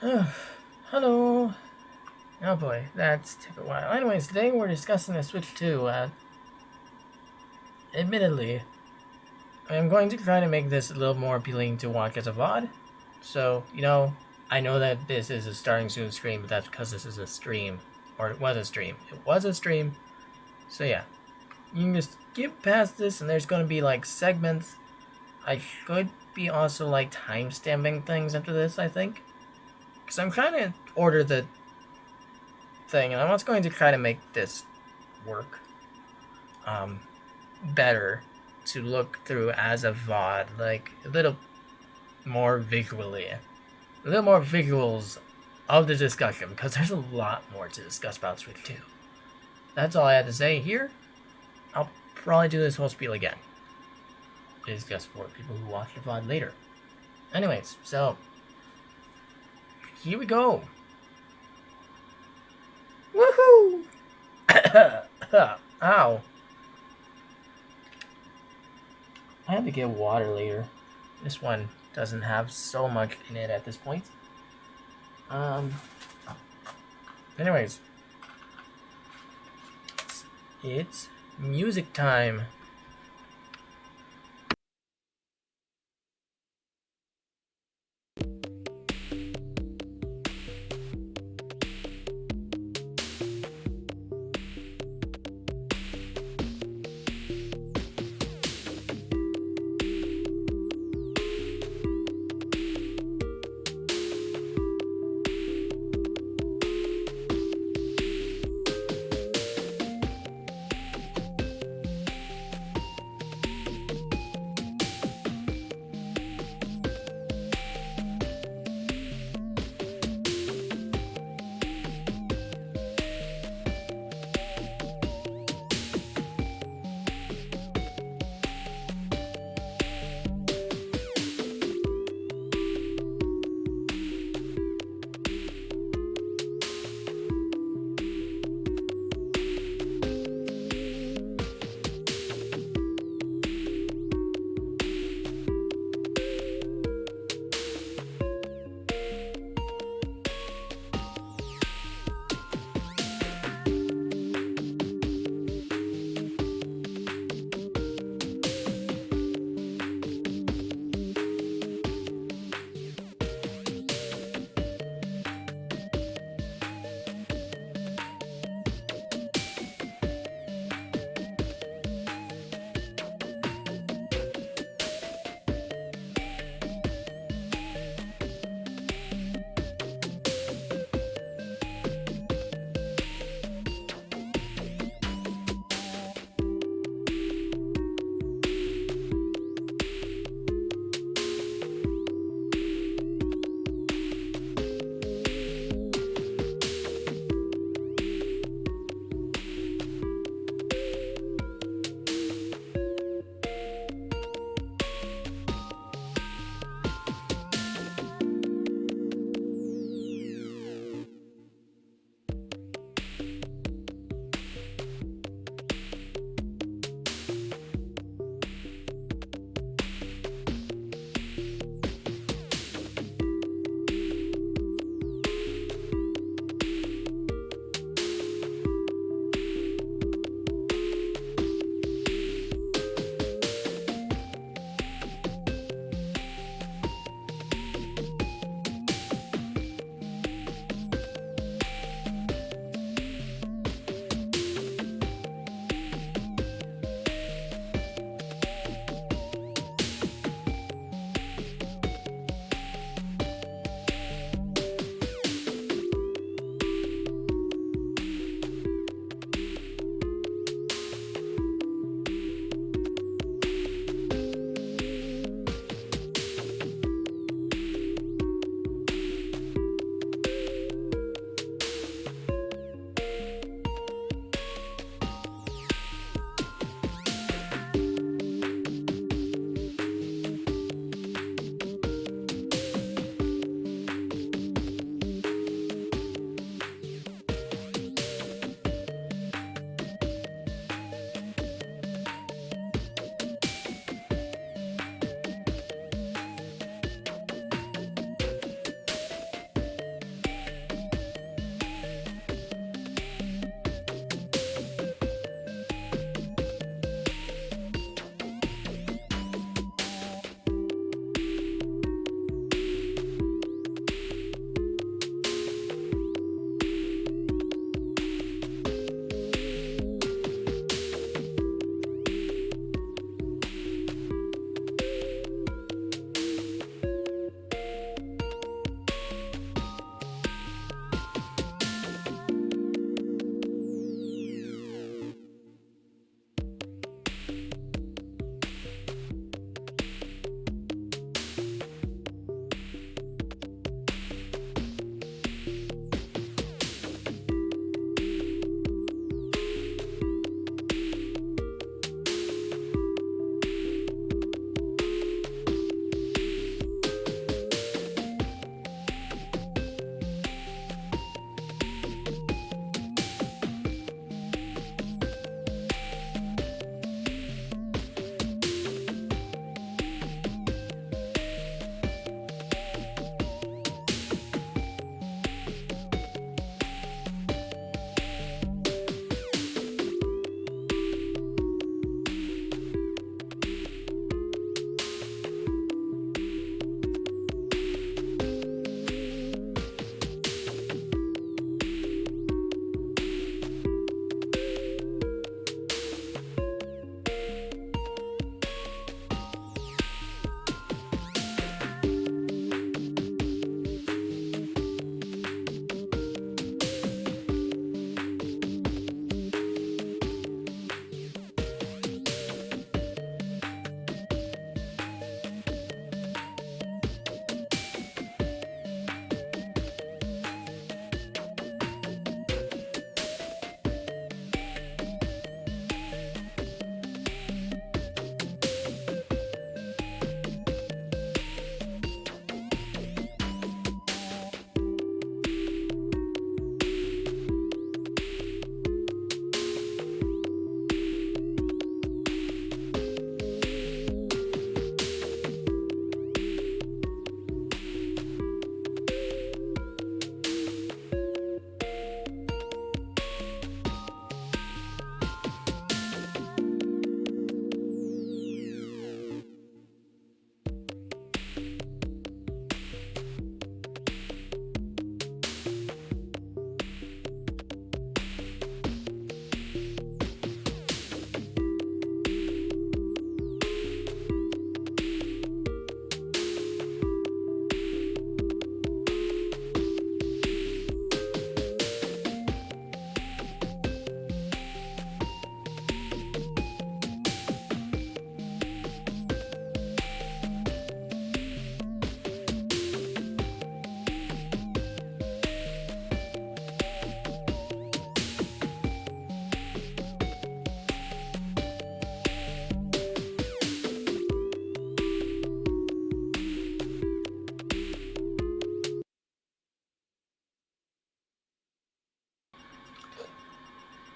Hello. Oh boy, that's took a while. Anyways, today we're discussing the Switch 2. Admittedly, I'm going to try to make this a little more appealing to watch as a VOD. So, I know that this is a starting soon stream, but that's because this is a stream. Or it was a stream. It was a stream. So yeah. You can just skip past this and there's going to be like segments. I should be also like timestamping things after this, I think. Because I'm trying to order the thing, and I'm also going to try to make this work better to look through as a VOD, like a little more visually, a little more visuals of the discussion, because there's a lot more to discuss about Switch 2. That's all I had to say here. I'll probably do this whole spiel again. It's just for people who watch the VOD later. Anyways, so here we go. Woohoo! Ow. I had to get water later. This one doesn't have so much in it at this point. Anyways. It's music time.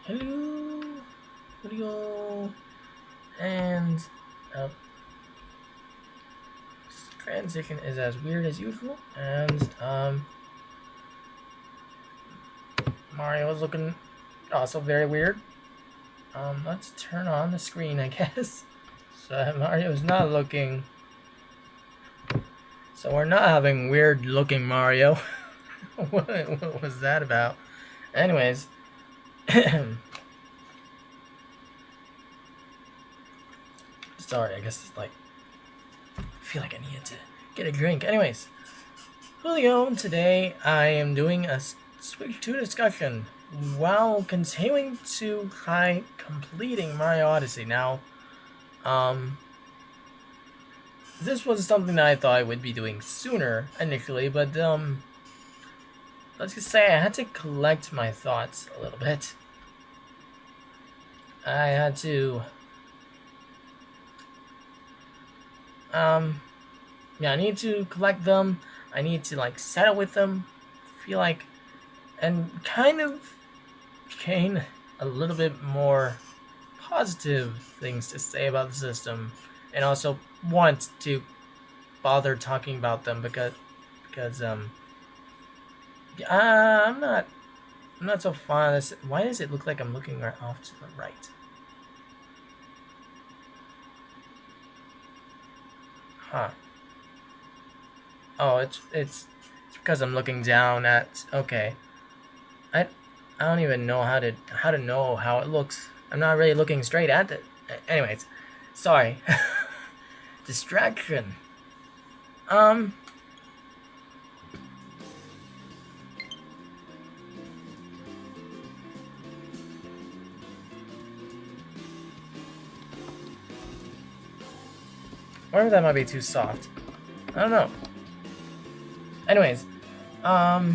Hello, video, and transition is as weird as usual, and Mario is looking also very weird. Let's turn on the screen, I guess. So Mario's not looking. So we're not having weird looking Mario. what was that about? Anyways. Sorry, I guess it's like I feel like I need to get a drink. Anyways, Julio, today I am doing a Switch 2 discussion while continuing to try completing Mario Odyssey. Now, this was something that I thought I would be doing sooner initially, but let's just say I had to collect my thoughts a little bit. I had to yeah, I need to collect them. I need to like settle with them. Feel like, and kind of gain a little bit more positive things to say about the system, and also want to bother talking about them because I'm not so fond of this. Why does it look like I'm looking off to the right? Huh. Oh, it's because I'm looking down at. Okay. I don't even know how to know how it looks. I'm not really looking straight at it. Anyways, sorry. Distraction. Or that might be too soft. I don't know. Anyways, I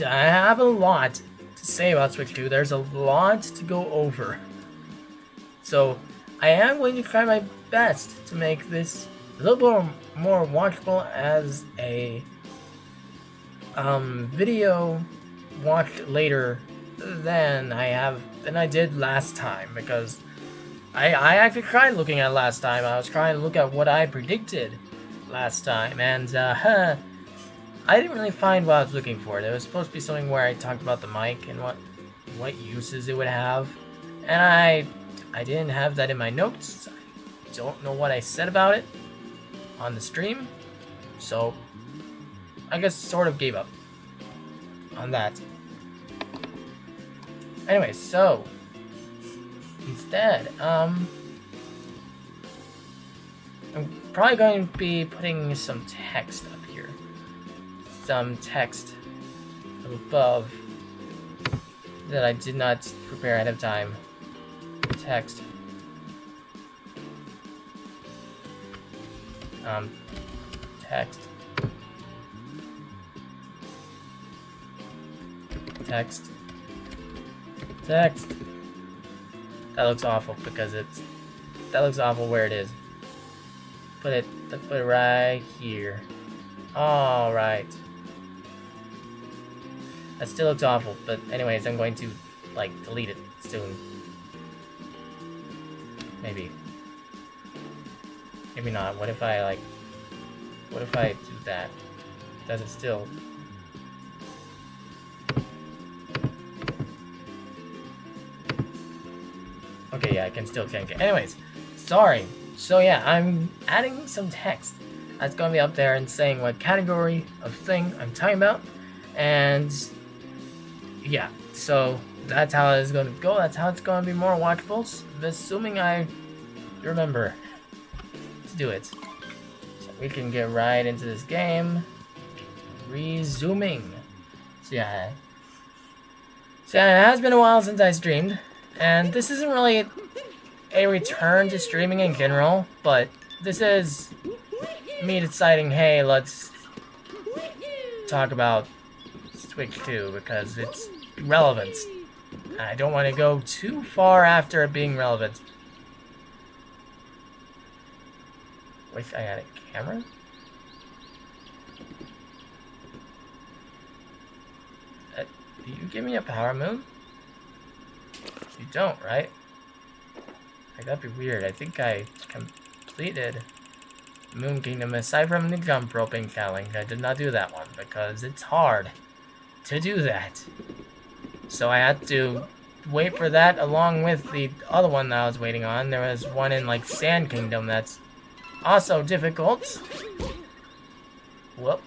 have a lot to say about Switch 2. There's a lot to go over. So, I am going to try my best to make this a little more watchable as a video watched later than I did last time, because I actually tried looking at last time. I was trying to look at what I predicted last time, and I didn't really find what I was looking for. There was supposed to be something where I talked about the mic and what uses it would have, and I didn't have that in my notes. I don't know what I said about it on the stream, so I guess sort of gave up on that. Anyway, so instead, I'm probably going to be putting some text up here. Some text above that I did not prepare ahead of time. Text. Text. Text. Text. That looks awful because that looks awful where it is. Let's put it right here. All right. That still looks awful, but anyways, I'm going to like delete it soon. Maybe not. What if I do that? Does it still? Okay, yeah, I can still change it. Anyways, sorry. So yeah, I'm adding some text that's going to be up there and saying what category of thing I'm talking about. And yeah, so that's how it's going to go. That's how it's going to be more watchable, assuming I remember to do it. So we can get right into this game. Resuming. So yeah, it has been a while since I streamed. And this isn't really a return to streaming in general, but this is me deciding, hey, let's talk about Switch 2 because it's relevant. I don't want to go too far after it being relevant. Wish I had a camera? Do you give me a power moon? You don't, right? Like, that'd be weird. I think I completed Moon Kingdom aside from the jump roping challenge. I did not do that one because it's hard to do that. So I had to wait for that along with the other one that I was waiting on. There was one in like Sand Kingdom that's also difficult. Whoop.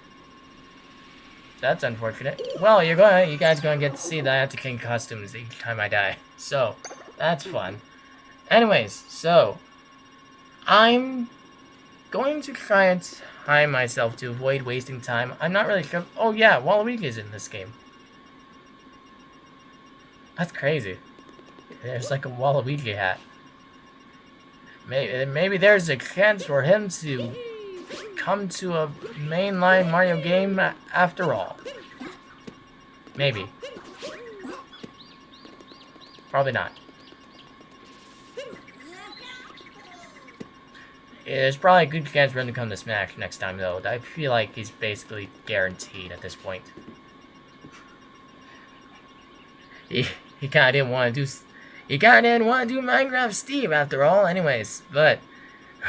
That's unfortunate. Well, you guys gonna get to see that I have to change costumes each time I die. So, that's fun. Anyways, so I'm going to try and time myself to avoid wasting time. I'm not really sure. Oh yeah, Waluigi is in this game. That's crazy. There's like a Waluigi hat. Maybe there's a chance for him to come to a mainline Mario game after all. Maybe. Probably not. There's probably a good chance for him to come to Smash next time, though. I feel like he's basically guaranteed at this point. He kind of didn't want to do. He kind of didn't want to do Minecraft Steve after all, anyways. But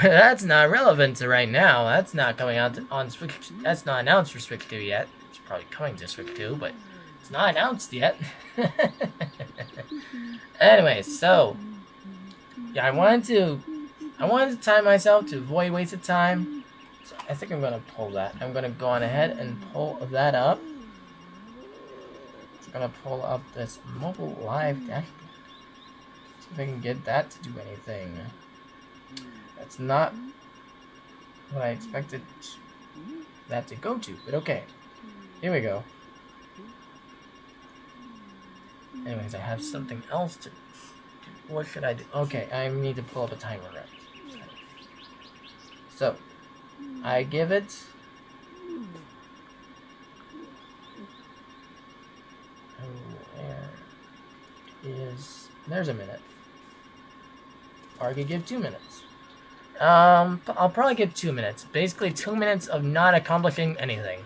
that's not relevant to right now. That's not coming out on Switch. That's not announced for Switch 2 yet. It's probably coming to Switch 2, but it's not announced yet. Anyways, so yeah, I wanted to time myself to avoid wasted time. So I think I'm gonna pull that. I'm gonna go on ahead and pull that up. I'm gonna pull up this mobile live dashboard. See if I can get that to do anything. That's not what I expected that to go to, but okay. Here we go. Anyways, I have something else to do. What should I do? Okay, I need to pull up a timer, right? So, I give it... There's a minute. Or I could give 2 minutes. I'll probably give 2 minutes. Basically, 2 minutes of not accomplishing anything.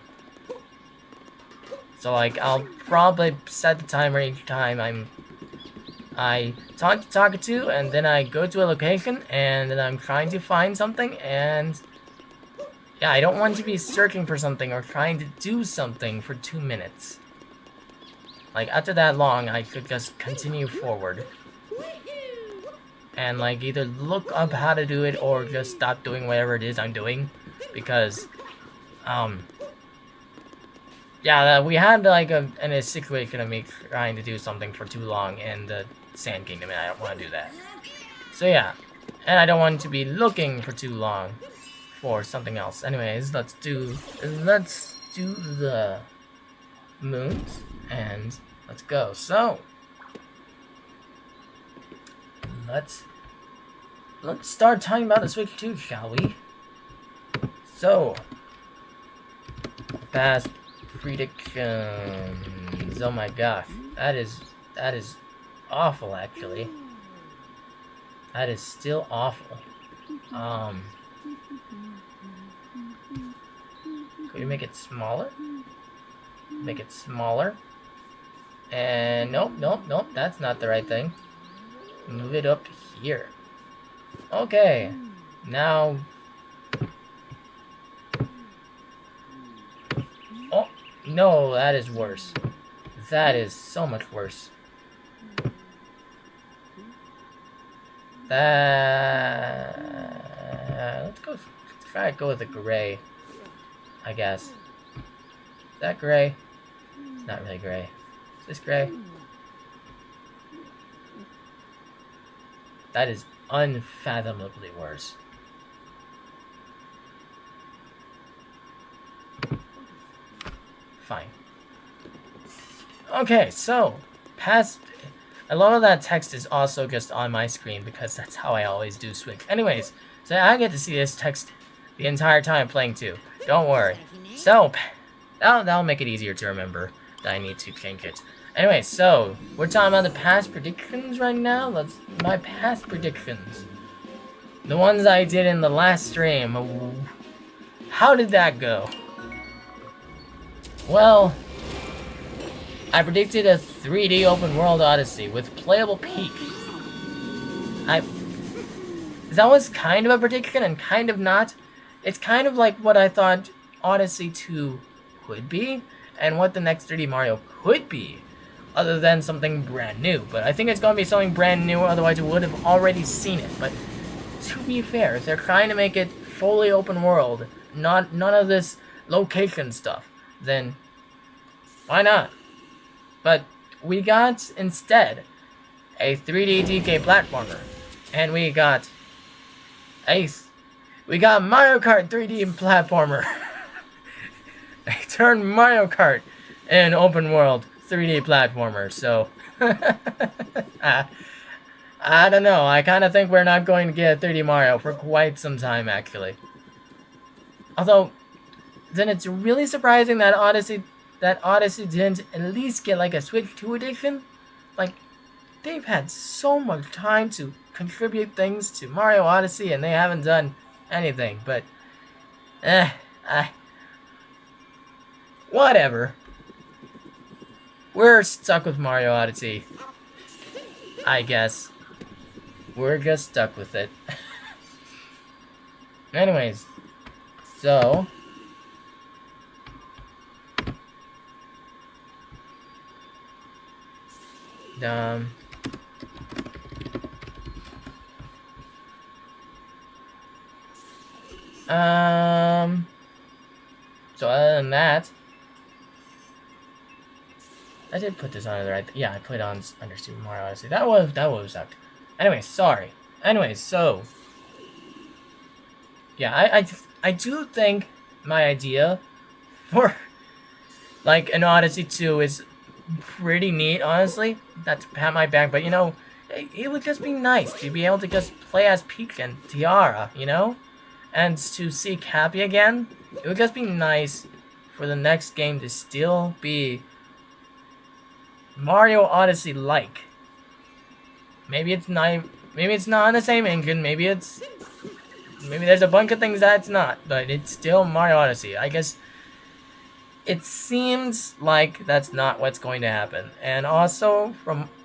So, like, I'll probably set the timer each time I talk to Takatu, and then I go to a location, and then I'm trying to find something, and... yeah, I don't want to be searching for something or trying to do something for 2 minutes. Like, after that long, I could just continue forward. And, like, either look up how to do it or just stop doing whatever it is I'm doing. Because, yeah, we had, like, a situation of me trying to do something for too long in the Sand Kingdom, and I don't want to do that. So, yeah. And I don't want to be looking for too long for something else. Anyways, let's do the moons. And let's go. So let's start talking about the Switch 2, shall we? So past predictions. Oh my gosh, that is awful. Actually, that is still awful. Could we make it smaller? Make it smaller. And nope, that's not the right thing. Move it up here. Okay. Now... oh, no, that is worse. That is so much worse. Let's try to go with a gray, I guess. Is that gray? It's not really gray. Is this gray? That is unfathomably worse. Fine. Okay, so past... a lot of that text is also just on my screen because that's how I always do Switch. Anyways, so I get to see this text the entire time playing too. Don't worry. So, that'll make it easier to remember that I need to change it. Anyway, so we're talking about the past predictions right now. My past predictions. The ones I did in the last stream. How did that go? Well, I predicted a 3D open world Odyssey with playable Peach. That was kind of a prediction and kind of not. It's kind of like what I thought Odyssey 2 could be, and what the next 3D Mario could be, other than something brand new. But I think it's going to be something brand new, otherwise we would have already seen it. But to be fair, if they're trying to make it fully open world, none of this location stuff, then why not? But we got, instead, a 3D DK platformer, and we got Mario Kart 3D platformer. They turned Mario Kart in open world 3D platformer, so I don't know. I kind of think we're not going to get 3D Mario for quite some time, actually. Although, then it's really surprising that Odyssey didn't at least get like a Switch 2 edition. Like, they've had so much time to contribute things to Mario Odyssey, and they haven't done anything. But, whatever. We're stuck with Mario Odyssey, I guess. We're just stuck with it. Anyways, so so other than that, I did put this on the right. Yeah, I put it on under Super Mario Odyssey. That would have sucked. Anyway, sorry. Anyways, so yeah, I do think my idea for like an Odyssey 2 is pretty neat, honestly. Not to pat my back, but you know, it would just be nice to be able to just play as Peach and Tiara, you know? And to see Cappy again. It would just be nice for the next game to still be Mario Odyssey like. Maybe it's not on the same engine, maybe there's a bunch of things that it's not, but it's still Mario Odyssey. I guess it seems like that's not what's going to happen. And also,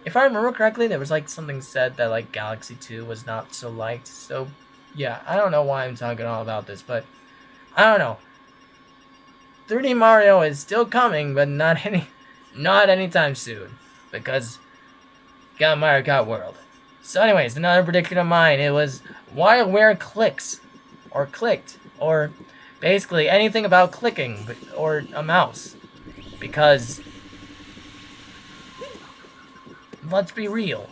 if I remember correctly, there was like something said that like Galaxy 2 was not so liked. So yeah, I don't know why I'm talking all about this, but I don't know. 3D Mario is still coming, but not anytime soon, because got Mario Kart World. So anyways, another prediction of mine, it was WarioWare clicked, or basically anything about clicking, or a mouse, because let's be real.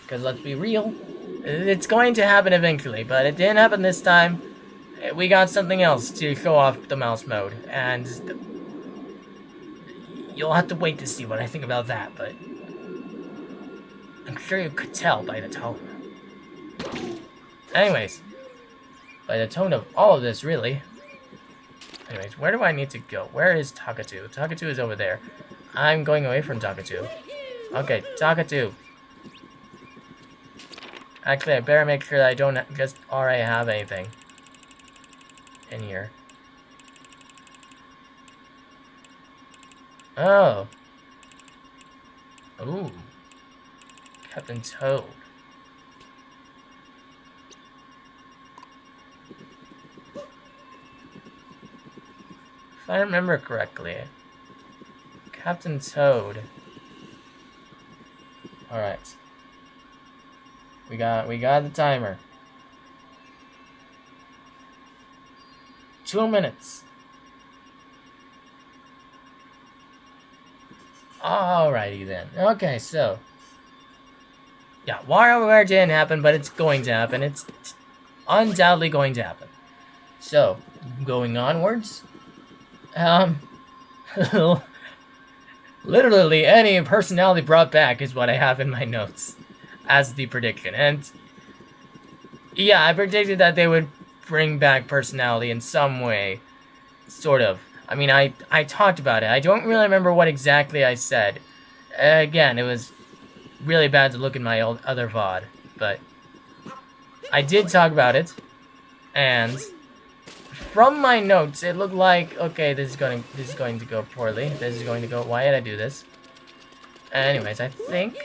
Because let's be real, it's going to happen eventually, but it didn't happen this time. We got something else to show off the mouse mode, and you'll have to wait to see what I think about that, but I'm sure you could tell by the tone. Anyways, by the tone of all of this, really. Anyways, where do I need to go? Where is Takatu? Takatu is over there. I'm going away from Takatu. Okay, Takatu. Actually, I better make sure that I don't just already have anything in here. Oh. Ooh. Captain Toad. If I remember correctly, Captain Toad. Alright. We got the timer. 2 minutes. Alrighty then. Okay, so yeah, WarioWare didn't happen, but it's going to happen. It's undoubtedly going to happen. So, going onwards. Literally any personality brought back is what I have in my notes as the prediction. And yeah, I predicted that they would bring back personality in some way, sort of. I mean, I talked about it. I don't really remember what exactly I said. Again, it was really bad to look in my other VOD, but I did talk about it. And from my notes, it looked like, okay, this is going to go poorly. This is going to go. Why did I do this? Anyways, I think.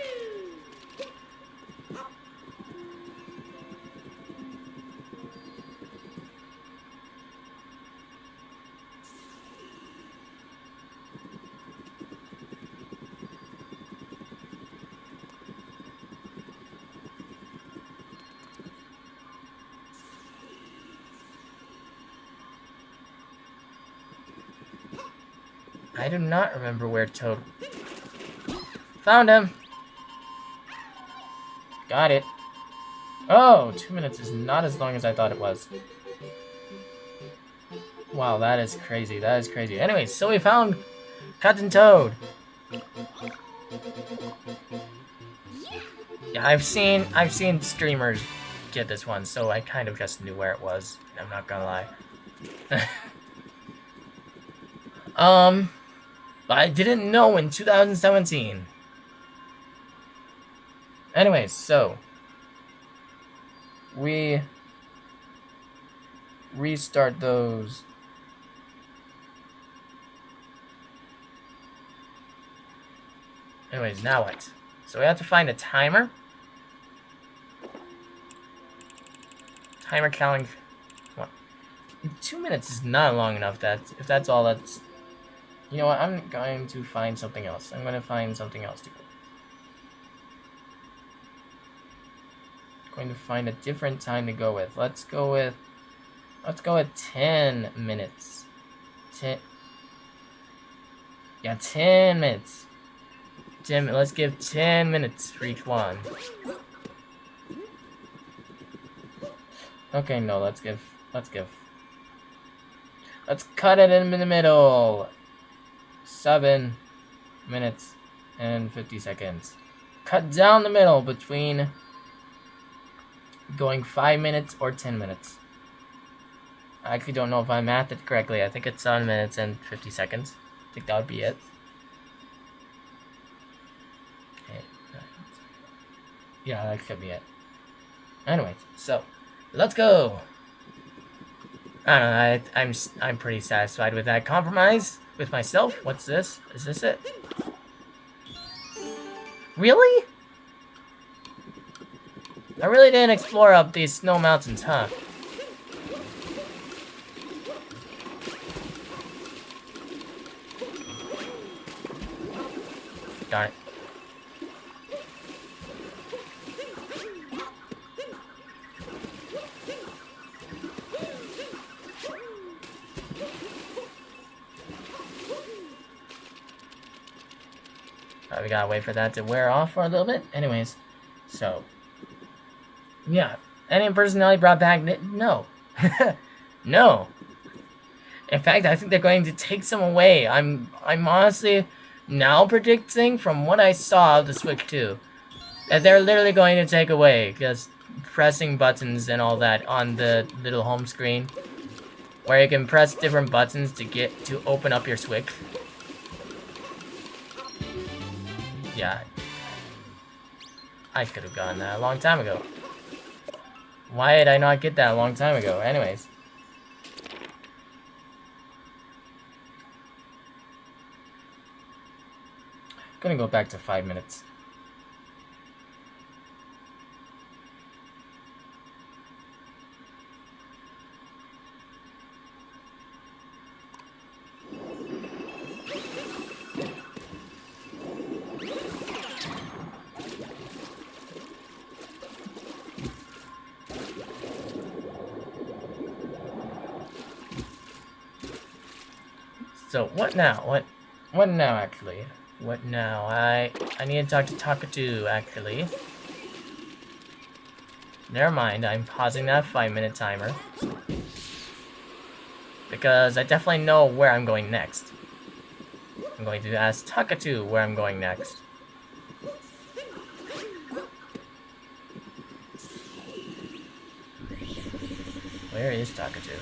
I do not remember where Toad... Found him! Got it. Oh, 2 minutes is not as long as I thought it was. Wow, that is crazy. That is crazy. Anyways, so we found Captain Toad. Yeah, I've seen streamers get this one, so I kind of just knew where it was. I'm not gonna lie. But I didn't know in 2017. Anyways, so we restart those. Anyways, now what? So we have to find a timer. Timer counting. What? 2 minutes is not long enough. If that's all that's. You know what? I'm going to find something else. I'm going to find something else to go. Going to find a different time to go with. Let's go with 10 minutes. 10 minutes. 10, let's give 10 minutes for each one. Okay, no, let's cut it in the middle. 7 minutes and 50 seconds. Cut down the middle between going 5 minutes or 10 minutes. I actually don't know if I mathed it correctly. I think it's 7 minutes and 50 seconds. I think that would be it. Okay. Yeah, that should be it. Anyways, so let's go. I don't know. I'm pretty satisfied with that compromise with myself. What's this? Is this it? Really? I really didn't explore up these snow mountains, huh? Darn it. We gotta wait for that to wear off for a little bit. Anyways, so yeah, any personality brought back? No, no. In fact, I think they're going to take some away. I'm honestly now predicting from what I saw of the Switch 2 that they're literally going to take away just pressing buttons and all that on the little home screen, where you can press different buttons to open up your Switch. Yeah, I could have gotten that a long time ago. Why did I not get that a long time ago? Anyways. Gonna go back to 5 minutes. So what now? What now actually? What now? I need to talk to Takatu actually. Never mind, I'm pausing that 5-minute timer. Because I definitely know where I'm going next. I'm going to ask Takatu where I'm going next. Where is Takatu?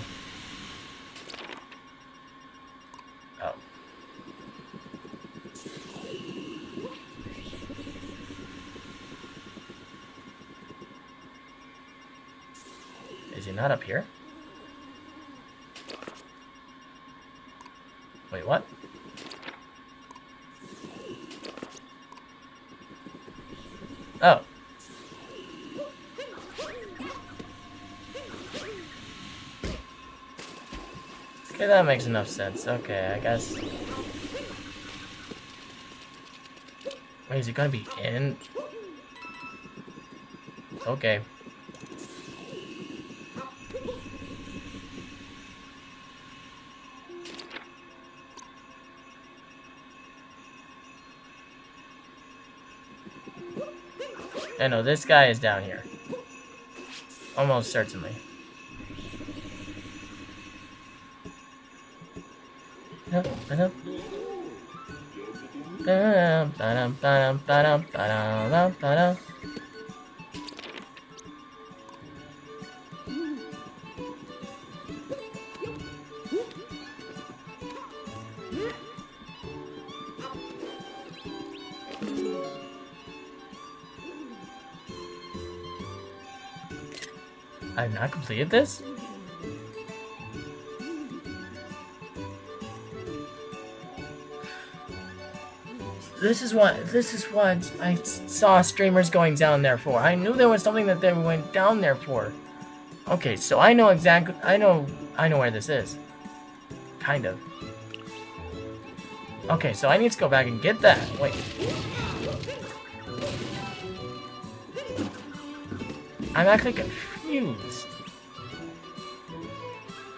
Oh. Is he not up here? Wait, what? Oh. Okay, that makes enough sense. Okay, I guess. Wait, is it gonna be in? Okay. I know, this guy is down here. Almost certainly. I've not completed this? This is what I saw streamers going down there for. I knew there was something that they went down there for. Okay, so I know exactly, I know where this is. Kind of. Okay, so I need to go back and get that. Wait. I'm actually confused.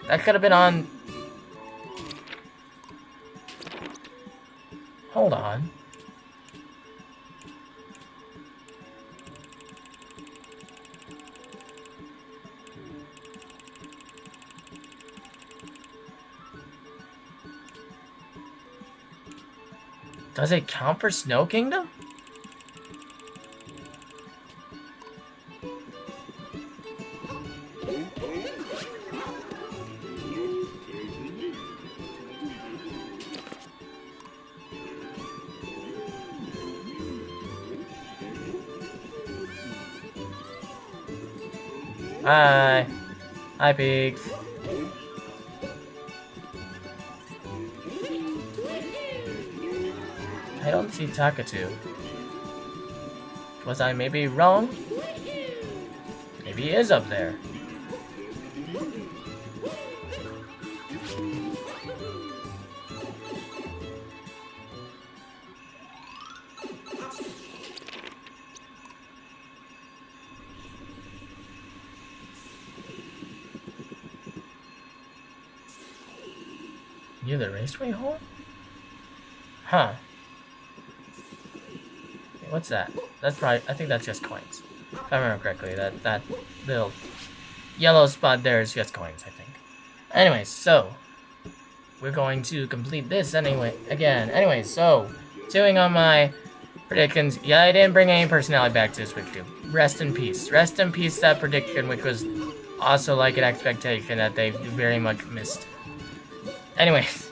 That could have been on... Hold on. Does it count for Snow Kingdom? Hi. Hi, pigs. I don't see Takatu. Was I maybe wrong? Maybe he is up there. Near the raceway hole? Huh. What's that? That's probably, I think that's just coins. If I remember correctly, that little yellow spot there is just coins, I think. Anyways, so we're going to complete this anyway again. Anyways, so doing on my predictions. Yeah, I didn't bring any personality back to this week, too. Rest in peace. Rest in peace, that prediction, which was also like an expectation that they very much missed. Anyways.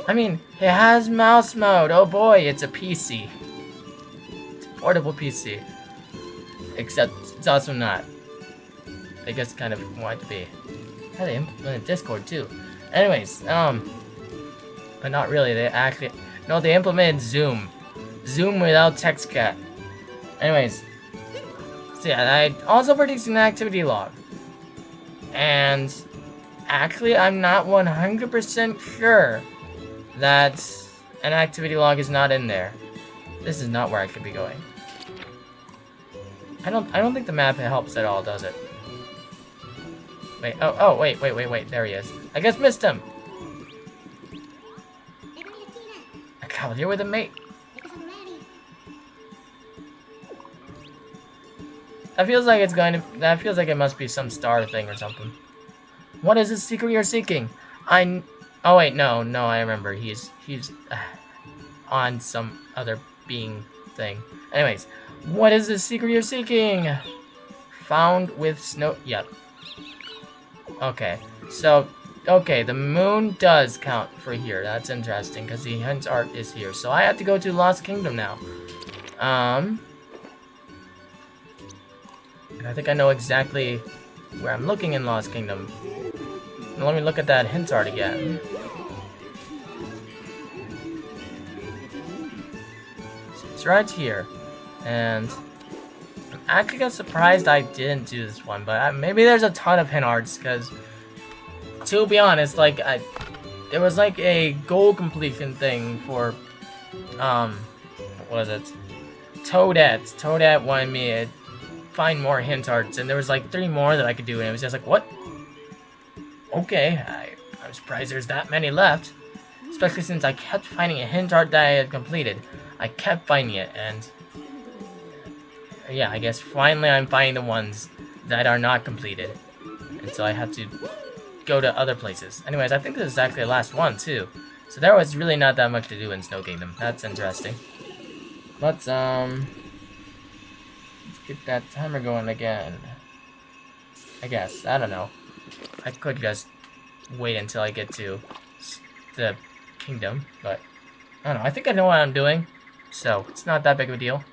I mean, it has mouse mode. Oh boy, it's a PC. It's a portable PC. Except it's also not. I guess kind of want it to be. Yeah, they implemented Discord too. Anyways, but not really. They actually, no, they implemented Zoom. Zoom without text chat. Anyways, so yeah, I also produced an activity log. And actually, I'm not 100% sure that an activity log is not in there. This is not where I could be going. I don't think the map helps at all, does it? Wait, wait, there he is. I guess missed him. A cavalier with a mate. That feels like that feels like it must be some star thing or something. What is the secret you're seeking? Oh wait, no, I remember. He's on some other being thing. Anyways, what is the secret you're seeking? Found with snow. Yep. Okay, so the moon does count for here. That's interesting because the hint art is here. So I have to go to Lost Kingdom now. And I think I know exactly where I'm looking in Lost Kingdom. Now let me look at that hint art again. It's right here. And I'm actually got surprised I didn't do this one, but maybe there's a ton of hint arts, because to be honest, like, there was like a goal completion thing for, what was it? Toadette. Toadette wanted me to find more hint arts, and there was like 3 more that I could do, and it was just like, what? Okay, I'm surprised there's that many left. Especially since I kept finding a hint art that I had completed. I kept finding it, and yeah, I guess finally I'm finding the ones that are not completed. And so I have to go to other places. Anyways, I think this is actually the last one, too. So there was really not that much to do in Snow Kingdom. That's interesting. Let's get that timer going again. I guess. I don't know. I could just wait until I get to the kingdom, but I don't know. I think I know what I'm doing, so it's not that big of a deal.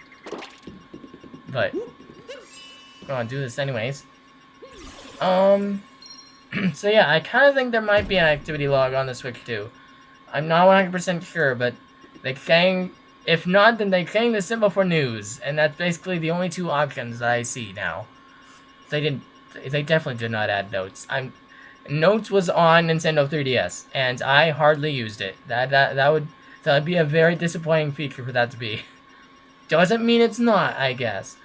But I'm gonna do this anyways. So yeah, I kind of think there might be an activity log on the Switch too. I'm not 100% sure, but they're saying, if not, then they're saying the symbol for news, and that's basically the only 2 options that I see now. They definitely did not add notes. Notes was on Nintendo 3DS, and I hardly used it. That'd be a very disappointing feature for that to be. Doesn't mean it's not, I guess.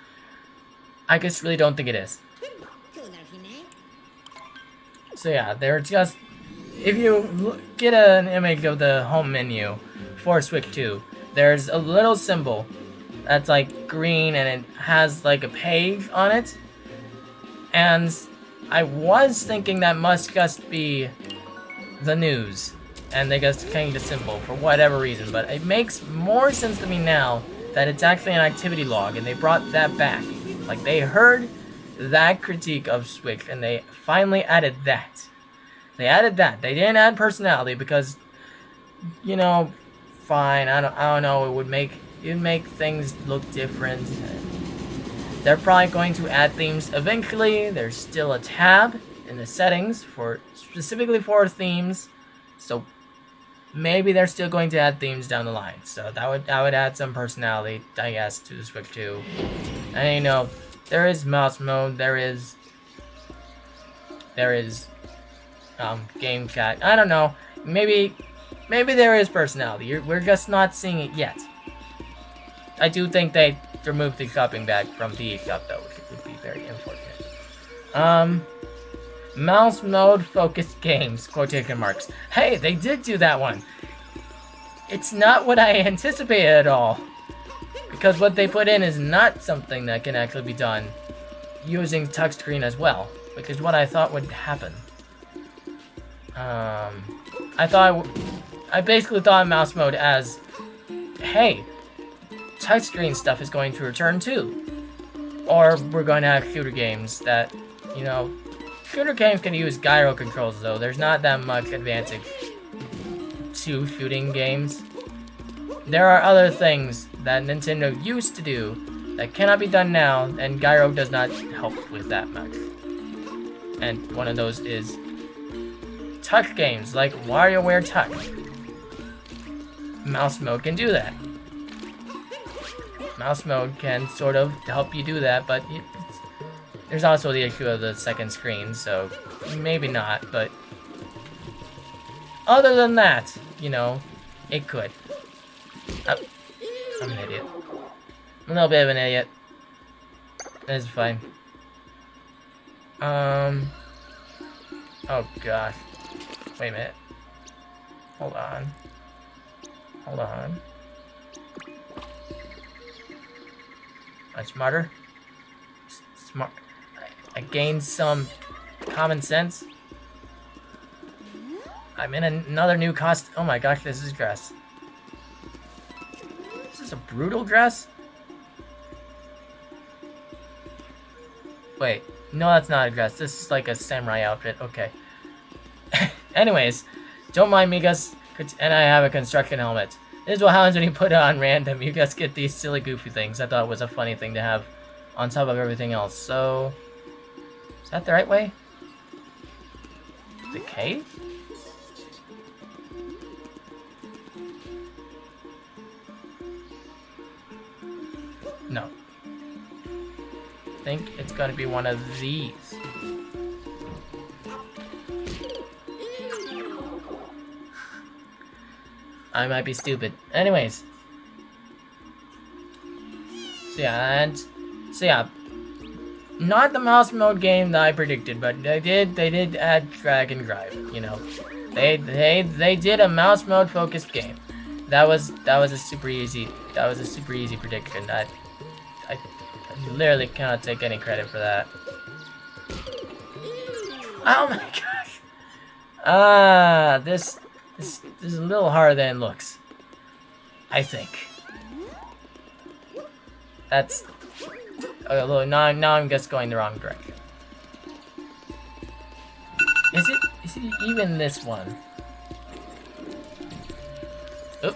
I just really don't think it is. So yeah, they're just... If you get an image of the home menu for Switch 2, there's a little symbol that's like green, and it has like a page on it. And I was thinking that must just be the news, and they just changed the symbol for whatever reason, but it makes more sense to me now that it's actually an activity log, and they brought that back. Like, they heard that critique of Switch, and they finally added that. They added that. They didn't add personality because, you know, fine, I don't know, it would make things look different. They're probably going to add themes eventually. There's still a tab in the settings specifically for themes, so maybe they're still going to add themes down the line. So that would add some personality, I guess, to the Switch 2. And you know, there is mouse mode. There is GameChat. I don't know. Maybe there is personality. We're just not seeing it yet. I do think they removed the shopping bag from the eShop, though, which would be very unfortunate. Mouse mode focused games, quotation marks. Hey, they did do that one. It's not what I anticipated at all. Because what they put in is not something that can actually be done using touchscreen as well, which is what I thought would happen. I basically thought of mouse mode as, hey, touchscreen stuff is going to return too. Or we're going to have shooter games that, you know, shooter games can use gyro controls, though. There's not that much advantage to shooting games. There are other things that Nintendo used to do that cannot be done now, and gyro does not help with that much. And one of those is touch games like WarioWare Touch. Mouse mode can do that. Mouse mode can sort of help you do that, but there's also the issue of the second screen, so maybe not, but other than that, you know, it could. I'm an idiot. I'm a little bit of an idiot. That's fine. Oh gosh. Wait a minute. Hold on. I'm smarter. Smart. I gained some common sense. I'm in another new cost. Oh my gosh, this is grass. Is this a brutal dress? Wait, no, that's not a dress. This is like a samurai outfit. Okay. Anyways, don't mind me, guys. And I have a construction helmet. This is what happens when you put it on random. You guys get these silly, goofy things. I thought it was a funny thing to have on top of everything else. So, is that the right way? The cave? think it's gonna be one of these. I might be stupid. Anyways. So yeah, not the mouse mode game that I predicted, but they did add drag and drive, you know. They did a mouse mode focused game. That was a super easy prediction. I literally cannot take any credit for that. Oh my gosh. This is a little harder than it looks. I think. That's although now I'm just going the wrong direction. Is it even this one? Oop.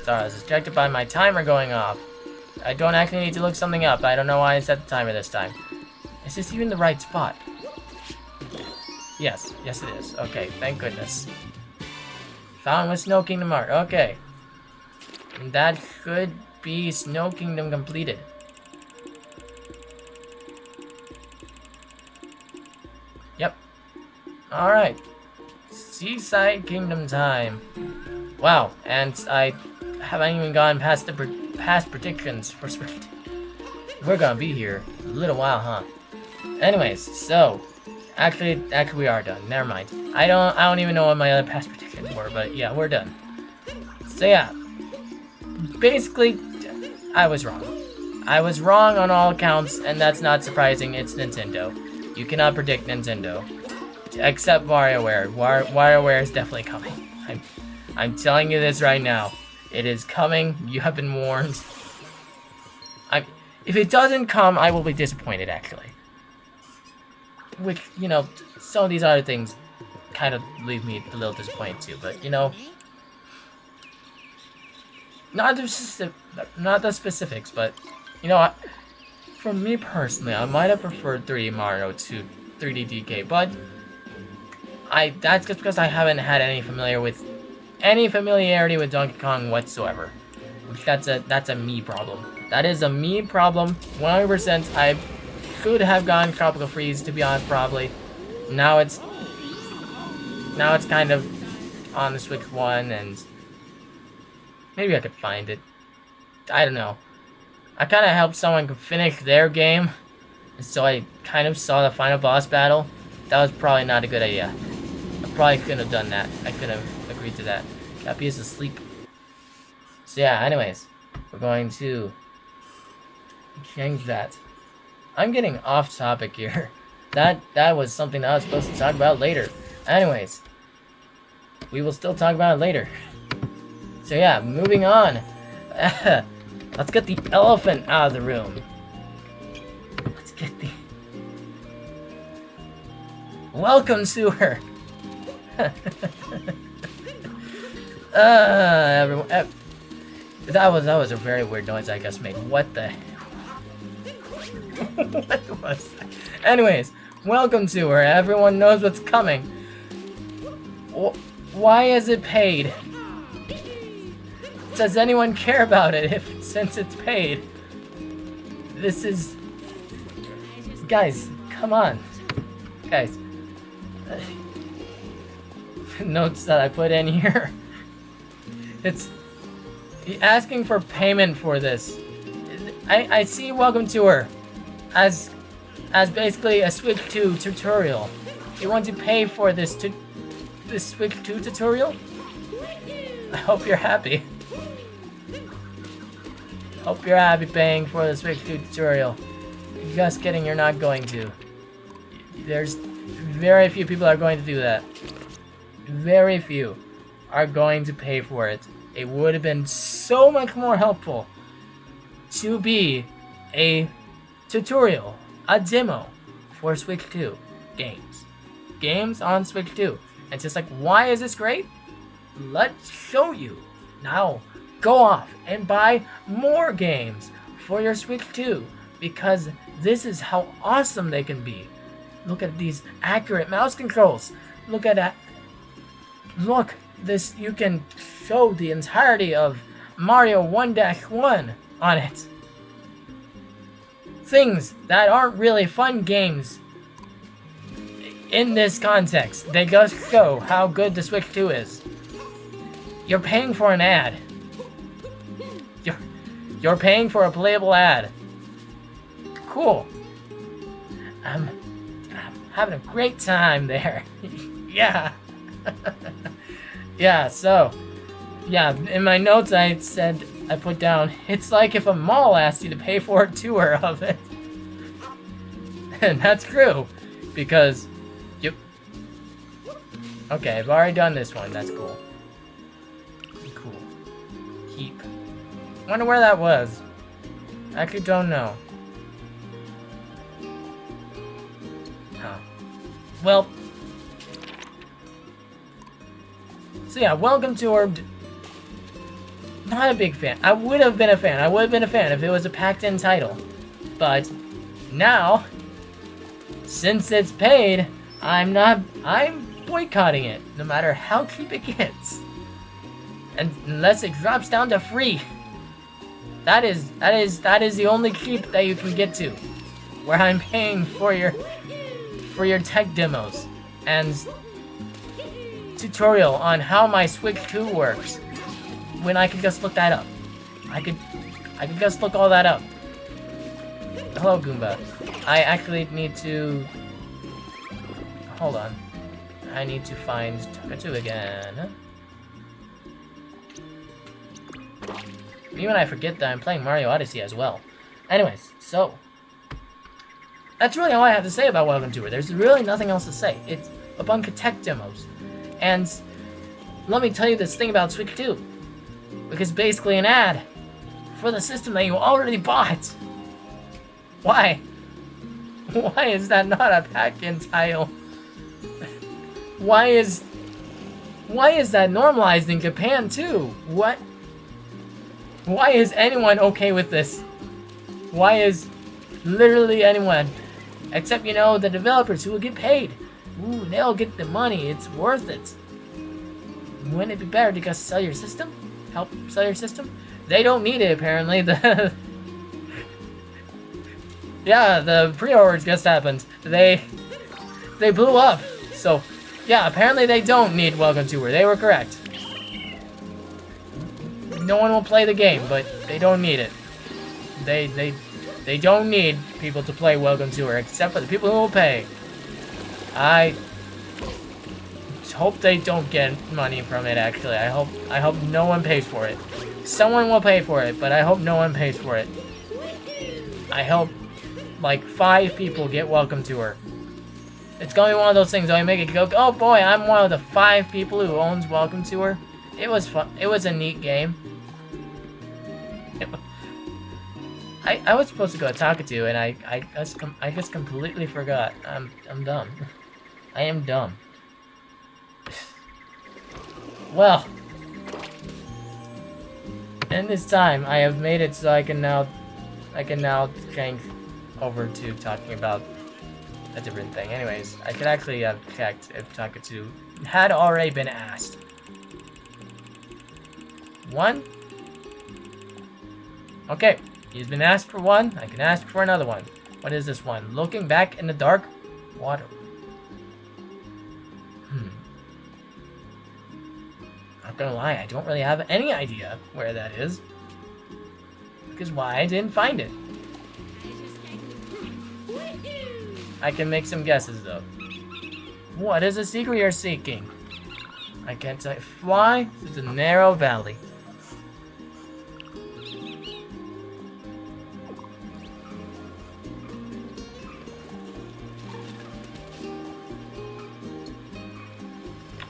Sorry, I was distracted by my timer going off. I don't actually need to look something up. I don't know why I set the timer this time. Is this even the right spot? Yes it is. Okay, thank goodness. Found with Snow Kingdom art. Okay. And that should be Snow Kingdom completed. Yep. Alright. Seaside Kingdom time. Wow, and I haven't even gone past the past predictions for Swift. We're gonna be here a little while, huh? Anyways, so actually we are done. Never mind. I don't even know what my other past predictions were, but yeah, we're done. So yeah, basically, I was wrong. I was wrong on all accounts, and that's not surprising. It's Nintendo. You cannot predict Nintendo, except WarioWare. WarioWare is definitely coming. I'm telling you this right now. It is coming. You have been warned. If it doesn't come, I will be disappointed, actually. Which, you know, some of these other things kind of leave me a little disappointed too, but, you know, not the specifics, but, you know, for me personally, I might have preferred 3D Mario to 3D DK, but that's just because I haven't had any familiarity with Donkey Kong whatsoever. Which that's a me problem. That is a me problem, 100%. I could have gone Tropical Freeze, to be honest, probably. Now it's kind of on the Switch 1, and maybe I could find it. I don't know. I kind of helped someone finish their game, and so I kind of saw the final boss battle. That was probably not a good idea. I probably couldn't have done that. I couldn't have agreed to that. Cappy is asleep. So yeah, anyways, we're going to change that. I'm getting off topic here. That was something that I was supposed to talk about later. Anyways, we will still talk about it later. So yeah, moving on. Let's get the elephant out of the room. Let's get the... Welcome, Sewer! Everyone... That was a very weird noise I just made. What the... What was that? Anyways, welcome to her. Everyone knows what's coming. Why is it paid? Does anyone care about it since it's paid? This is... Guys, come on. Guys. Notes that I put in here. It's asking for payment for this. I see Welcome to Her as basically a Switch 2 tutorial. You want to pay for this Switch 2 tutorial? I hope you're happy. Hope you're happy paying for the Switch 2 tutorial. Just kidding, you're not going to. There's very few people are going to do that. Very few are going to pay for it. It would have been so much more helpful to be a tutorial, a demo for Switch 2 games. Games on Switch 2. And it's just like, why is this great? Let's show you. Now, go off and buy more games for your Switch 2 because this is how awesome they can be. Look at these accurate mouse controls. Look at that. Look, this, you can show the entirety of Mario 1-1 on it. things that aren't really fun games in this context. They just show how good the Switch 2 is. You're paying for an ad. You're paying for a playable ad. Cool. I'm having a great time there. Yeah. Yeah, so, yeah, in my notes I put down, it's like if a mall asked you to pay for a tour of it. And that's true, because you... Okay, I've already done this one, that's cool. Cool. Keep. Wonder where that was. I actually don't know. Huh. Well... So yeah, welcome to our... Not a big fan. I would have been a fan. I would have been a fan if it was a packed-in title. But now, since it's paid, I'm boycotting it, no matter how cheap it gets. And unless it drops down to free. That is the only cheap that you can get to. Where I'm paying for your tech demos and tutorial on how my Switch 2 works, when I could just look that up. I could just look all that up. Hello, Goomba. I actually need to... Hold on. I need to find Taka2 again. Even I forget that I'm playing Mario Odyssey as well. Anyways, so... That's really all I have to say about Welcome to It. There's really nothing else to say. It's a bunch of tech demos. And let me tell you this thing about Switch 2. Because it's basically an ad for the system that you already bought. Why? Why is that not a pack-in title? Why is that normalized in Japan too? What? Why is anyone okay with this? Why is literally anyone? Except, you know, the developers who will get paid. Ooh, they'll get the money. It's worth it. Wouldn't it be better to just sell your system? Help sell your system? They don't need it, apparently. Yeah, the pre-orders just happened. They blew up. So, yeah, apparently they don't need Welcome to Her. They were correct. No one will play the game, but they don't need it. They don't need people to play Welcome to Her, except for the people who will pay. I hope they don't get money from it, actually. I hope no one pays for it. Someone will pay for it, but I hope no one pays for it. I hope, like, 5 people get Welcome to Her. It's gonna be one of those things where I make it go, oh boy, I'm one of the 5 people who owns Welcome to Her. It was fun. It was a neat game. I was supposed to go to Taka2, and I just completely forgot. I'm dumb. I am dumb. Well, in this time, I have made it so I can now change over to talking about a different thing. Anyways, I could actually have checked if Taka2 had already been asked. 1? Okay, he's been asked for 1. I can ask for another one. What is this one? Looking back in the dark water. Not gonna lie, I don't really have any idea where that is. Because why I didn't find it. I can make some guesses though. What is the secret you're seeking? I can't tell you. Fly through the narrow valley.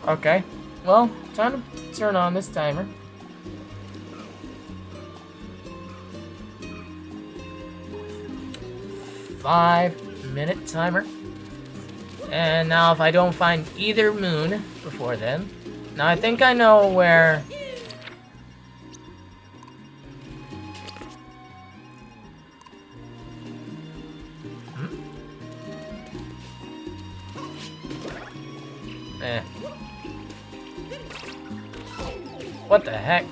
Okay, well, time to turn on this timer. Five-minute timer. And now if I don't find either moon before then, now I think I know where... What the heck?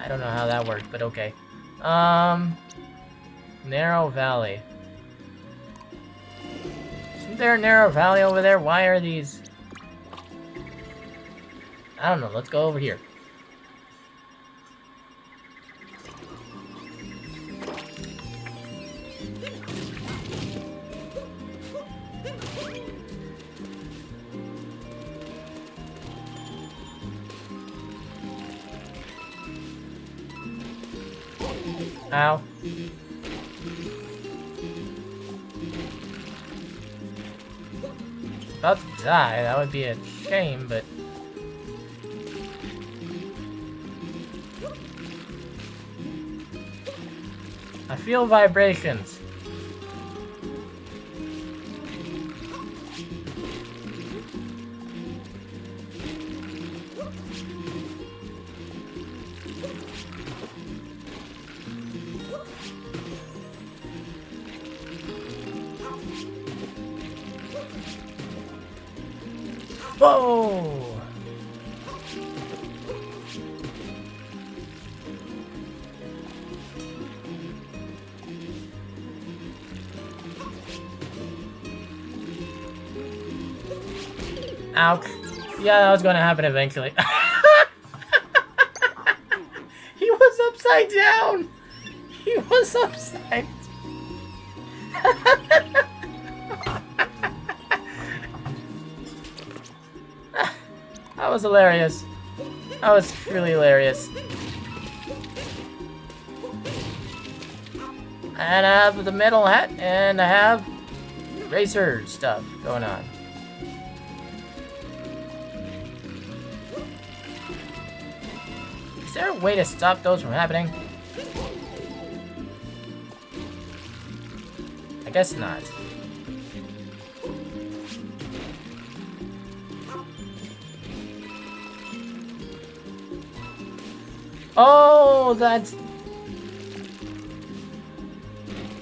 I don't know how that worked, but okay. Narrow valley. Isn't there a narrow valley over there? Why are these... I don't know. Let's go over here. Ow. About to die, that would be a shame, but... I feel vibrations. Whoa! Ouch. Yeah, that was going to happen eventually. He was upside down! He was upside That was hilarious. That was truly hilarious. And I have the metal hat, and I have racer stuff going on. Is there a way to stop those from happening? I guess not. Oh, that's...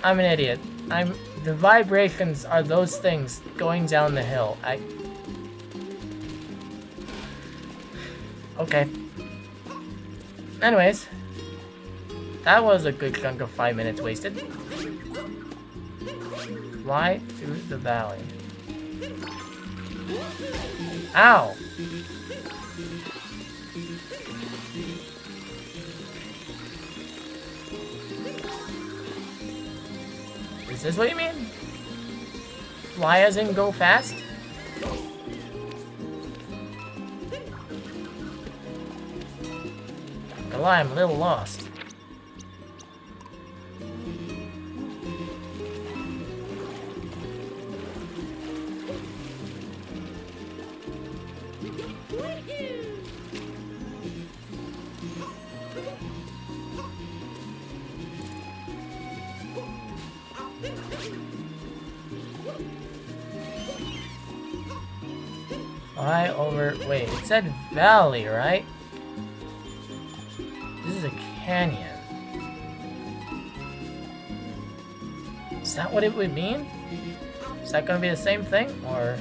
I'm an idiot. The vibrations are those things going down the hill. Okay. Anyways. That was a good chunk of 5 minutes wasted. Fly through the valley. Ow! Is this what you mean? Fly as in go fast? Gonna lie, I'm a little lost. Fly over... Wait, it said valley, right? This is a canyon. Is that what it would mean? Is that gonna be the same thing? Or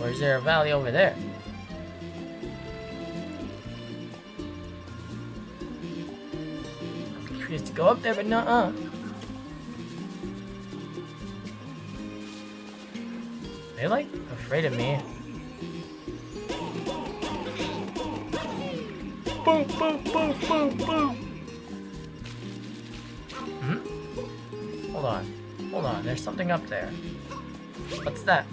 is there a valley over there? I'm curious to go up there, but nuh-uh. They're like afraid of me. Boom, boom, boom, boom, boom. Hold on. Hold on. There's something up there. What's that?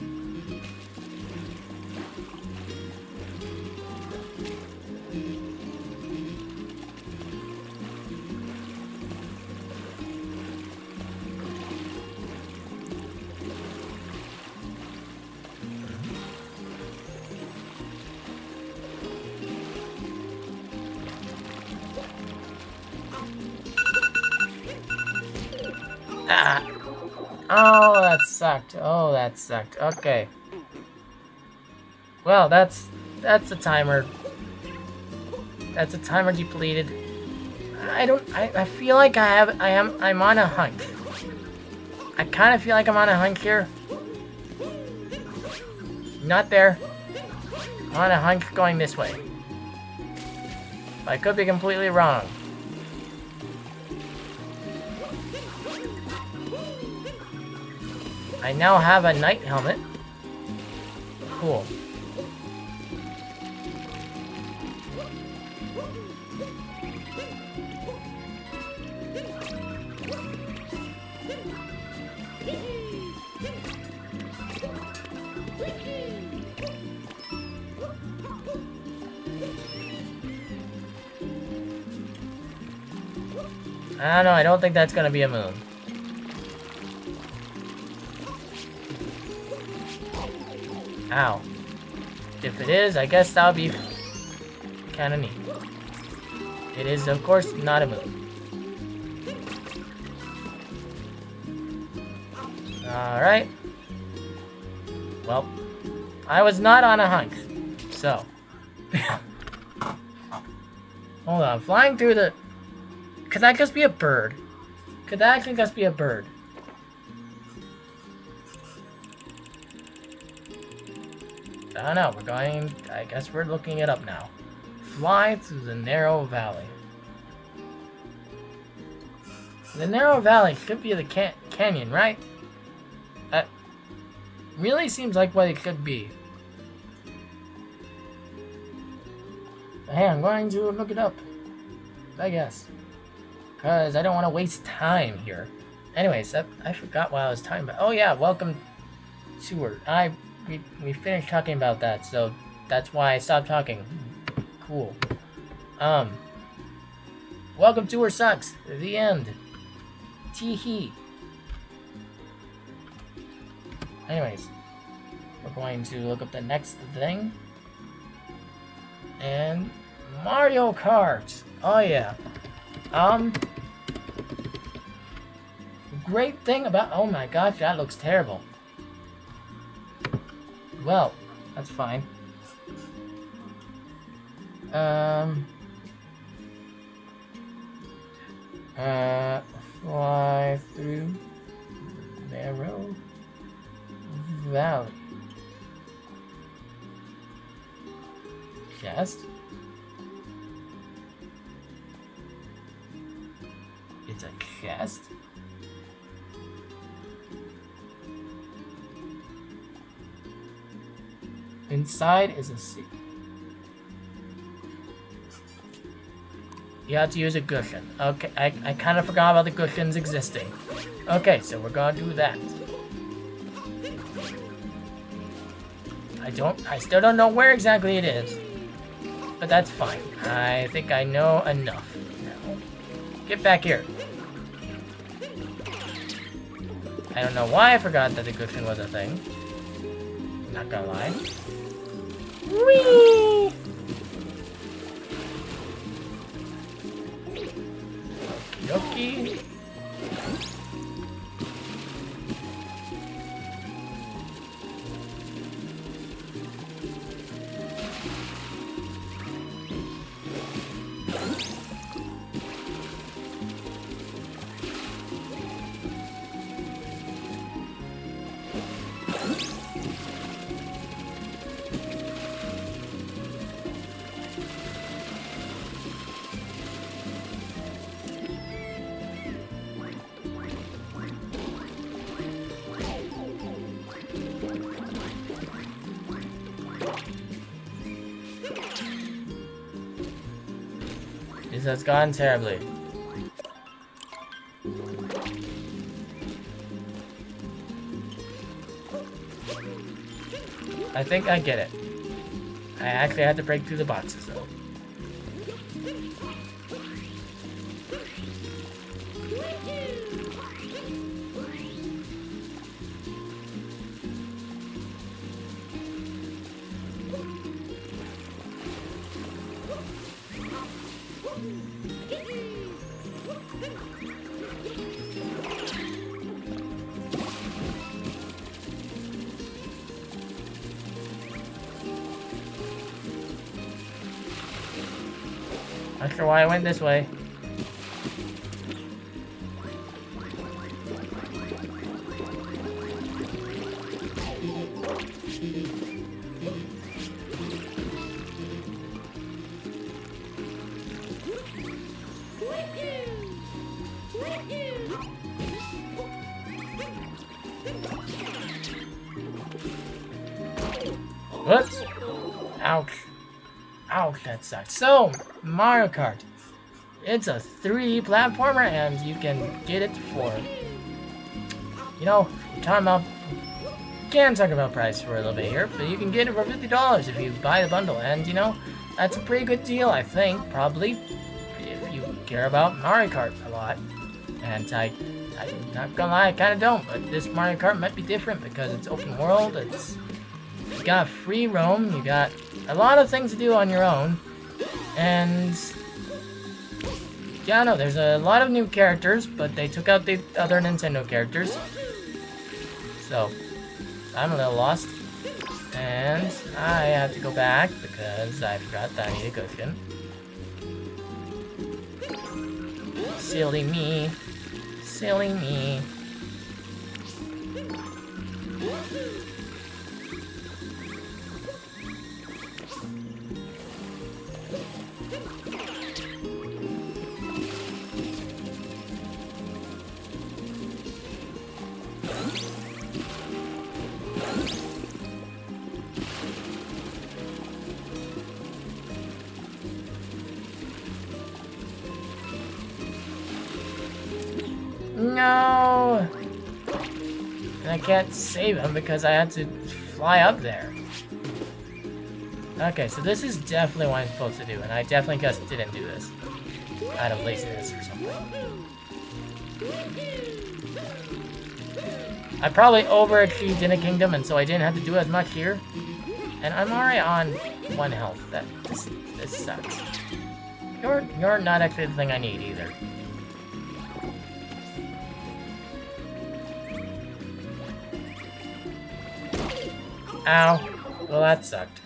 Ah. Oh, that sucked. Oh, that sucked. Okay. Well, that's a timer. That's a timer depleted. I feel like I'm on a hunch. I kind of feel like I'm on a hunch here. Not there. I'm on a hunch going this way. But I could be completely wrong. I now have a knight helmet. Cool. I don't know, I don't think that's gonna be a moon. Ow. If it is, I guess that'll be kinda neat. It is, of course, not a moon. Alright. Well, I was not on a hunt, so. Hold on, flying through the... Could that just be a bird? Could that actually just be a bird? I don't know, we're going... I guess we're looking it up now. Fly through the narrow valley. The narrow valley should be the canyon, right? That really seems like what it could be. But hey, I'm going to look it up. I guess. Because I don't want to waste time here. Anyways, I forgot what I was talking about. Oh yeah, welcome tour. We finished talking about that, so that's why I stopped talking. Cool. Welcome tour sucks. The end. Tee-hee. Anyways, we're going to look up the next thing. And Mario Kart. Oh yeah. Great thing about... Oh my gosh, that looks terrible. Well, that's fine. Fly through narrow valley. Chest? It's a chest? Inside is a seat. You have to use a cushion. Okay, I kind of forgot about the cushions existing. Okay, so we're gonna do that. I still don't know where exactly it is. But that's fine. I think I know enough now. Get back here. I don't know why I forgot that the cushion was a thing. Not gonna lie. Whee! Okie dokie. This has gone terribly. I think I get it. I actually had to break through the boxes though. Not sure why I went this way. Whoops. Ouch. Ouch, that sucks. So, Mario Kart. It's a 3D platformer, and you can get it for... You know, can talk about price for a little bit here, but you can get it for $50 if you buy the bundle. And, you know, that's a pretty good deal, I think, probably, if you care about Mario Kart a lot. And I'm not gonna lie, I kind of don't, but this Mario Kart might be different because it's open world, you got free roam, you got a lot of things to do on your own, and yeah, no, there's a lot of new characters, but they took out the other Nintendo characters, so I'm a little lost, and I have to go back because I forgot that I need a cushion. Silly me. Silly me. No! And I can't save him because I had to fly up there. Okay, so this is definitely what I'm supposed to do, and I definitely just didn't do this. Out of laziness or something. I probably overachieved in a kingdom, and so I didn't have to do as much here. And I'm already on 1 health. This sucks. You're not actually the thing I need either. Ow. Well, that sucked.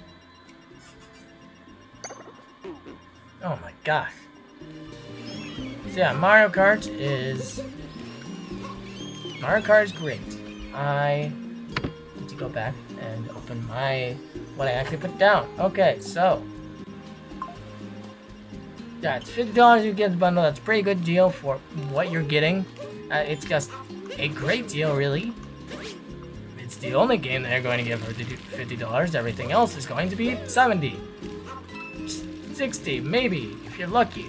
Oh my gosh. So yeah, Mario Kart is great. I need to go back and open what I actually put down. Okay, so yeah, it's $50 you get the bundle. That's a pretty good deal for what you're getting. It's just a great deal, really. It's the only game that you're going to get for $50. Everything else is going to be $70, $60, maybe if you're lucky.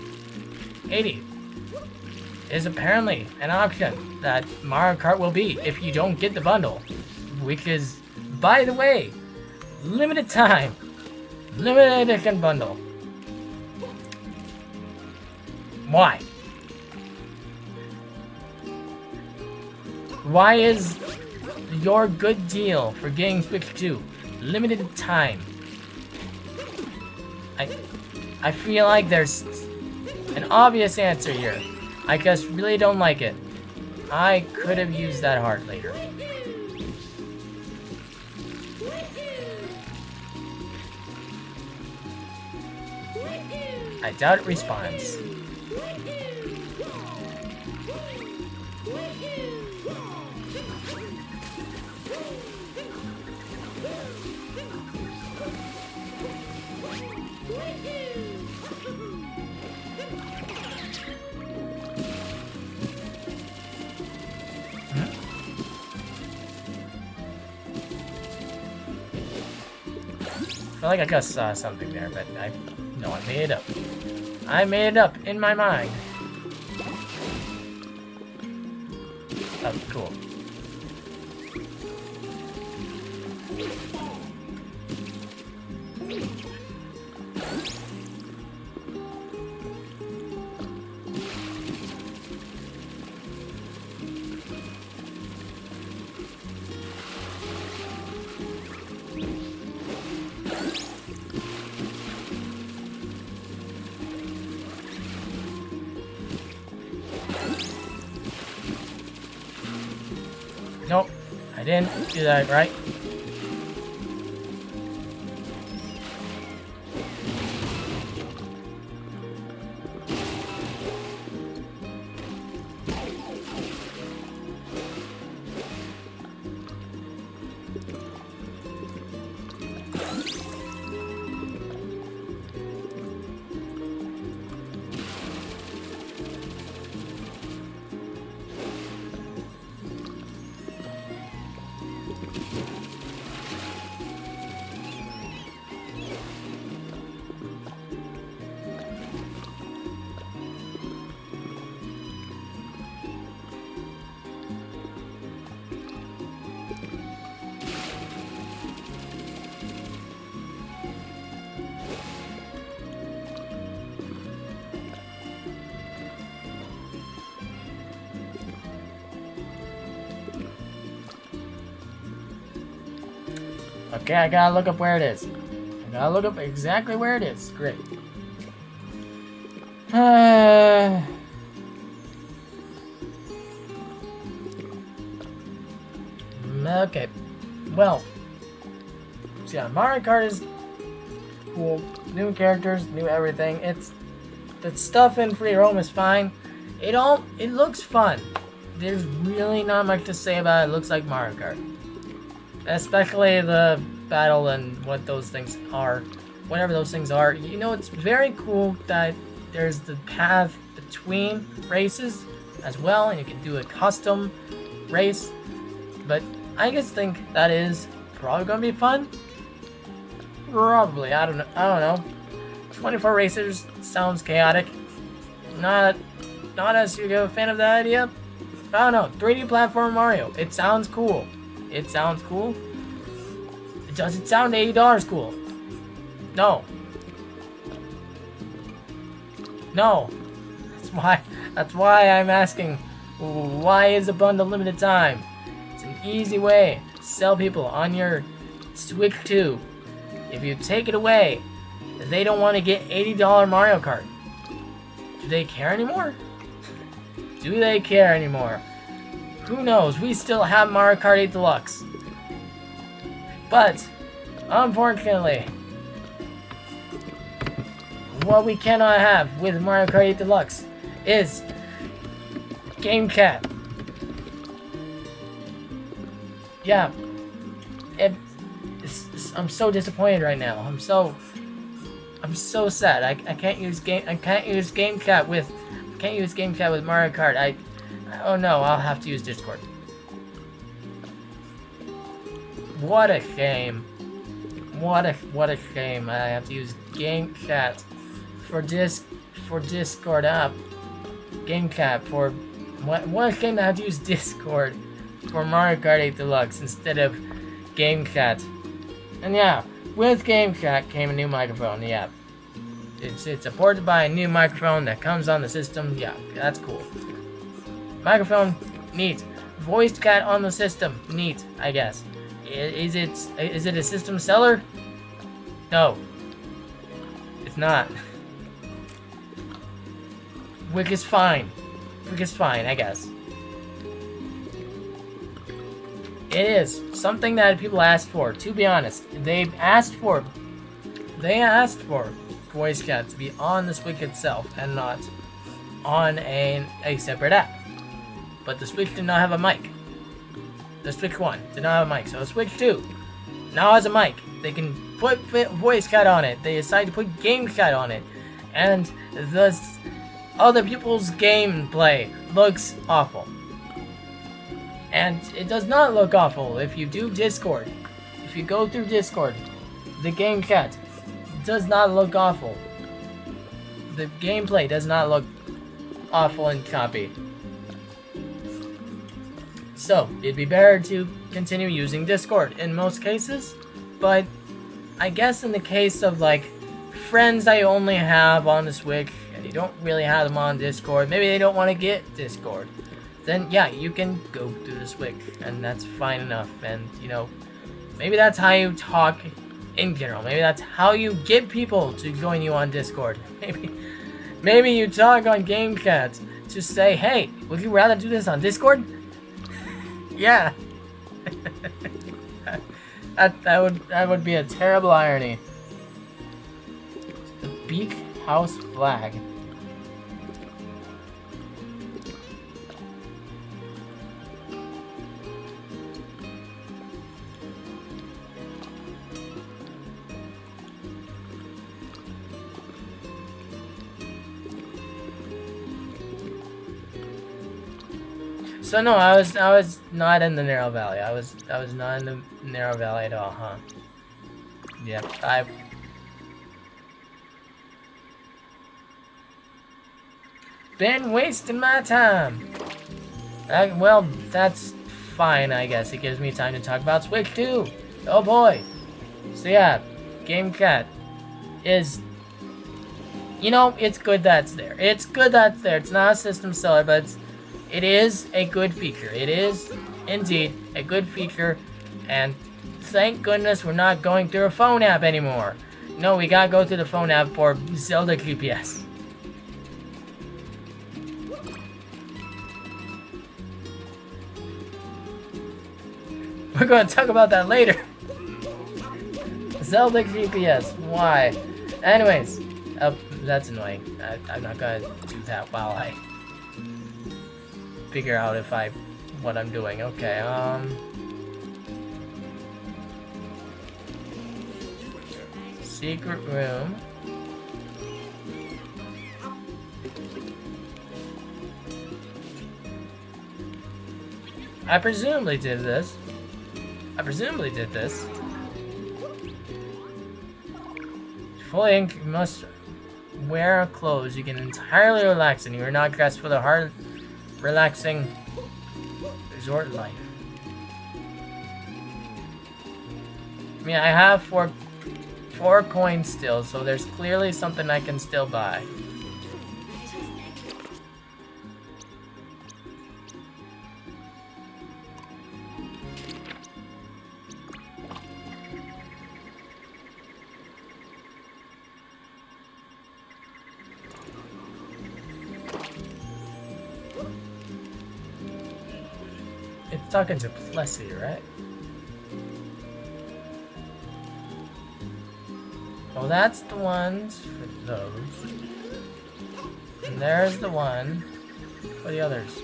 $80 is apparently an option that Mario Kart will be if you don't get the bundle, which is, by the way, limited time, limited edition bundle. Why? Why is your good deal for getting Switch 2 limited time? I feel like there's an obvious answer here. I just really don't like it. I could have used that heart later. I doubt it responds. I feel like I just saw something there, but I made it up. I made it up in my mind. Oh, cool. Nope, I didn't do that right. Okay, I gotta look up where it is. I gotta look up exactly where it is. Great. Okay. Well. So yeah, Mario Kart is cool. New characters, new everything. It's the stuff in free roam is fine. It looks fun. There's really not much to say about it. It looks like Mario Kart. Especially the battle and what those things are. Whatever those things are. You know, it's very cool that there's the path between races as well, and you can do a custom race. But I just think that is probably gonna be fun. Probably, I don't know. 24 racers sounds chaotic. Not as you a fan of that idea. I don't know. 3D platform Mario. It sounds cool. It sounds cool. Does it sound $80 cool? No. No. That's why I'm asking. Why is a bundle limited time? It's an easy way to sell people on your Switch 2. If you take it away, they don't want to get $80 Mario Kart. Do they care anymore? Do they care anymore? Who knows? We still have Mario Kart 8 Deluxe. But, unfortunately, what we cannot have with Mario Kart 8 Deluxe is GameChat. Yeah. I'm so disappointed right now. I'm so sad. I can't use GameChat with Mario Kart. Oh no, I'll have to use Discord. What a shame. What a shame. I have to use GameChat for Discord app. GameChat for what a shame I have to use Discord for Mario Kart 8 Deluxe instead of GameChat. And yeah, with GameChat came a new microphone. Yeah, it's supported by a new microphone that comes on the system. Yeah, that's cool. Microphone, neat. Voice chat on the system, neat. I guess. Is it a system seller? No, it's not. Which is fine. I guess. It is something that people asked for. To be honest, they asked for voice chat to be on the Switch itself and not on a separate app. But the Switch did not have a mic. The Switch 1 did not have a mic, so the Switch 2 now has a mic. They can put voice chat on it. They decide to put game chat on it, and the other people's gameplay looks awful. And it does not look awful if you do Discord. If you go through Discord, the game chat does not look awful. The gameplay does not look awful and choppy. So, it'd be better to continue using Discord in most cases, but I guess in the case of like friends I only have on the Switch and you don't really have them on Discord, maybe they don't want to get Discord, then yeah, you can go through the Switch, and that's fine enough. And you know, maybe that's how you talk in general. Maybe that's how you get people to join you on Discord. Maybe you talk on GameChat to say, hey, would you rather do this on Discord? Yeah. that would be a terrible irony. The Beak House flag. So no, I was not in the Narrow Valley. I was not in the Narrow Valley at all, huh? Yep, I've been wasting my time. Well, that's fine, I guess. It gives me time to talk about Switch 2. Oh boy. So yeah, GameChat is, you know, it's good that's there. It's good that's there. It's not a system seller, but it is a good feature. It is indeed a good feature, and thank goodness we're not going through a phone app anymore. No, we gotta go through the phone app for Zelda GPS. We're gonna talk about that later. Zelda GPS, why? Anyways, that's annoying. I'm not gonna do that while I figure out what I'm doing. Okay, secret room. I presumably did this. Fully you must wear clothes. You can entirely relax and you are not dressed for the hard, relaxing resort life. I mean, I have four coins still, so there's clearly something I can still buy. It's talking to Plessy, right? Well, that's the ones for those. And there's the one for the others.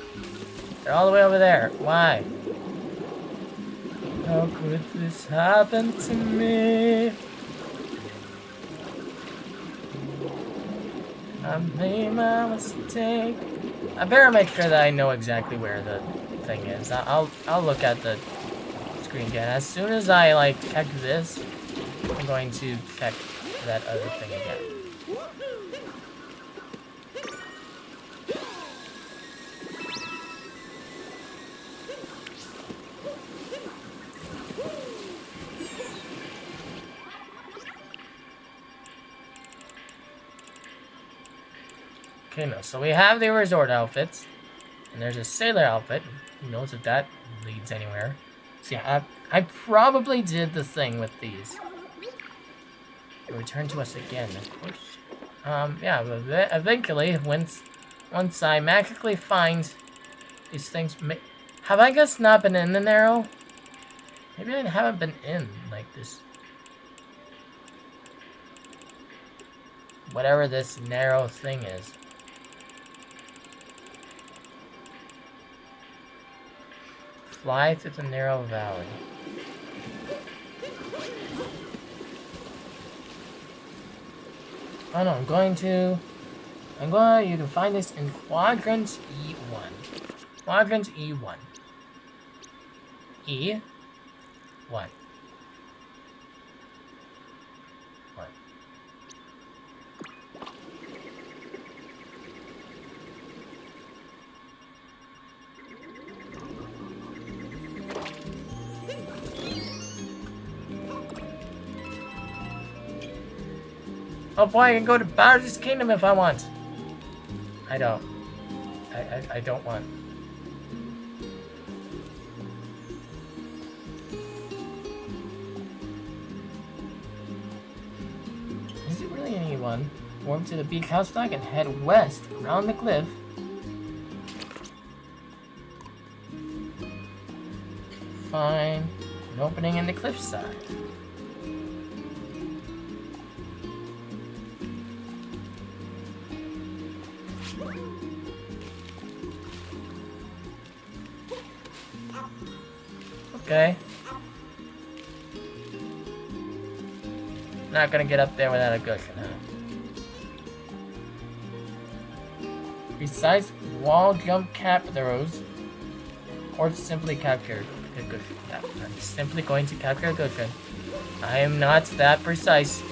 They're all the way over there. Why? How could this happen to me? I made my mistake. I better make sure that I know exactly where the thing is. I'll look at the screen again. As soon as I like check this, I'm going to check that other thing again. Okay, no, so we have the resort outfits, and there's a sailor outfit. Who knows if that leads anywhere? So yeah, I probably did the thing with these. It'll return to us again, of course. Yeah, but eventually, once I magically find these things, have I just not been in the narrow? Maybe I haven't been in, like, this. Whatever this narrow thing is. Fly through the narrow valley. Oh no, I'm going you to find this in Quadrant E1. Quadrant E1. E1. 1. Oh boy, I can go to Bowser's Kingdom if I want. I don't. I don't want. Is it really anyone? Warm to the beach house flag and head west around the cliff. Find an opening in the cliffside. Okay. Not gonna get up there without a cushion, huh? Precise wall jump cap throws, or simply capture a cushion. Yeah, I'm simply going to capture a cushion. I am not that precise.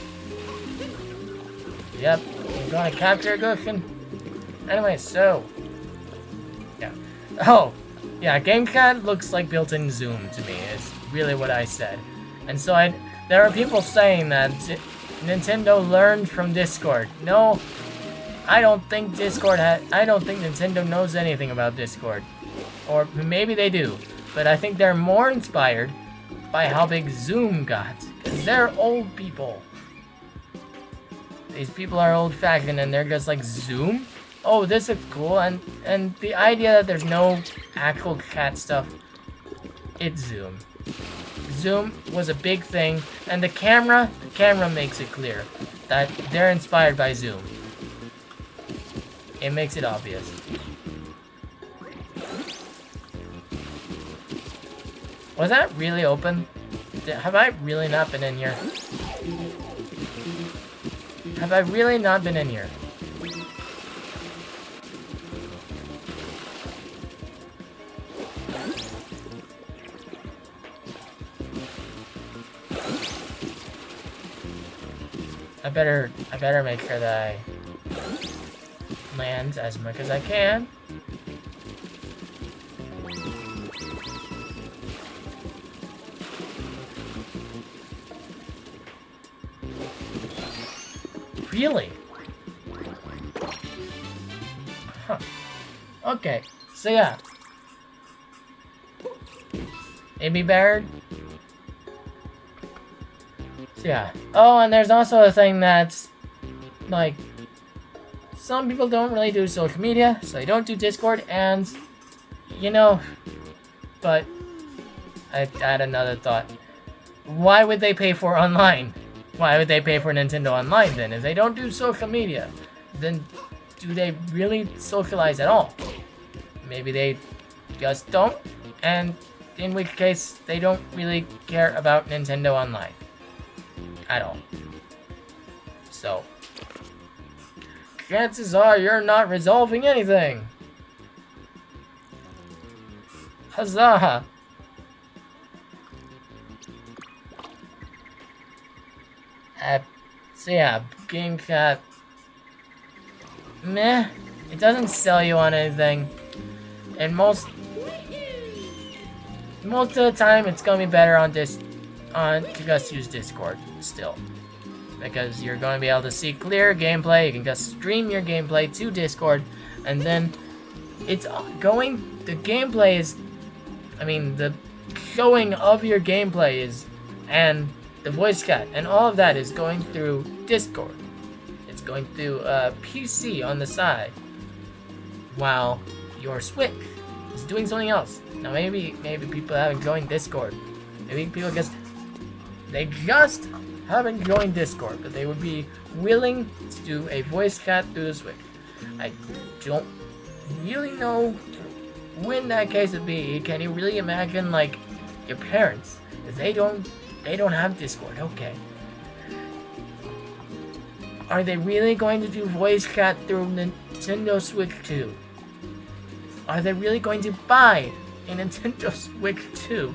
Yep, I'm gonna capture a cushion. Anyway, so yeah. Oh. Yeah, GameChat looks like built-in Zoom to me, is really what I said. And so there are people saying that Nintendo learned from Discord. No, I don't think Nintendo knows anything about Discord. Or maybe they do, but I think they're more inspired by how big Zoom got. Because they're old people. These people are old-fashioned and they're just like, Zoom? Oh, this is cool. And the idea that there's no actual cat stuff, it's Zoom. Zoom was a big thing, and the camera makes it clear that they're inspired by Zoom. It makes it obvious. Was that really open? Have I really not been in here? Have I really not been in here? I better make sure that I land as much as I can. Really? Huh. Okay, so yeah. Maybe Baird? So yeah. Oh, and there's also a thing that's, like, some people don't really do social media, so they don't do Discord, and, you know, but I had another thought. Why would they pay for online? Why would they pay for Nintendo Online then? If they don't do social media, then do they really socialize at all? Maybe they just don't, and in which case they don't really care about Nintendo Online at all. So, chances are you're not resolving anything. Huzzah! So yeah, GameChat. Meh. It doesn't sell you on anything. And most of the time, it's gonna be better on to just use Discord still, because you're gonna be able to see clear gameplay. You can just stream your gameplay to Discord, and then it's going. The gameplay is, I mean, the showing of your gameplay is, and the voice chat and all of that is going through Discord. It's going through PC on the side, while your Switch is doing something else. Now maybe people haven't joined Discord. Maybe people just haven't joined Discord, but they would be willing to do a voice chat through the Switch. I don't really know when that case would be. Can you really imagine, like, your parents, if they don't have Discord? Okay. Are they really going to do voice chat through Nintendo Switch 2? Are they really going to buy a Nintendo Switch 2?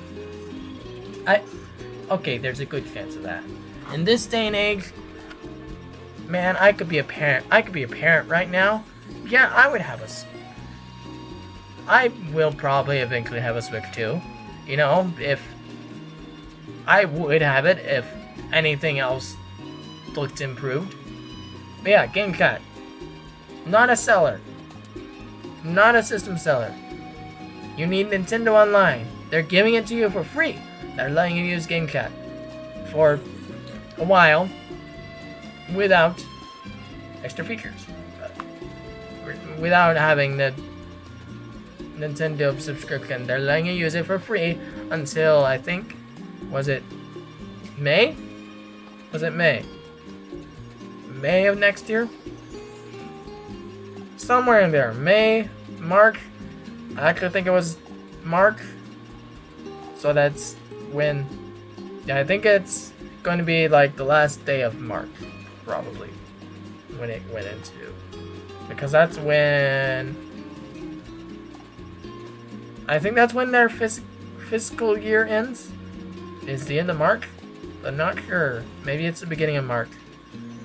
Okay, there's a good chance of that. In this day and age, man, I could be a parent. I could be a parent right now. Yeah, I will probably eventually have a Switch 2. You know, if I would have it if anything else looked improved. But yeah, GameChat. Not a seller. Not a system seller. You need Nintendo Online. They're giving it to you for free. They're letting you use GameChat for a while without extra features. Without having the Nintendo subscription. They're letting you use it for free until, I think, was it May? Was it May? May of next year? Somewhere in there. May, March. I actually think it was March. So that's when. Yeah, I think it's going to be like the last day of March, probably, when it went into. Because that's when. I think that's when their fiscal year ends. Is the end of March? I'm not sure. Maybe it's the beginning of March.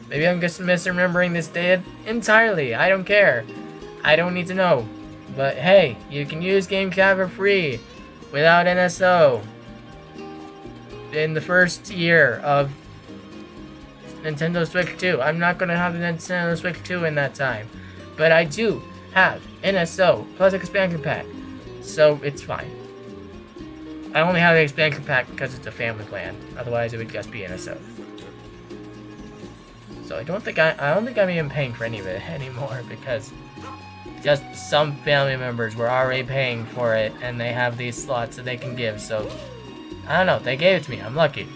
Maybe I'm just misremembering this day entirely. I don't care. I don't need to know. But hey, you can use GameChat for free without NSO in the first year of Nintendo Switch 2. I'm not going to have the Nintendo Switch 2 in that time. But I do have NSO plus expansion pack. So it's fine. I only have the expansion pack because it's a family plan. Otherwise, it would just be NSO. So I don't think I'm even paying for any of it anymore because just some family members were already paying for it and they have these slots that they can give. So I don't know. They gave it to me. I'm lucky.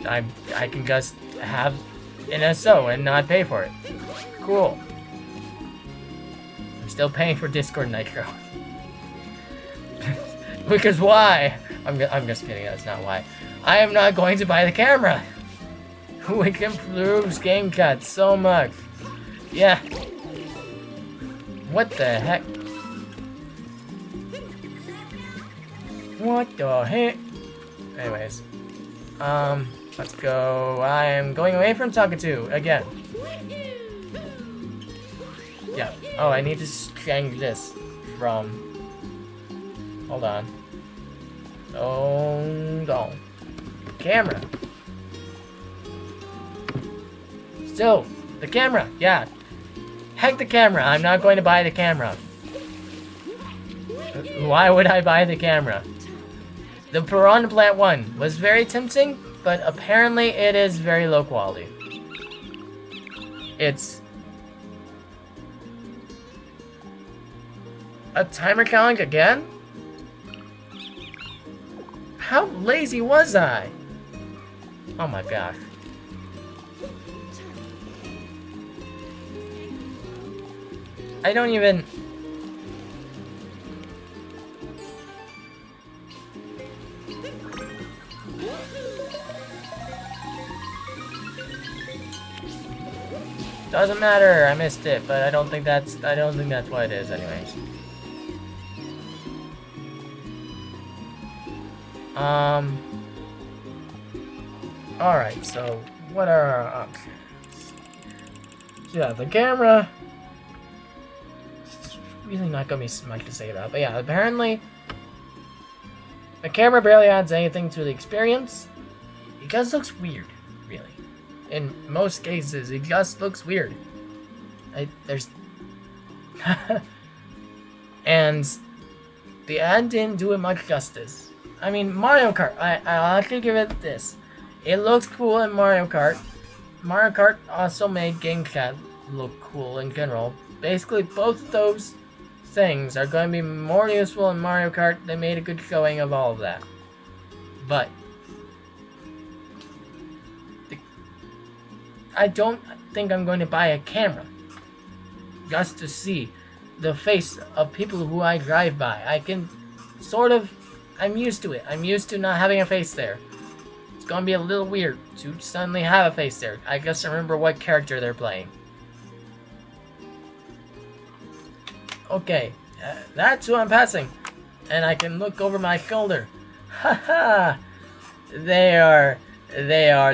I can just have NSO and not pay for it. Cool. I'm still paying for Discord Nitro. Because why? I'm just kidding. That's not why. I am not going to buy the camera. Which improves GameChat so much. Yeah. What the heck? What the heck? Anyways. Let's go. I am going away from Takatu again. Yeah. Oh, I need to change this from... Hold on. Hold on. Camera. Still, the camera. Yeah. Heck the camera. I'm not going to buy the camera. Why would I buy the camera? The Piranha Plant 1 was very tempting, but apparently it is very low quality. It's a timer challenge again? How lazy was I? Oh my gosh. I don't even... Doesn't matter, I missed it, but I don't think that's what it is anyways. Alright, so what are our options? So yeah, the camera. It's really not gonna be much to say about, but yeah, apparently the camera barely adds anything to the experience. It just looks weird, really. In most cases, it just looks weird. There's and the ad didn't do it much justice. I mean, Mario Kart, I'll actually give it this. It looks cool in Mario Kart. Mario Kart also made GameChat look cool in general. Basically, both of those things are going to be more useful in Mario Kart. They made a good showing of all of that. But I don't think I'm going to buy a camera just to see the face of people who I drive by. I can sort of... I'm used to it. I'm used to not having a face there. It's gonna be a little weird to suddenly have a face there. I guess remember what character they're playing. Okay, that's who I'm passing. And I can look over my shoulder. Haha! They are,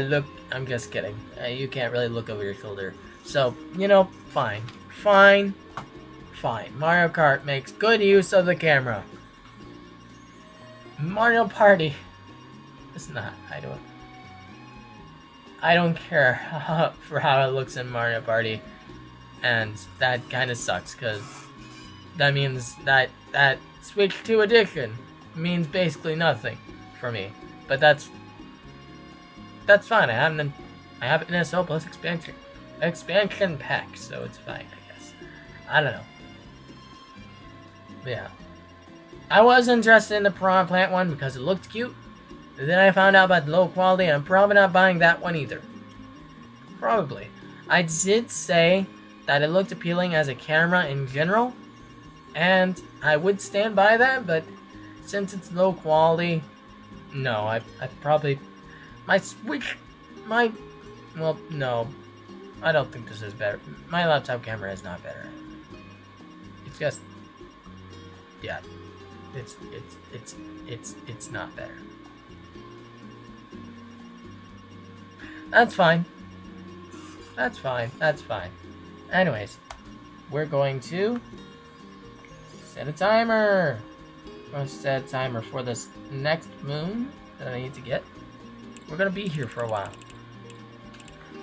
look, I'm just kidding. You can't really look over your shoulder. So, you know, fine. Fine. Mario Kart makes good use of the camera. Mario Party. It's not. I don't care for how it looks in Mario Party, and that kind of sucks because that means that Switch 2 edition means basically nothing for me. But that's fine. I have an NSO plus expansion pack, so it's fine, I guess. I don't know. But yeah. I was interested in the Piranha Plant one because it looked cute. And then I found out about the low quality, and I'm probably not buying that one either. Probably. I did say that it looked appealing as a camera in general, and I would stand by that, but since it's low quality, no, I probably... Well, no. I don't think this is better. My laptop camera is not better. It's just... Yeah. It's not better. That's fine. That's fine. Anyways, we're going to set a timer. I'm going to set a timer for this next moon that I need to get. We're going to be here for a while.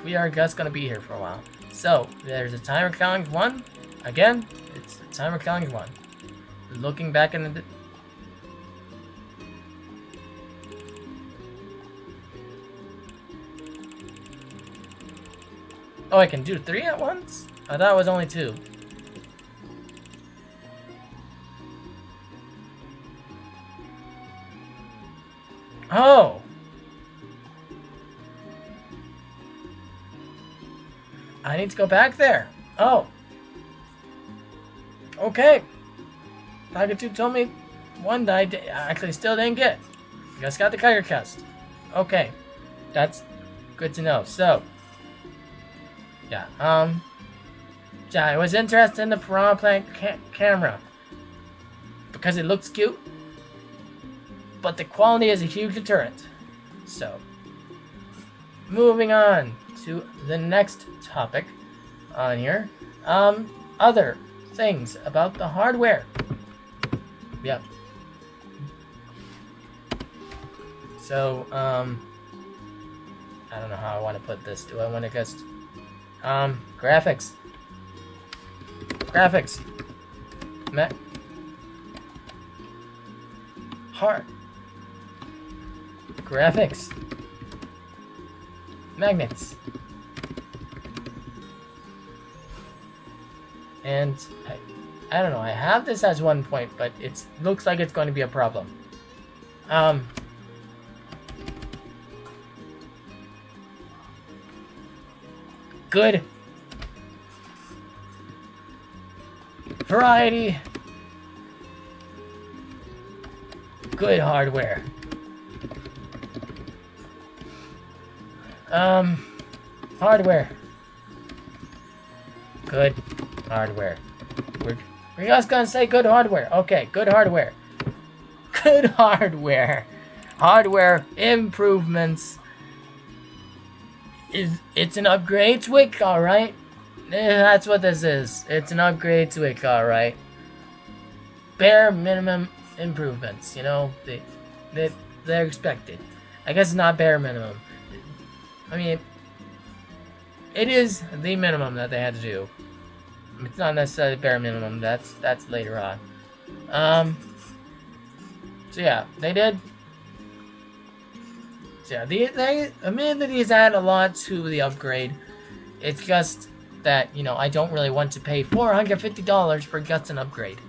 We are just going to be here for a while. So, there's a timer challenge 1. Again, it's a timer challenge 1. Looking back in the... Oh, I can do 3 at once? I thought it was only 2. Oh! I need to go back there. Oh. Okay. Pikachu told me one that I actually still didn't get. I just got the Kiger Cast. Okay. That's good to know. So, yeah, yeah, I was interested in the Piranha Plant camera because it looks cute, but the quality is a huge deterrent. So, moving on to the next topic on here. Other things about the hardware. Yep. So, I don't know how I want to put this. Do I want to just... graphics. Graphics. Hard. Graphics. Magnets. And, I don't know, I have this as 1 point, but it looks like it's going to be a problem. Good variety, good hardware. Hardware. Good hardware. We're just gonna say good hardware. Okay, good hardware. Good hardware. Hardware improvements. It's an upgrade tweak, alright? That's what this is. It's an upgrade tweak, alright? Bare minimum improvements, you know? They're expected. I guess it's not bare minimum. I mean, it is the minimum that they had to do. It's not necessarily bare minimum. That's later on. So yeah, they did. So yeah, they admitted these add a lot to the upgrade. It's just that, you know, I don't really want to pay $450 for just an upgrade.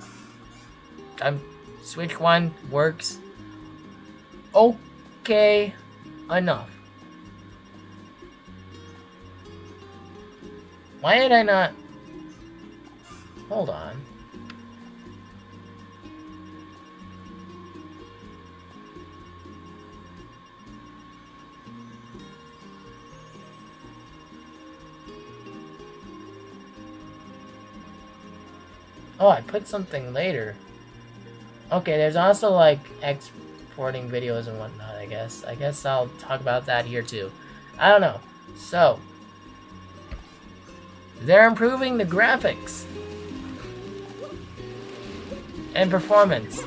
Switch 1 works okay enough. Why did I not... Hold on. Oh, I put something later. Okay, there's also like exporting videos and whatnot, I guess. I guess I'll talk about that here too. I don't know. So, they're improving the graphics and performance.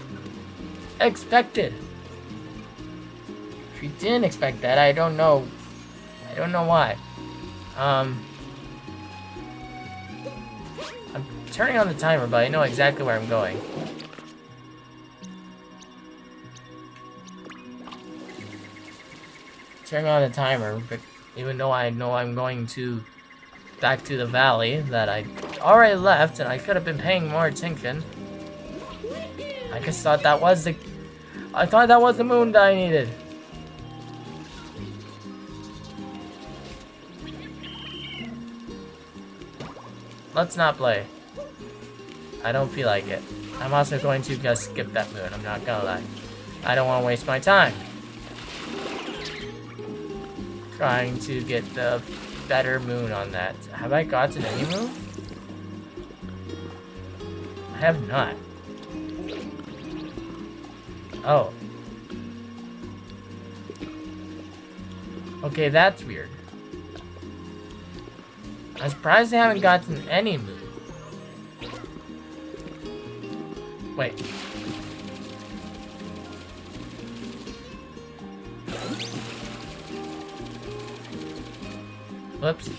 Expected. If you didn't expect that, I don't know. I don't know why. I'm turning on the timer, but I know exactly where I'm going. Turning on the timer, but even though I know I'm going to back to the valley that I already left, and I could have been paying more attention. I just thought that was the... I thought that was the moon that I needed. Let's not play. I don't feel like it. I'm also going to just skip that moon, I'm not gonna lie. I don't want to waste my time trying to get the better moon on that. Have I gotten any moon? I have not. Oh. Okay, that's weird. I'm surprised I haven't gotten any moon. Wait. Whoops.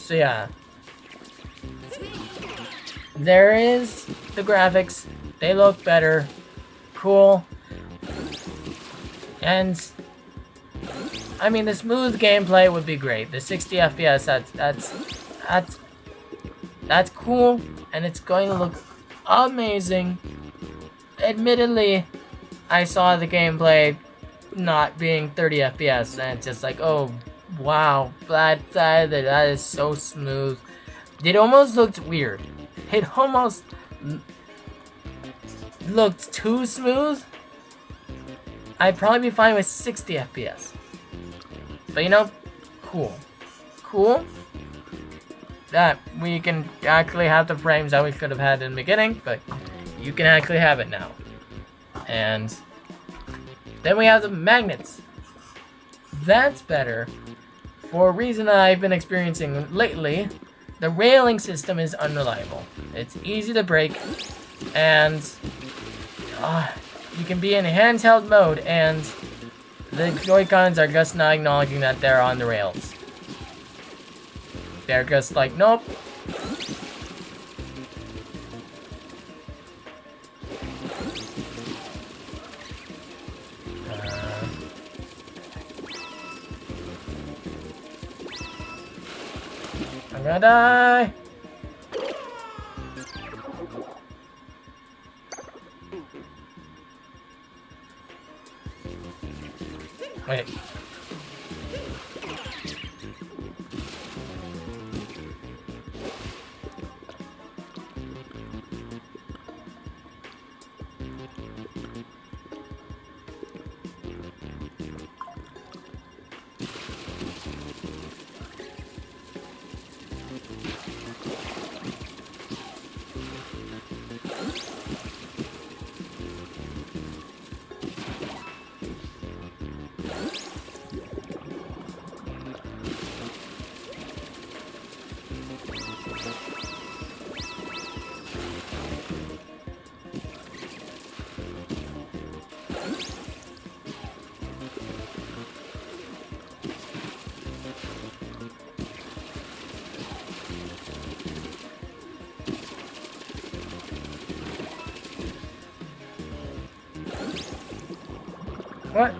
So yeah. There is the graphics. They look better. Cool. And I mean, the smooth gameplay would be great. The 60 FPS, that's cool, and it's going to look amazing. Admittedly, I saw the gameplay not being 30 FPS, and it's just like, oh, wow, that is so smooth. It almost looked weird. It almost looked too smooth. I'd probably be fine with 60 FPS. But you know, cool. Cool that we can actually have the frames that we could have had in the beginning, but you can actually have it now. And then we have the magnets. That's better. For a reason that I've been experiencing lately, the railing system is unreliable. It's easy to break, and you can be in handheld mode, and the Joy-Cons are just not acknowledging that they're on the rails. They're just like, nope. I'm gonna die. Wait. What?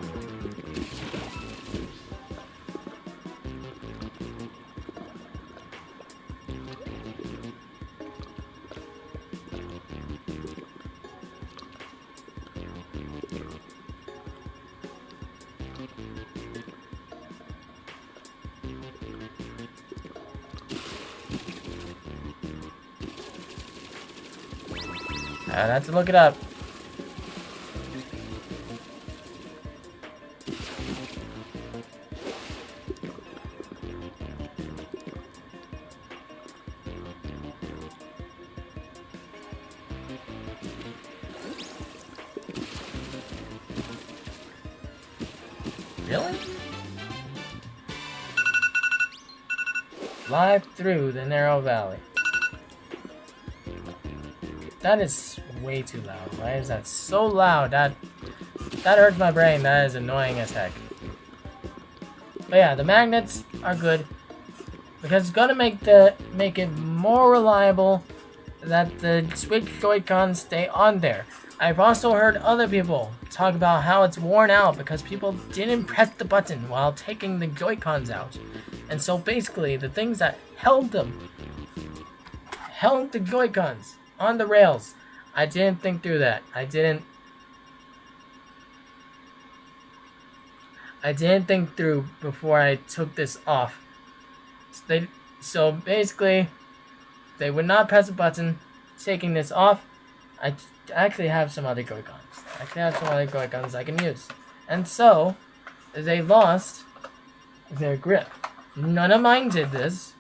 I'd have to look it up. Really? Fly through the narrow valley. That is way too loud. Why is that so loud? That hurts my brain. That is annoying as heck. But yeah, the magnets are good because it's gonna make it more reliable that the Switch Joy-Cons stay on there. I've also heard other people talk about how it's worn out because people didn't press the button while taking the Joy-Cons out. And so basically, the things that held the Joy-Cons on the rails, I didn't think through that. I didn't think through before I took this off. So basically, they would not press a button. Taking this off, I actually have some other Joy-Cons. I can use. And so, they lost their grip. None of mine did this.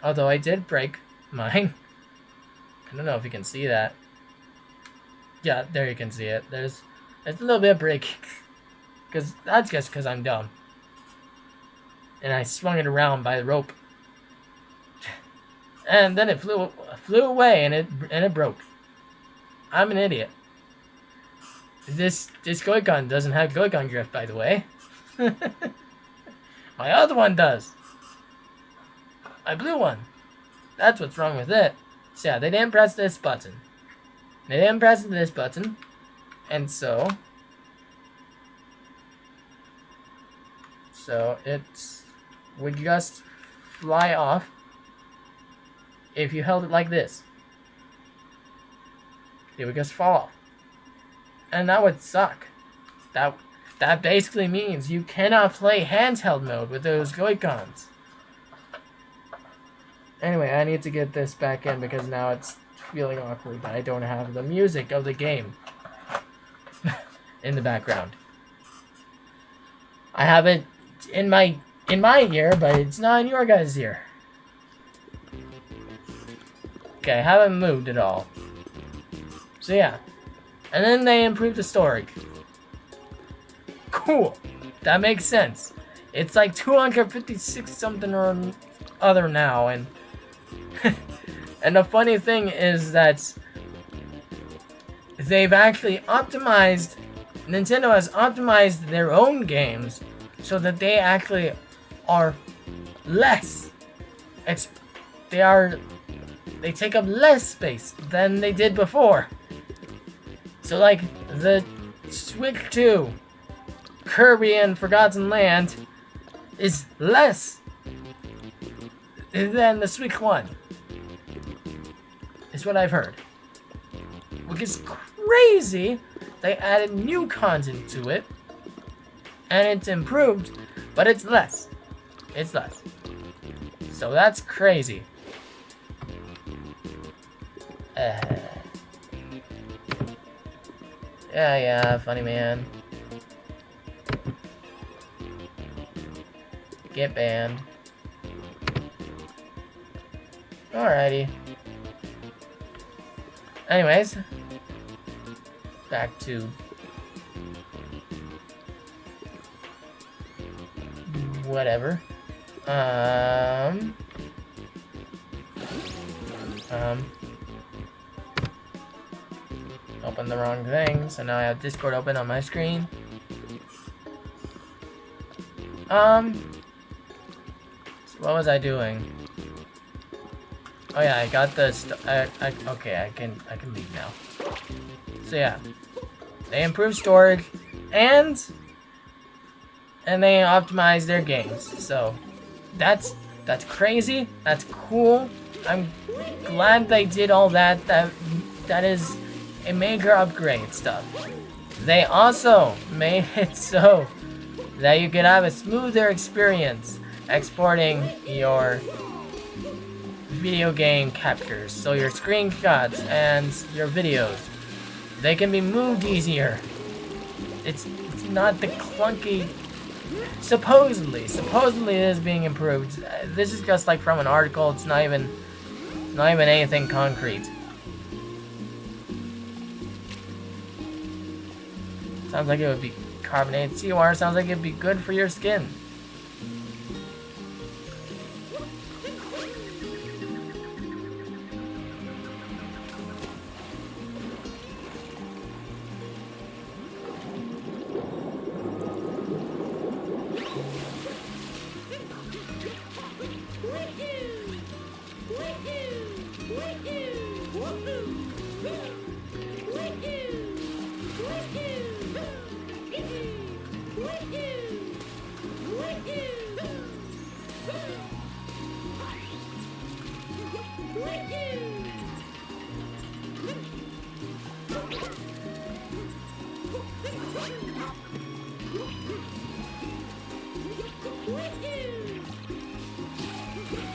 Although I did break mine. I don't know if you can see that. Yeah, there you can see it. It's a little bit of break. That's just because I'm dumb. And I swung it around by the rope. And then it flew away and it broke. I'm an idiot. This Joy-Con doesn't have Joy-Con grip, by the way. My other one does. I blew one. That's what's wrong with it. So yeah, they didn't press this button. They didn't press this button. And so it would just fly off if you held it like this. It would just fall off. And that would suck. That basically means you cannot play handheld mode with those Joy-Cons. Anyway, I need to get this back in because now it's feeling awkward that I don't have the music of the game in the background. I have it in my ear, but it's not in your guys' ear. Okay, I haven't moved at all. So yeah. And then they improved the storage. Cool. That makes sense. It's like 256 something or other now, and and the funny thing is that they've actually optimized, Nintendo has optimized their own games so that they actually are less, they take up less space than they did before. So like the Switch 2 Kirby and Forgotten Land is less than the Switch 1. Is what I've heard. Which is crazy. They added new content to it. And it's improved, but it's less. It's less. So that's crazy. Yeah, funny man. Get banned. Alrighty. Anyways, back to whatever. Open the wrong thing, so now I have Discord open on my screen. So what was I doing? Oh yeah, I got the okay, I can leave now. So yeah, they improved storage and they optimized their games. So that's crazy. That's cool. I'm glad they did all that. That is a major upgrade stuff. They also made it so that you can have a smoother experience exporting your video game captures. So your screenshots and your videos, they can be moved easier. It's not the clunky. Supposedly it is being improved. This is just like from an article. It's not even anything concrete. Sounds like it would be carbonated seawater. Sounds like it'd be good for your skin.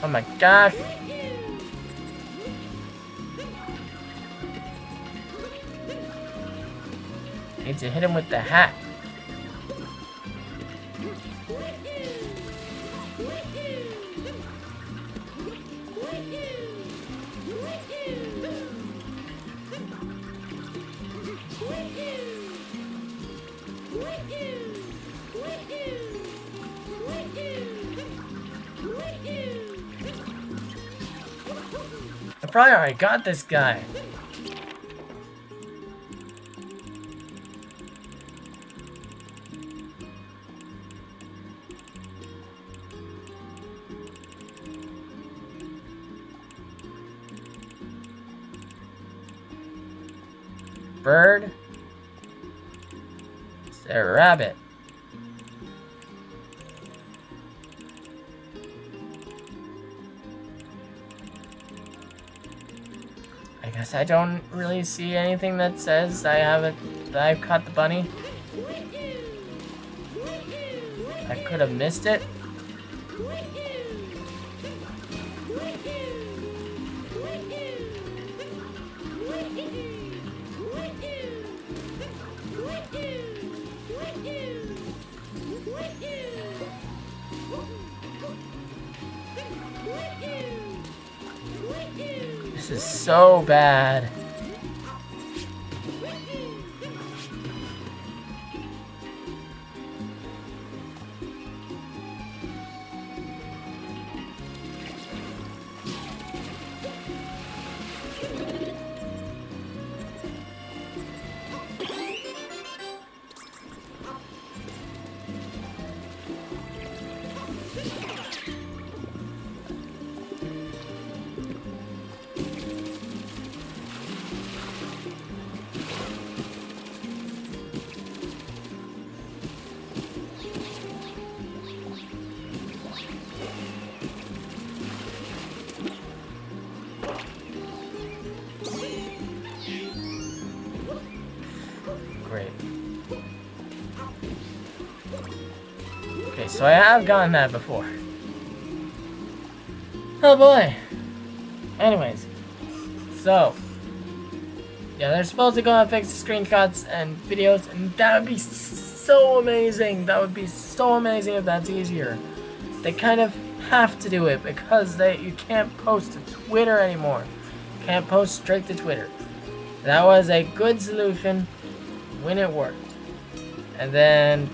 Oh my gosh. Need to hit him with the hat. I probably already got this guy. bird? Is there a rabbit? I guess I don't really see anything that says that I've caught the bunny. I could have missed it. This is so bad. Great. Okay, so I have gotten that before. Oh boy. Anyways. So. Yeah, they're supposed to go and fix screenshots and videos, and that would be so amazing. That would be so amazing if that's easier. They kind of have to do it because you can't post to Twitter anymore. You can't post straight to Twitter. That was a good solution when it worked. And then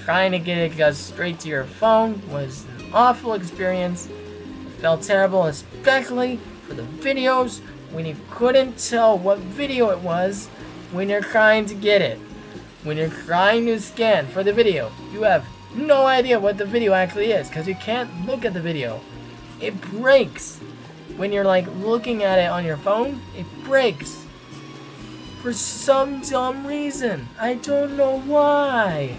trying to get it straight to your phone was an awful experience. It felt terrible, especially for the videos when you couldn't tell what video it was when you're trying to get it. When you're trying to scan for the video, you have no idea what the video actually is because you can't look at the video. It breaks. When you're like looking at it on your phone, it breaks. For some dumb reason. I don't know why.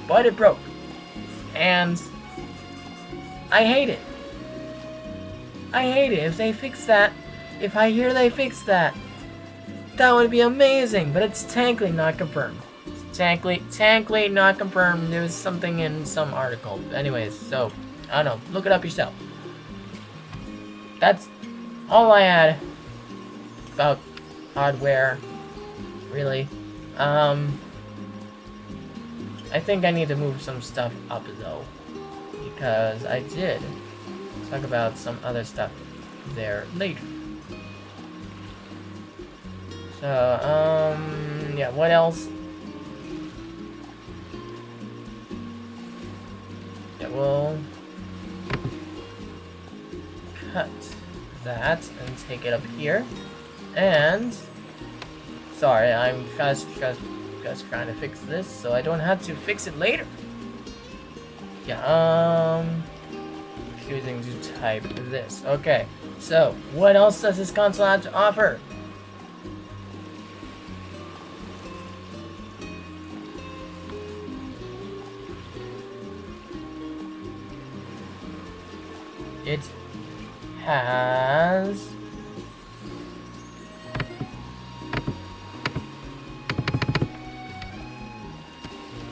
But it broke. And I hate it. I hate it. If they fix that, if I hear they fix that, that would be amazing. But it's technically not confirmed. It's technically not confirmed. There was something in some article. Anyways, so, I don't know. Look it up yourself. That's all I had about hardware, really. I think I need to move some stuff up though, because I did talk about some other stuff there later. So, yeah, what else? Yeah, we'll cut that and take it up here. And sorry, I'm just trying to fix this so I don't have to fix it later. Yeah, choosing to type this. Okay, so what else does this console have to offer? It has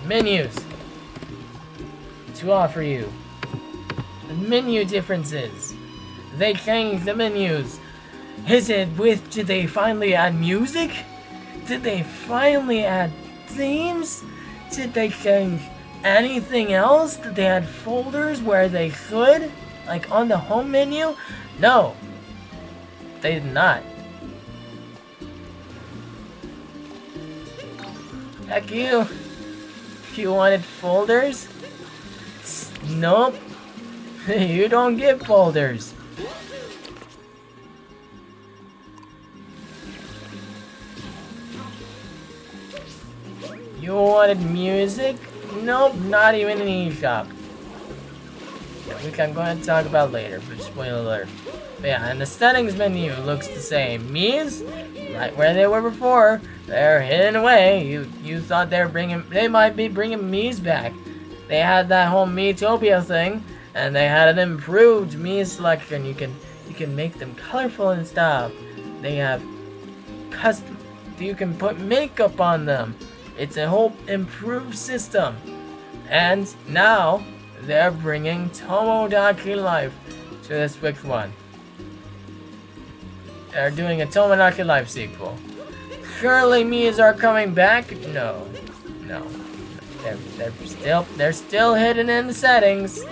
menus to offer you. The menu differences. They changed the menus. Did they finally add music? Did they finally add themes? Did they change anything else? Did they add folders where they could? Like on the home menu? No. They did not. Heck you. You wanted folders? Nope. You don't get folders. You wanted music? Nope, not even an eShop. Which I'm going to talk about later, but spoiler alert. But yeah, and the settings menu looks the same. Mii's, right where they were before, they're hidden away. You thought they might be bringing Mii's back. They had that whole Miitopia thing, and they had an improved Mii selection. You can make them colorful and stuff. They have custom. You can put makeup on them. It's a whole improved system. And now they're bringing Tomodachi Life to the Switch One. They're doing a Tomodachi Life sequel. Surely Mii's are coming back? No. They're still hidden in the settings.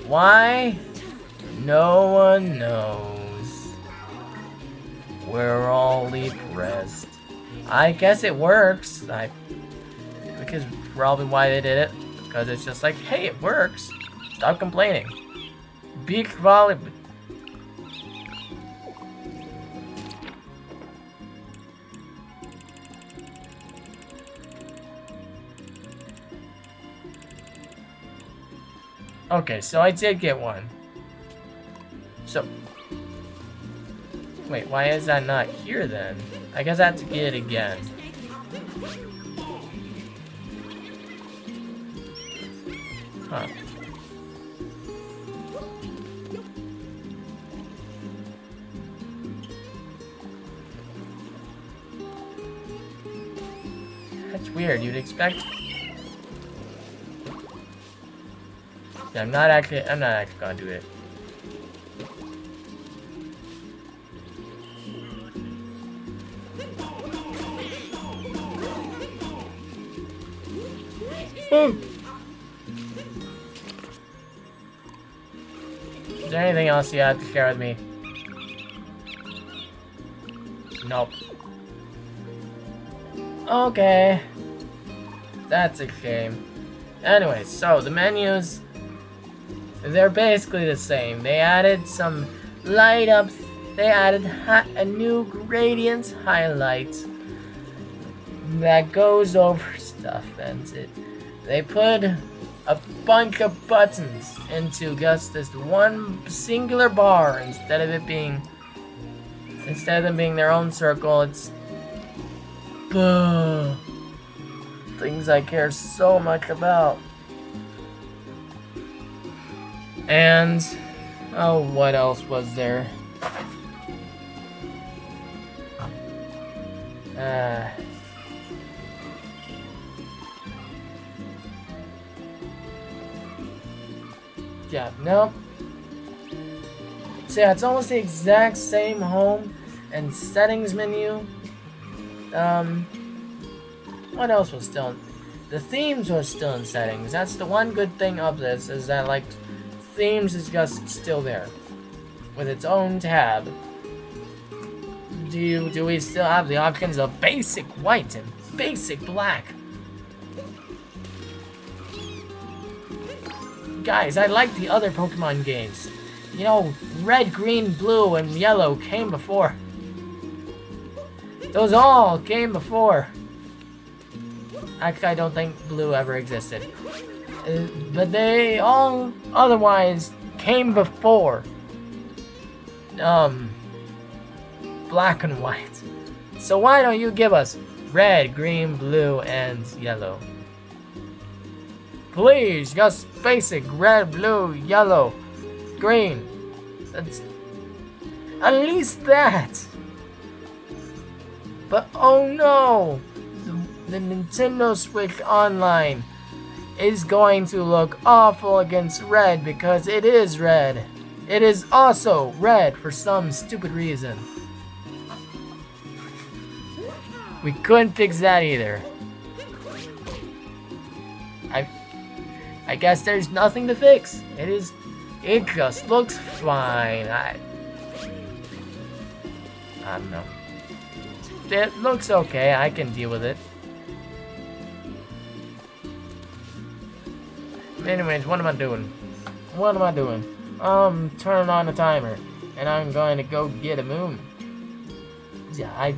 Why? No one knows. We're all depressed. I guess it works. Because probably why they did it. Because it's just like, hey, it works. Stop complaining. Beach volleyball. Okay, so I did get one. So, wait, why is that not here then? I guess I have to get it again. Huh. That's weird, you'd expect... Yeah, I'm not actually gonna do it. Is there anything else you have to share with me? Nope. Okay. That's a shame. Anyway, so the menus, they're basically the same. They added some light ups. They added a new gradient highlight that goes over stuff, and they put a bunch of buttons into just this one singular bar instead of them being their own circle. It's things I care so much about. And oh, what else was there? Yeah, nope. So yeah, it's almost the exact same home and settings menu. What else was still? The themes were still in settings. That's the one good thing of this, is that like themes is just still there with its own tab. Do we still have the options of basic white and basic black? Guys, I like the other Pokemon games. You know, red, green, blue, and yellow came before. Those all came before. Actually, I don't think blue ever existed. But they all otherwise came before. Black and white. So why don't you give us red, green, blue, and yellow? Please, just basic red, blue, yellow, green. That's at least that. But oh no, the Nintendo Switch Online is going to look awful against red because it is red. It is also red for some stupid reason. We couldn't fix that either. I guess there's nothing to fix. It just looks fine. I don't know. It looks okay. I can deal with it. Anyways, what am I doing? Turning on the timer, and I'm going to go get a moon. Yeah,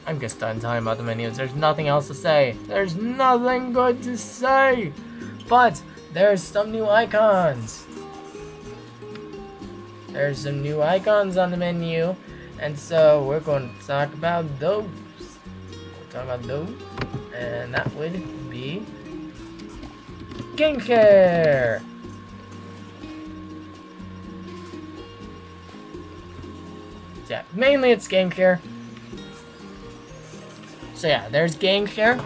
I'm just done talking about the menus. There's nothing else to say. There's nothing good to say. But there's some new icons. there's some new icons on the menu, and so we're going to talk about those. And that would be GameShare. Yeah, mainly it's GameShare. So yeah, there's GameShare,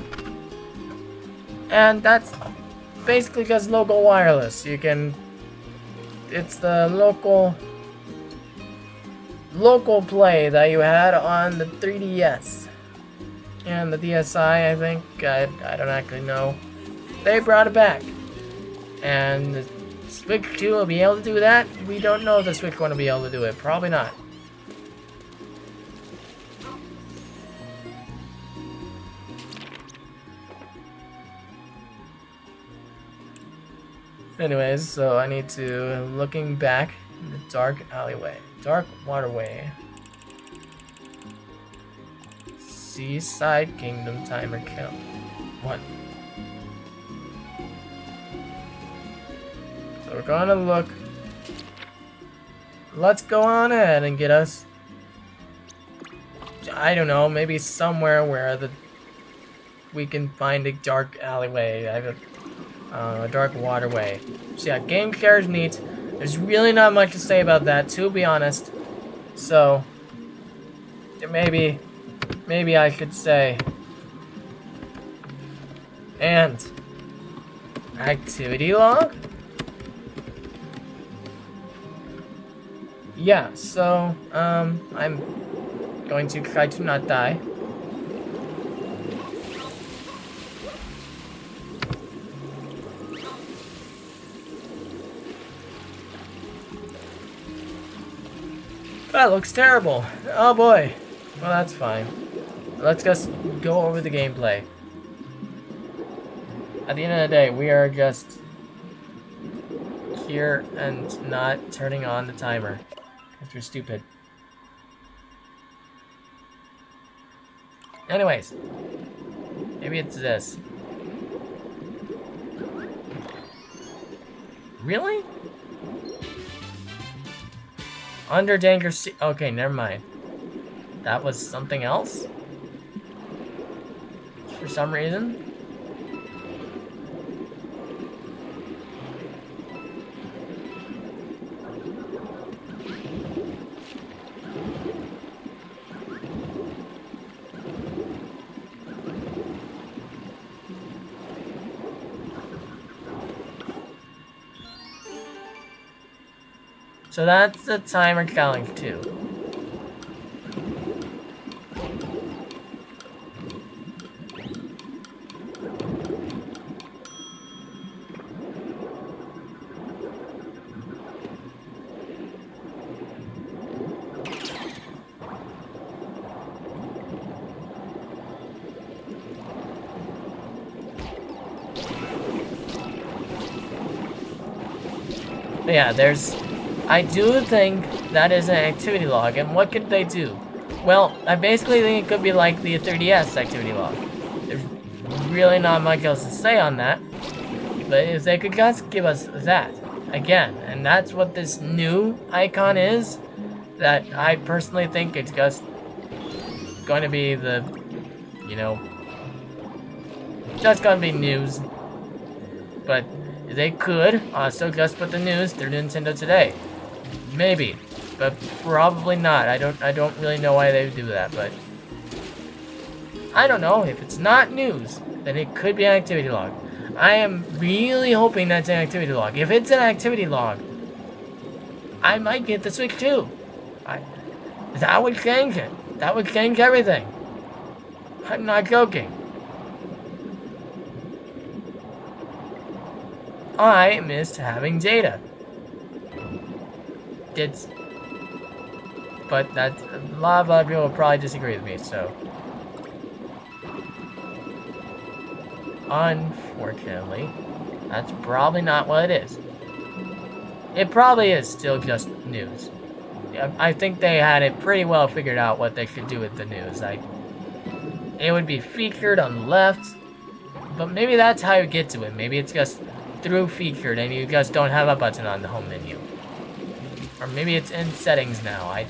and that's basically just local wireless. It's the local play that you had on the 3DS and the DSi. I think I don't actually know. They brought it back, and the Switch 2 will be able to do that. We don't know if the Switch 1 will be able to do it. Probably not. Anyways, so I need to, looking back in the dark waterway. Seaside Kingdom timer count 1. So we're gonna look. Let's go on ahead and get us, I don't know, maybe somewhere where we can find a dark alleyway. A dark waterway. So yeah, GameShare is neat. There's really not much to say about that, to be honest. So maybe I should say, and activity log. Yeah. So I'm going to try to not die. That looks terrible. Oh boy. Well, that's fine. Let's just go over the gameplay. At the end of the day, we are just here and not turning on the timer because we're stupid. Anyways, maybe it's this. Really? Under danger. Okay, never mind. That was something else? For some reason? So that's the timer counting too. But yeah, I do think that is an activity log, and what could they do? Well, I basically think it could be like the 3DS activity log. There's really not much else to say on that, but if they could just give us that, again, and that's what this new icon is, that I personally think it's just going to be the, just going to be news, but they could also just put the news through Nintendo Today. Maybe, but probably not. I don't really know why they would do that, but I don't know. If it's not news, then it could be an activity log. I am really hoping that's an activity log. If it's an activity log, I might get the Switch too. That would change it. That would change everything. I'm not joking. I missed having data. But that's a lot of people will probably disagree with me, so. Unfortunately, that's probably not what it is. It probably is still just news. I think they had it pretty well figured out what they could do with the news. It would be featured on the left, but maybe that's how you get to it. Maybe it's just through featured and you just don't have a button on the home menu. Or maybe it's in settings now. I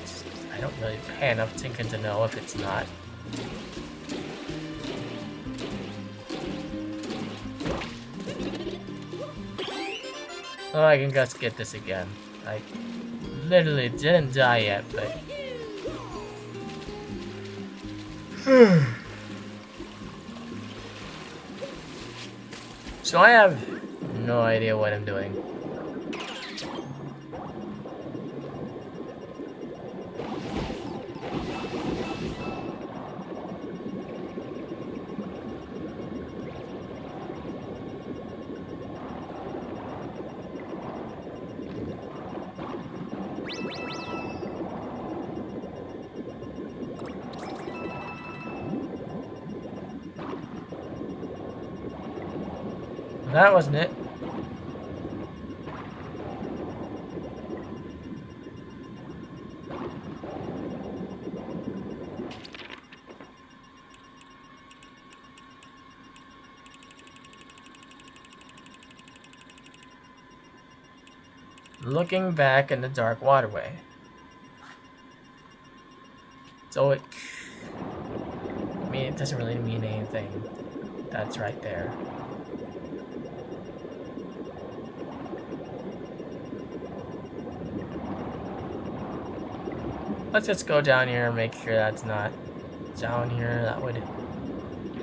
don't really pay enough attention to know if it's not. Oh, I can just get this again. I literally didn't die yet, but... So I have no idea what I'm doing. That wasn't it. Looking back in the dark waterway. So it... I mean, it doesn't really mean anything. That's right there. Let's just go down here and make sure that's not down here. That would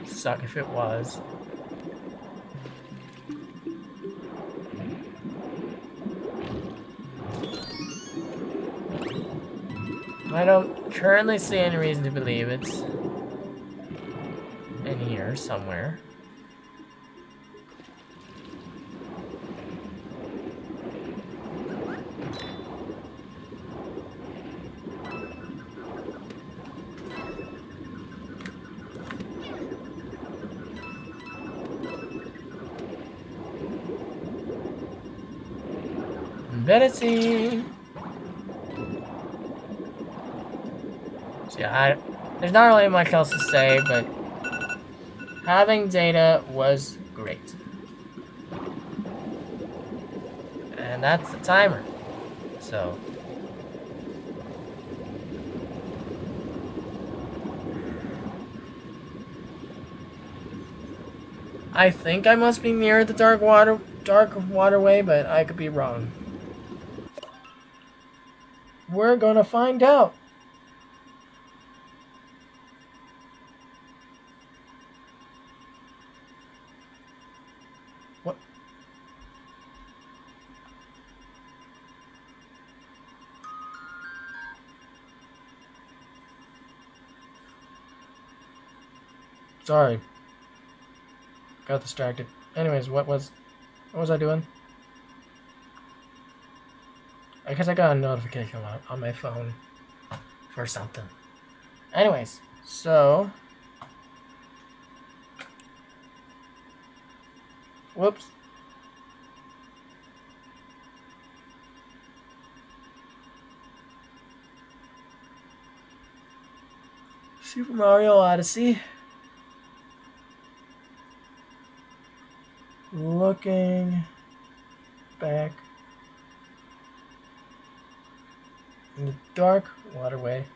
suck if it was. I don't currently see any reason to believe it's in here somewhere. Compatibility. So yeah, there's not really much else to say, but having data was great. And that's the timer. So I think I must be near the dark waterway, but I could be wrong. We're gonna find out. What? Sorry. Got distracted. Anyways, what was I doing? I guess I got a notification on my phone for something. Anyways, so... Whoops. Super Mario Odyssey. Looking back in the dark waterway.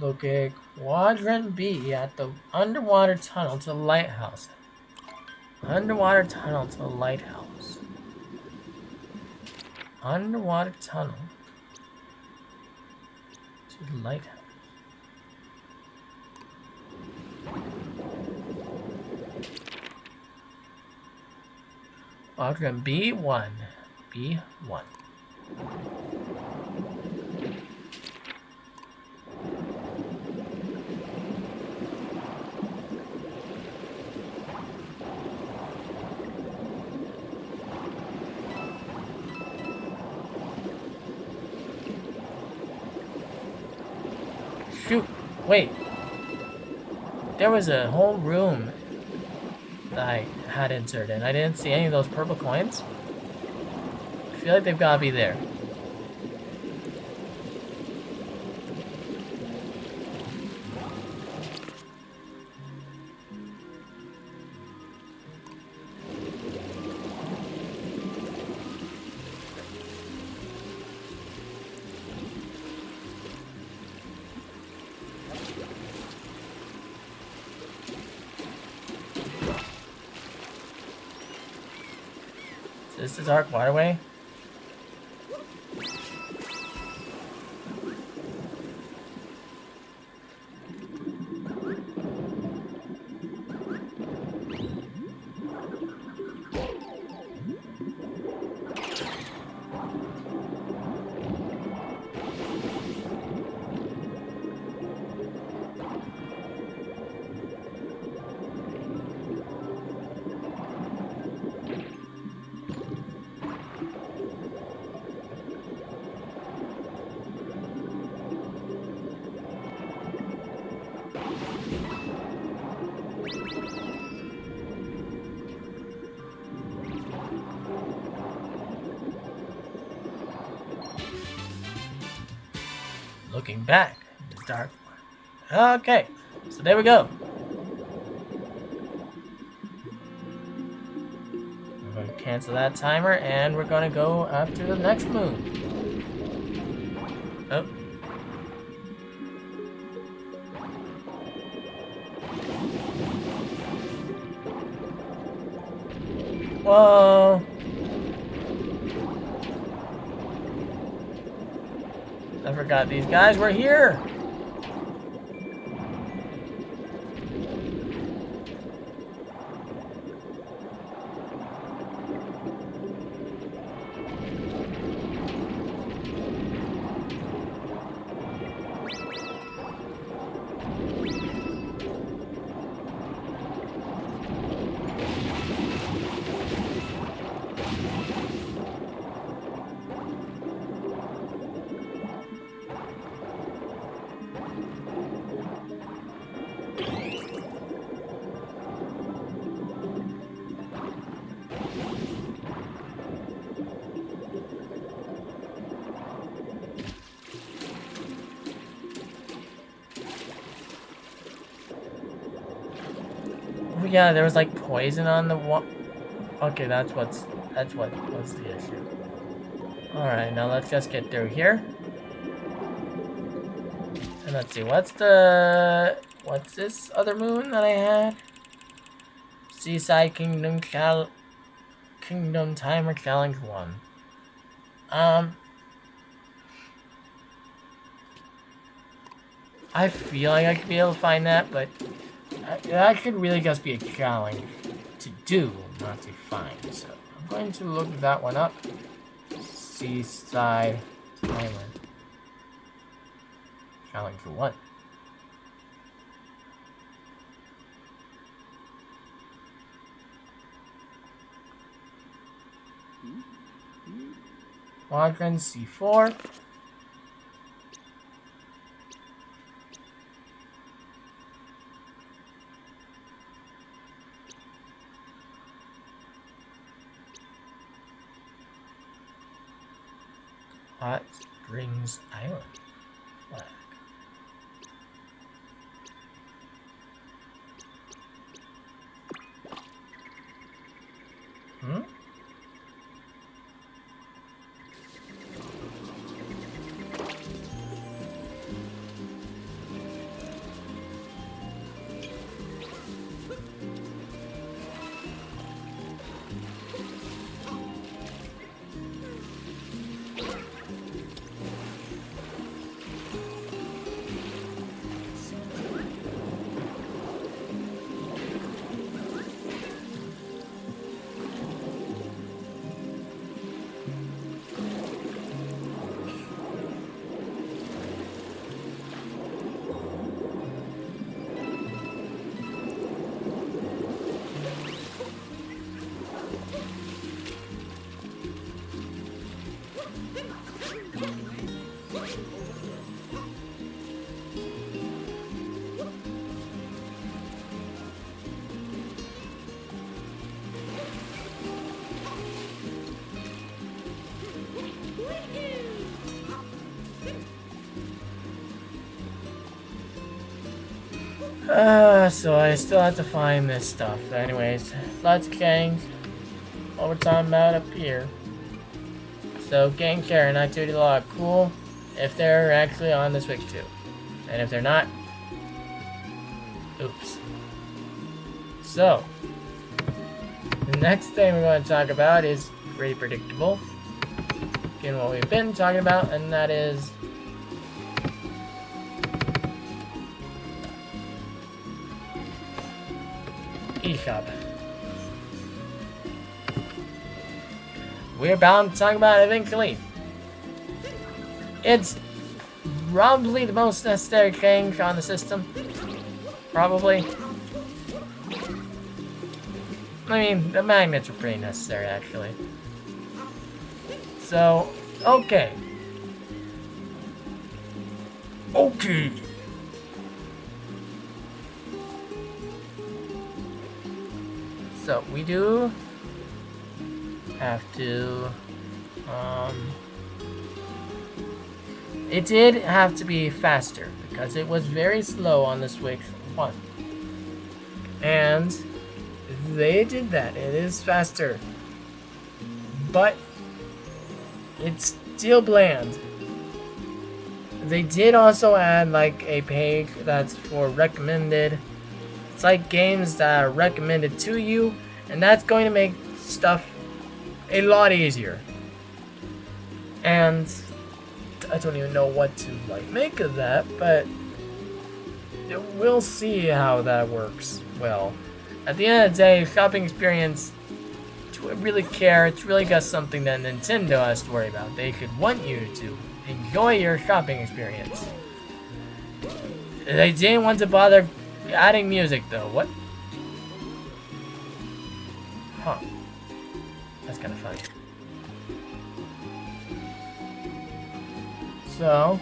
Locate Quadrant B at the underwater tunnel to the lighthouse. Underwater tunnel to the lighthouse. Underwater tunnel to the lighthouse. Quadrant B1. B1. Shoot, wait. There was a whole room that I had inserted and I didn't see any of those purple coins. I feel like they've got to be there. this the dark waterway? Looking back, the dark one. Okay, so there we go. We're going to cancel that timer, and we're going to go up to the next moon. Oh. Whoa. I forgot these guys were here. Oh yeah, there was like poison on the wall. Okay, that's what was the issue. All right, now let's just get through here. And let's see, what's this other moon that I had? Seaside Kingdom Timer Challenge 1. I feel like I could be able to find that, but that could really just be a challenge to do, not to find. So I'm going to look that one up. Seaside Timer Challenge 1. Quadrant C4. Hot Springs Island flag. Hmm? So I still have to find this stuff. Anyways, let's change what we're talking about up here. So GameShare and activity log, cool. If they're actually on the Switch too. And if they're not, oops. So, the next thing we're going to talk about is pretty predictable in what we've been talking about, and that is eShop. We're bound to talk about it eventually. It's probably the most necessary change on the system. Probably. I mean, the magnets are pretty necessary, actually. So, okay. Okay. So, we do have to, it did have to be faster because it was very slow on the Switch 1. And they did that. It is faster. But it's still bland. They did also add like a page that's for recommended. It's like games that are recommended to you, and that's going to make stuff a lot easier. And I don't even know what to like make of that, but we'll see how that works well. At the end of the day, shopping experience, do I really care? It's really just something that Nintendo has to worry about. They could want you to enjoy your shopping experience. They didn't want to bother adding music though. What? Huh. That's kind of funny. So,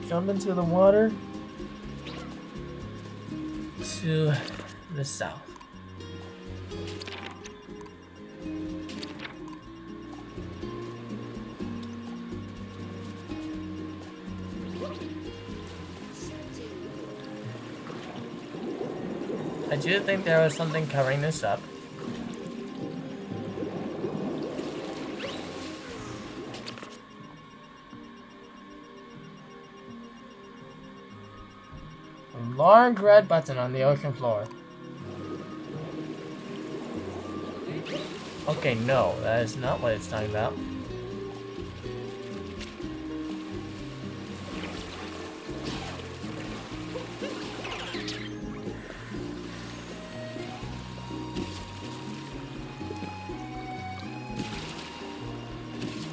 jump into the water to the south. I do think there was something covering this up. Large red button on the ocean floor. Okay, no, that is not what it's talking about.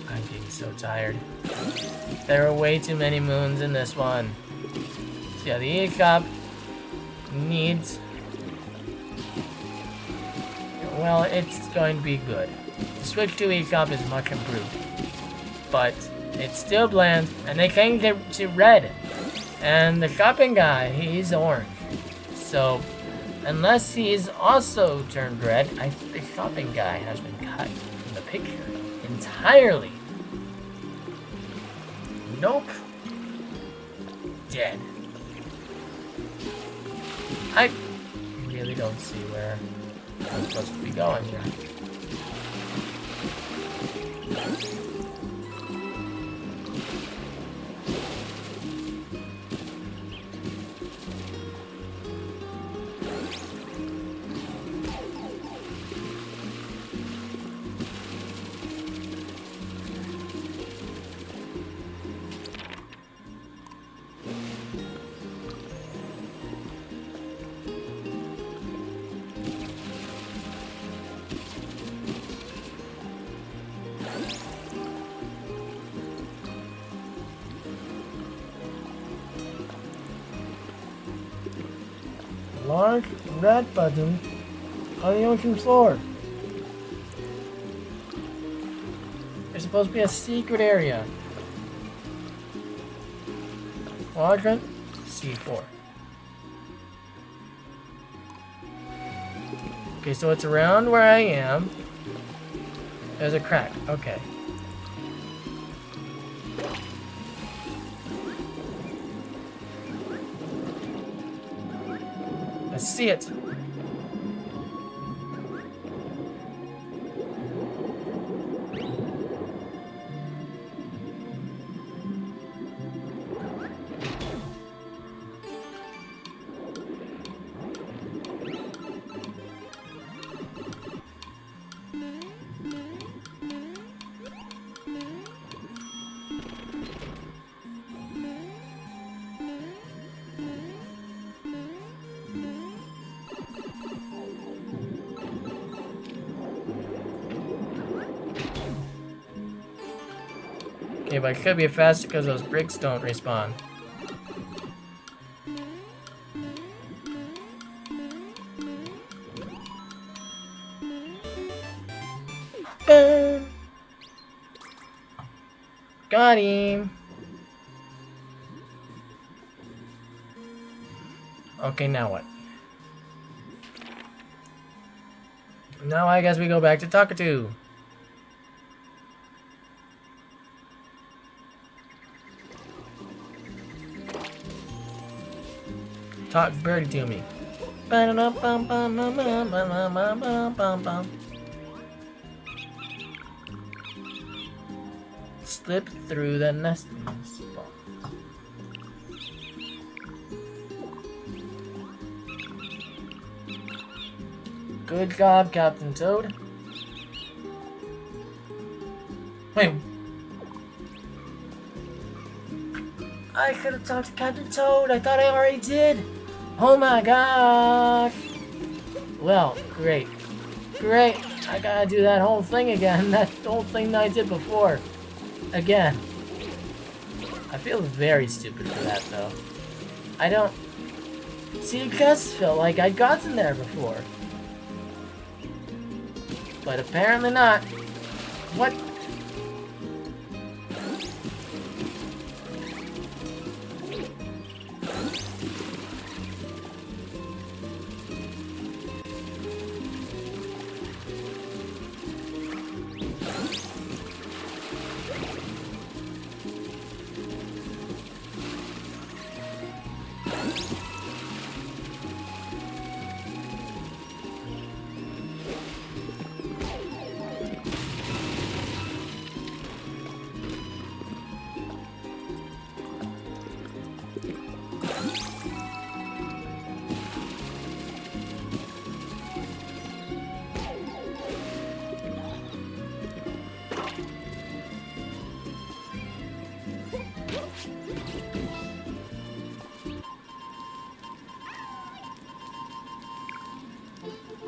I'm getting so tired. There are way too many moons in this one. So yeah, the eShop needs, well, it's going to be good. The Switch 2 eShop is much improved, but it's still bland, and they changed it to red. And the shopping guy, he's orange. So, unless he's also turned red, I think the shopping guy has been cut from the picture entirely. Nope. Dead. I really don't see where I'm supposed to be going here. Large red button on the ocean floor. There's supposed to be a secret area. Quadrant C4. Okay, so it's around where I am. There's a crack. Okay. I see it. Okay, but it could be faster because those bricks don't respawn. Boom! Got him! Okay, now what? Now I guess we go back to Takatu. Talk birdie to me. Slip through the nesting spot. Good job, Captain Toad. Wait. I could have talked to Captain Toad. I thought I already did. Oh my gosh. Well, great. Great. I gotta do that whole thing again. That whole thing that I did before. Again. I feel very stupid for that, though. I don't... See, it does feel like I'd gotten there before. But apparently not. What?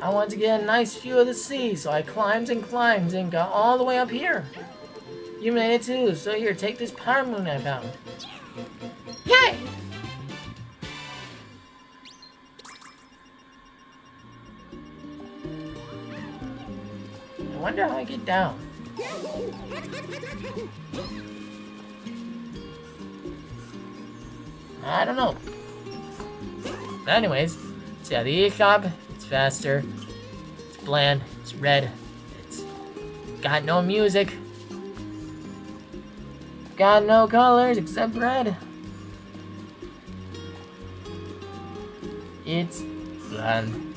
I wanted to get a nice view of the sea, so I climbed and climbed and got all the way up here. You made it too, so here, take this power moon I found. Yay! I wonder how I get down. I don't know. But anyways, so yeah, the eShop, it's faster, it's bland, it's red, it's got no music, got no colors except red. It's bland.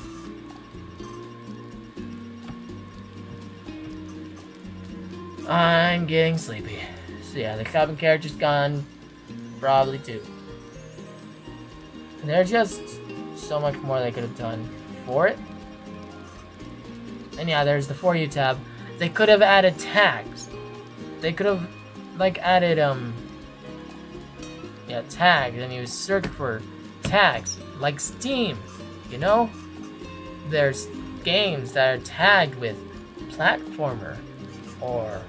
I'm getting sleepy. So yeah, the shopping character's gone, probably too. And there's just so much more they could have done for it. And yeah, there's the For You tab. They could have added tags. They could have, like, added, yeah, tags, and you search for tags, like Steam, you know? There's games that are tagged with platformer, or,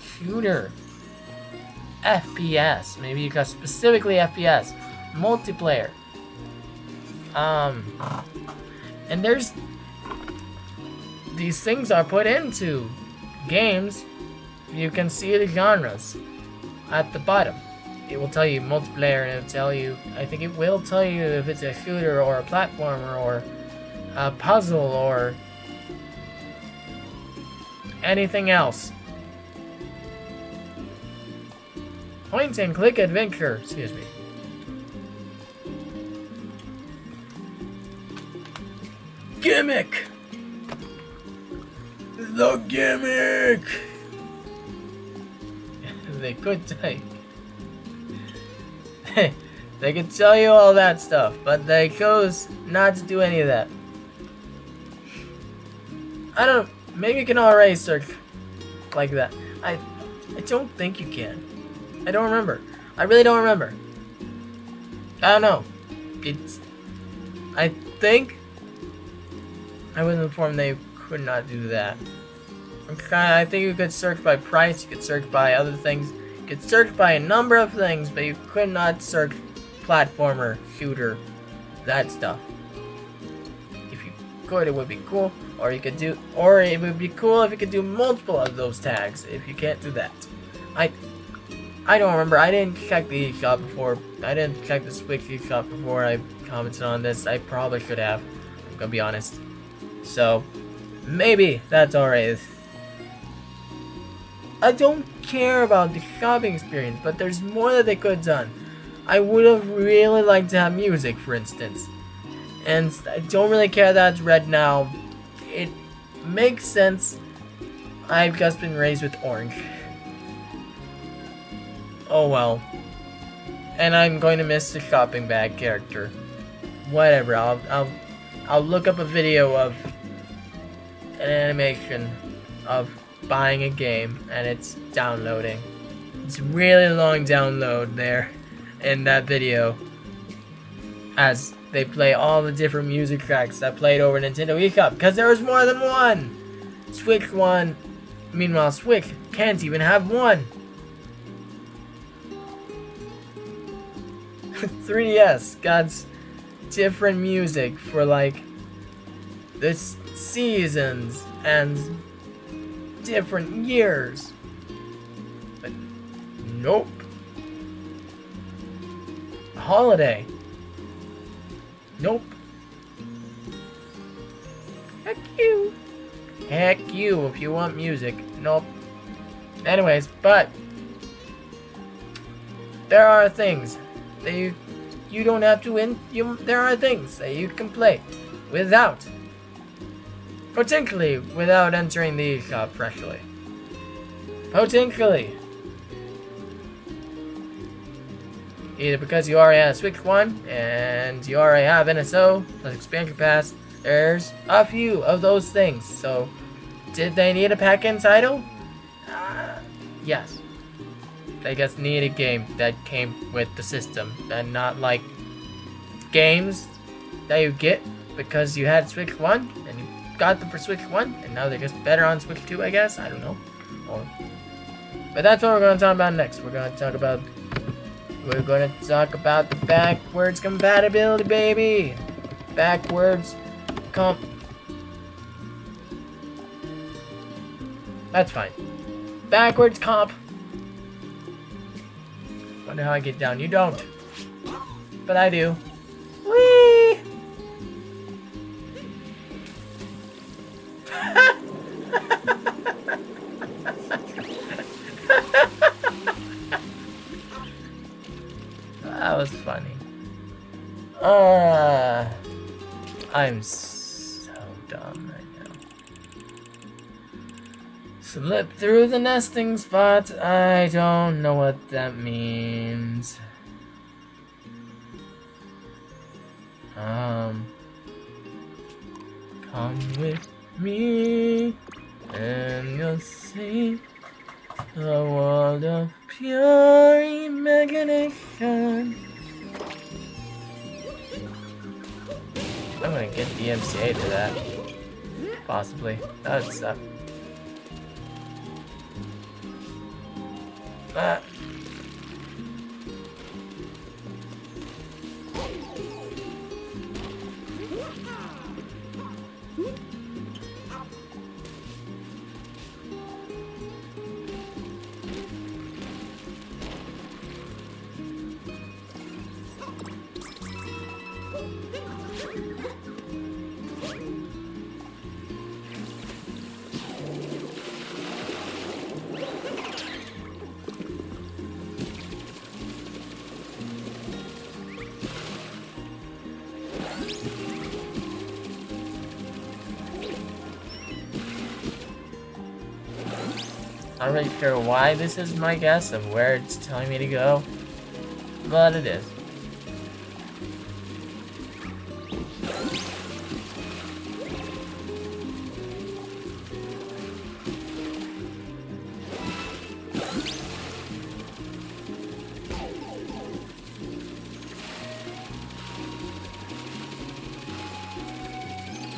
shooter, FPS, maybe you got specifically FPS, multiplayer, and there's these things are put into games. You can see the genres at the bottom. it will tell you multiplayer, and it'll tell you, I think it will tell you if it's a shooter or a platformer or a puzzle or anything else. Point and click adventure, excuse me. Gimmick! The gimmick! They could type. They could tell you all that stuff, but they chose not to do any of that. I don't. Maybe you can already search like that. I don't think you can. I don't remember. I really don't remember. I don't know. I think I was informed they could not do that. I think you could search by price. You could search by other things. You could search by a number of things, but you could not search platformer, shooter, that stuff. If you could, it would be cool. Or you could do, or it would be cool if you could do multiple of those tags. If you can't do that, I don't remember. I didn't check the eShop before. I didn't check the Switch eShop before I commented on this. I probably should have. I'm gonna be honest. So maybe that's alright. I don't care about the shopping experience, but there's more that they could have done. I would have really liked to have music, for instance. And I don't really care that it's red now. It makes sense. I've just been raised with orange. Oh well. And I'm going to miss the shopping bag character. Whatever, I'll look up a video of an animation of buying a game and it's downloading. It's a really long download there in that video as they play all the different music tracks that played over Nintendo eShop, because there was more than one! Switch one. Meanwhile, Switch can't even have one. 3DS got different music for like the seasons and different years. But nope. Holiday. Nope. Heck you. Heck you if you want music. Nope. Anyways, but there are things that you don't have to there are things that you can play without, potentially without entering the eShop freshly. Potentially. Either because you already have Switch 1 and you already have NSO, plus expansion pass. There's a few of those things. So, did they need a pack-in title? Yes. They just need a game that came with the system, and not like games that you get because you had Switch 1 and you got them for Switch 1 and now they're just better on Switch 2, I guess. I don't know. But that's what we're going to talk about next. We're going to talk about the backwards compatibility, baby. Backwards comp. That's fine. Backwards comp. Wonder how I get down. You don't. But I do. Whee! That was funny. I'm so dumb right now. Slip through the nesting spot. I don't know what that means. Come with me and you'll see the world of pure imagination. I'm gonna get the MCA to that. Possibly. That would suck. Not really sure why this is my guess of where it's telling me to go, but it is.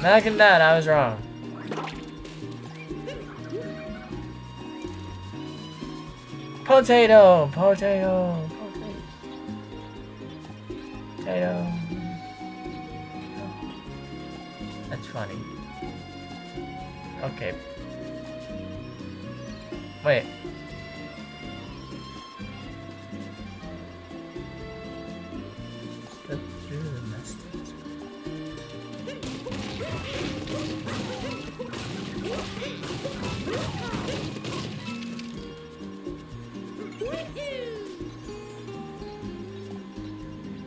Back in that, I was wrong. Potato! Potato! Potato! That's funny. Okay. Wait. Slip through the nestings.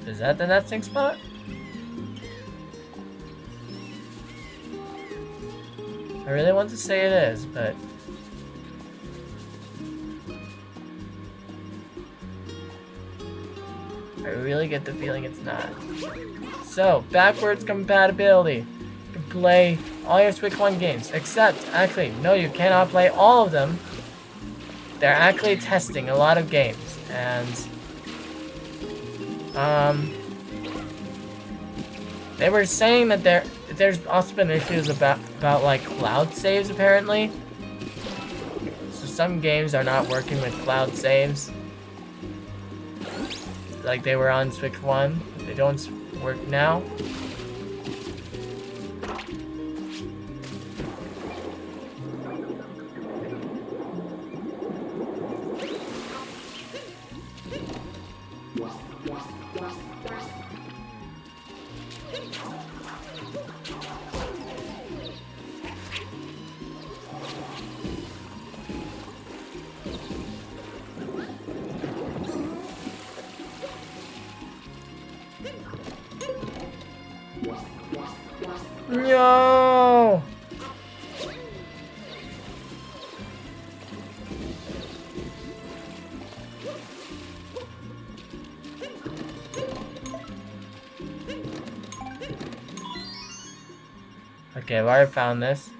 Is that the nesting spot? I really want to say it is, but I really get the feeling it's not. So, backwards compatibility. You can play all your Switch 1 games, except, actually, no, you cannot play all of them. They're actually testing a lot of games, and they were saying that there's also been issues about like cloud saves apparently. So some games are not working with cloud saves. Like they were on Switch 1. They don't work now. No! Okay, I've already found this.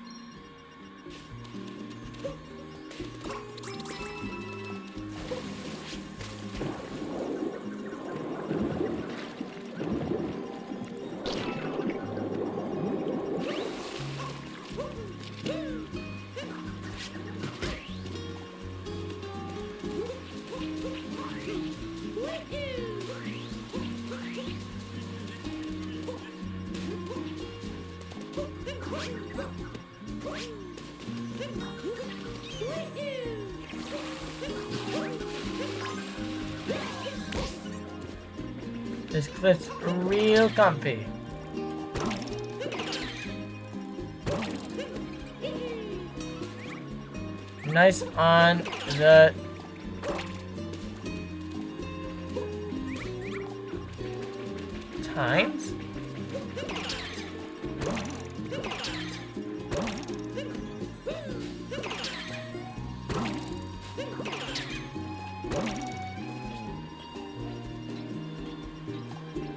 This cliff's real comfy. Nice on the times.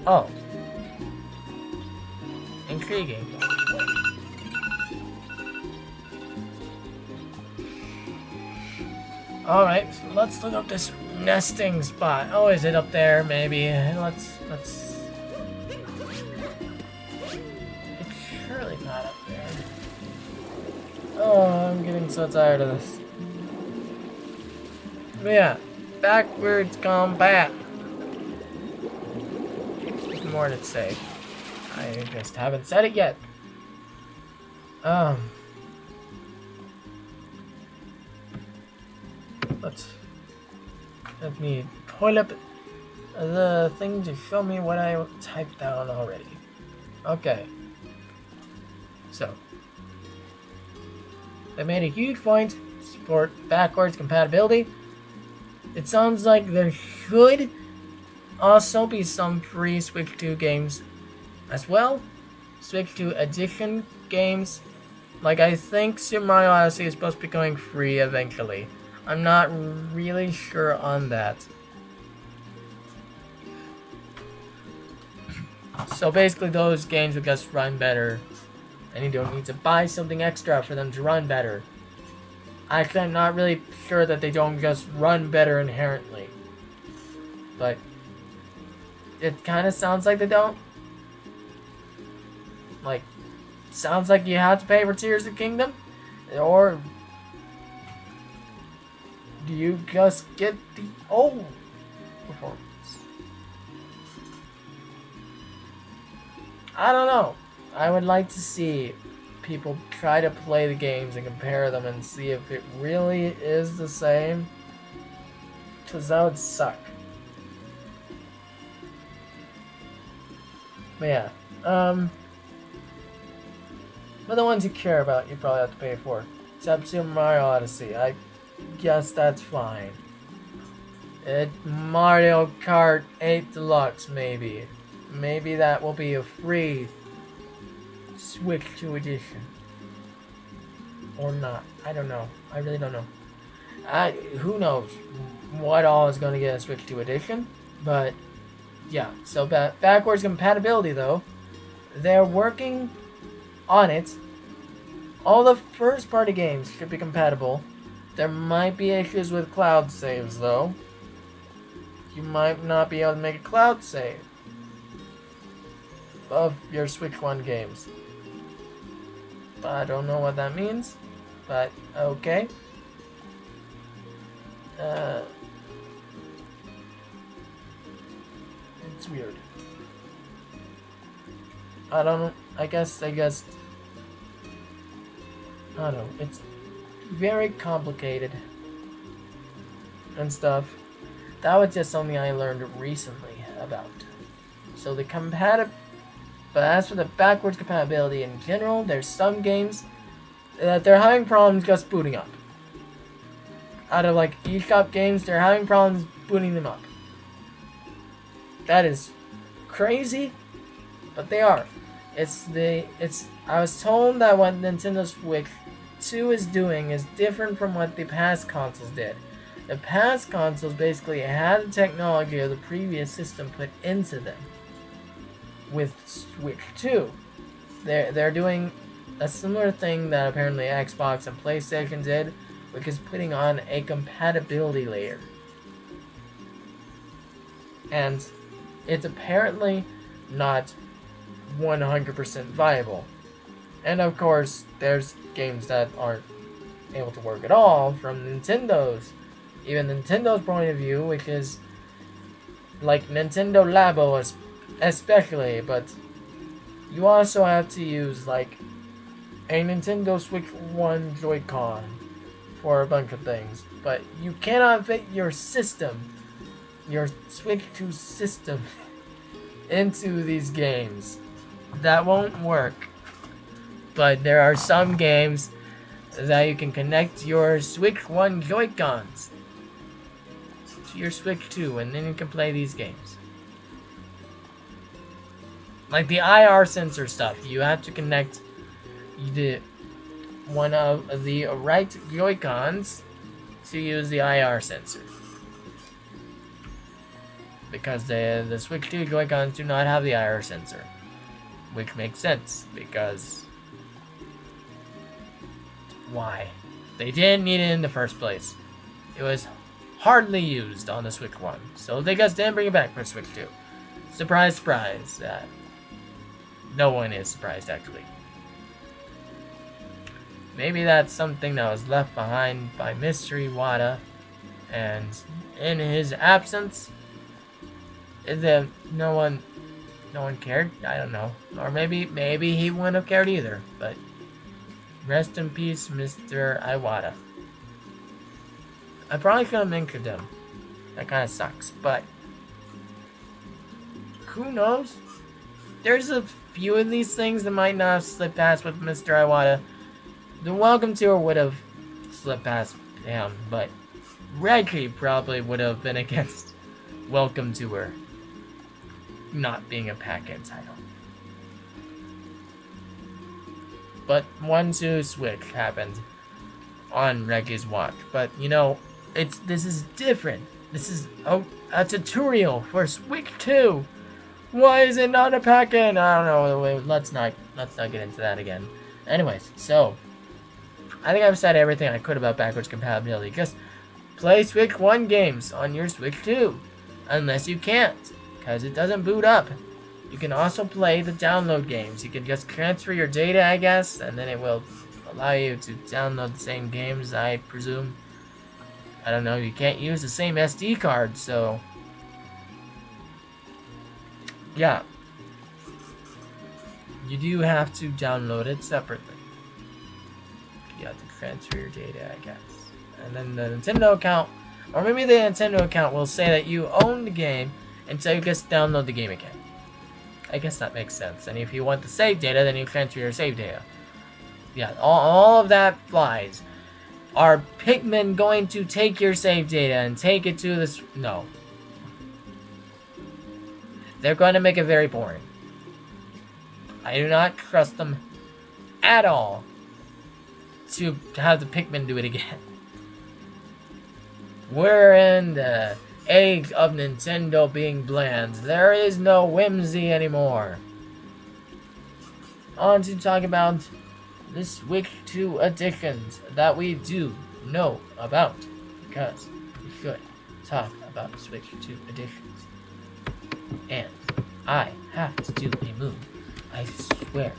Oh. Intriguing. Alright, so let's look up this nesting spot. Oh, is it up there? Maybe. Let's... It's surely not up there. Oh, I'm getting so tired of this. But yeah, backwards combat. More to say. I just haven't said it yet. Let me pull up the thing to show me what I typed down already. Okay. So they made a huge point to support backwards compatibility. It sounds like there should also be some free Switch 2 games as well. Switch 2 edition games. Like I think Super Mario Odyssey is supposed to be going free eventually. I'm not really sure on that. So basically those games would just run better, and you don't need to buy something extra for them to run better. Actually, I'm not really sure that they don't just run better inherently. But it kind of sounds like they don't. Like, sounds like you have to pay for Tears of the Kingdom, or do you just get the old performance? I don't know. I would like to see people try to play the games and compare them and see if it really is the same. Because that would suck. But yeah. But the ones you care about, you probably have to pay for. Except Super Mario Odyssey. I guess that's fine. Mario Kart 8 Deluxe, maybe. Maybe that will be a free Switch 2 edition. Or not. I don't know. I really don't know. Who knows what all is going to get a Switch 2 edition. But, yeah. So, backwards compatibility, though. They're working on it. All the first-party games should be compatible. There might be issues with cloud saves, though. You might not be able to make a cloud save of your Switch 1 games. But I don't know what that means. But, okay. It's weird. I don't know. I guess. I don't know. It's very complicated and stuff. That was just something I learned recently about. So but as for the backwards compatibility in general, there's some games that they're having problems just booting up. Out of like eShop games, they're having problems booting them up. That is crazy, but they are. I was told that what Nintendo Switch 2 is doing is different from what the past consoles did. The past consoles basically had the technology of the previous system put into them. With Switch 2, they're doing a similar thing that apparently Xbox and PlayStation did, which is putting on a compatibility layer. And it's apparently not 100% viable. And of course, there's games that aren't able to work at all from Nintendo's point of view, which is like Nintendo Labo especially, but you also have to use like a Nintendo Switch 1 Joy-Con for a bunch of things, but you cannot fit your Switch 2 system into these games. That won't work. But there are some games that you can connect your Switch 1 Joy-Cons to your Switch 2, and then you can play these games. Like the IR sensor stuff, you have to connect one of the right Joy-Cons to use the IR sensor. Because the Switch 2 Joy-Cons do not have the IR sensor. Which makes sense, because why? They didn't need it in the first place. It was hardly used on the Switch 1, so they just didn't bring it back for Switch 2. Surprise, surprise. No one is surprised, actually. Maybe that's something that was left behind by Mystery Wada, and in his absence, no one cared. I don't know, or maybe he wouldn't have cared either. But rest in peace, Mr. Iwata. I probably could have mentioned him. That kind of sucks, but who knows? There's a few of these things that might not have slipped past with Mr. Iwata. The Welcome Tour would have slipped past him, but Reggie probably would have been against Welcome Tour not being a pack-in title. But 1-2 Switch happened on Reggie's watch. But, you know, This is different. This is a tutorial for Switch 2. Why is it not a pack-in? I don't know. Wait, let's not get into that again. Anyways, so I think I've said everything I could about backwards compatibility. Just play Switch 1 games on your Switch 2, unless you can't, because it doesn't boot up. You can also play the download games. You can just transfer your data, I guess, and then it will allow you to download the same games, I presume. I don't know, you can't use the same SD card, so yeah. You do have to download it separately. You have to transfer your data, I guess. And then the Nintendo account, or maybe the Nintendo account will say that you own the game until you just download the game again. I guess that makes sense. And if you want the save data, then you transfer your save data. Yeah, all of that flies. Are Pikmin going to take your save data and take it to this? No. They're going to make it very boring. I do not trust them at all to have the Pikmin do it again. We're in the age of Nintendo being bland. There is no whimsy anymore. On to talk about the Switch 2 editions that we do know about, because we should talk about Switch 2 editions. And I have to do a move, I swear.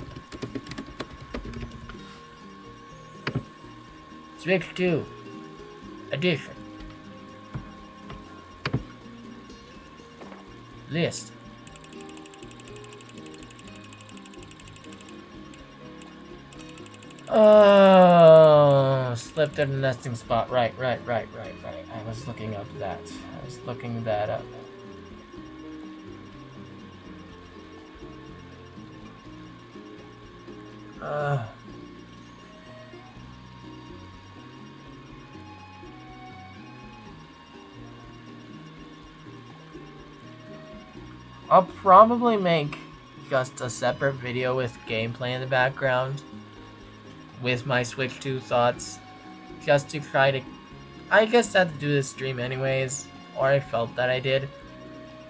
Switch 2 edition. List. Oh, slipped in the nesting spot. Right. I was looking up that. I was looking that up. I'll probably make just a separate video with gameplay in the background with my Switch 2 thoughts, just to try to, I guess I had to do this stream anyways, or I felt that I did,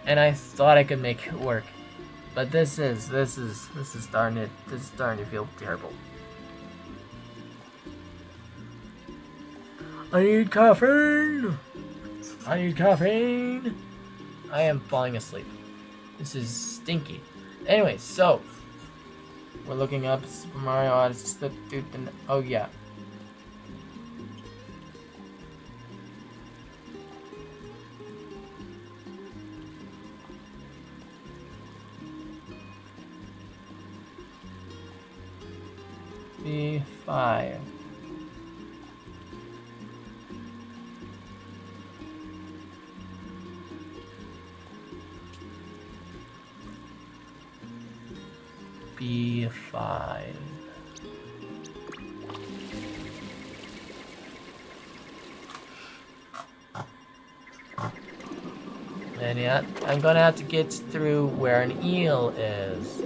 and I thought I could make it work. But this is starting to feel terrible. I need caffeine. I am falling asleep. This is stinky. Anyways, so we're looking up Super Mario Odyssey. Oh yeah. B5. B5. And yeah, I'm gonna have to get through where an eel is.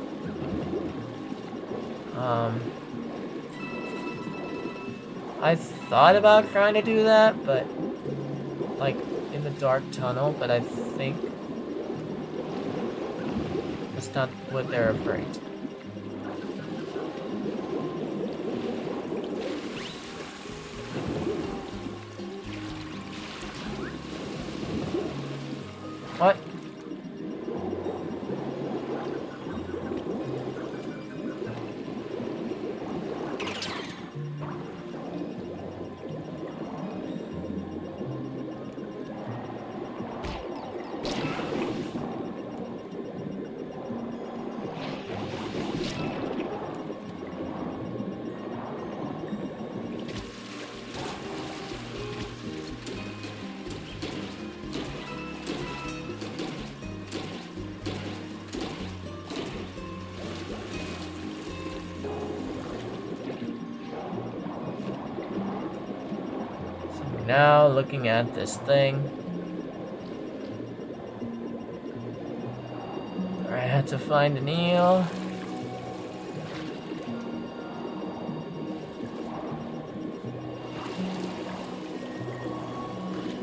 I thought about trying to do that, but like in the dark tunnel, but I think that's not what they're afraid. What? Now looking at this thing, I had to find an eel.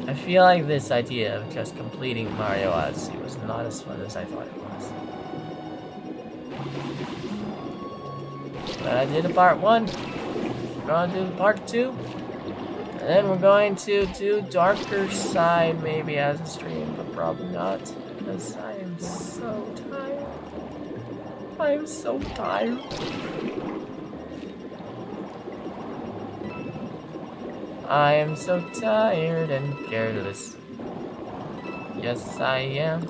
I feel like this idea of just completing Mario Odyssey was not as fun as I thought it was. But I did a part 1. We're going to do part 2. And then we're going to do Darker Side maybe as a stream, but probably not. Because I am so tired. I am so tired. I am so tired and careless. Yes, I am.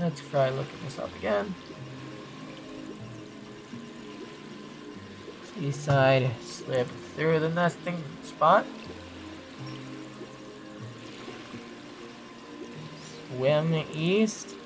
Let's try looking this up again. Seaside, slip through the nesting spot. Swim east.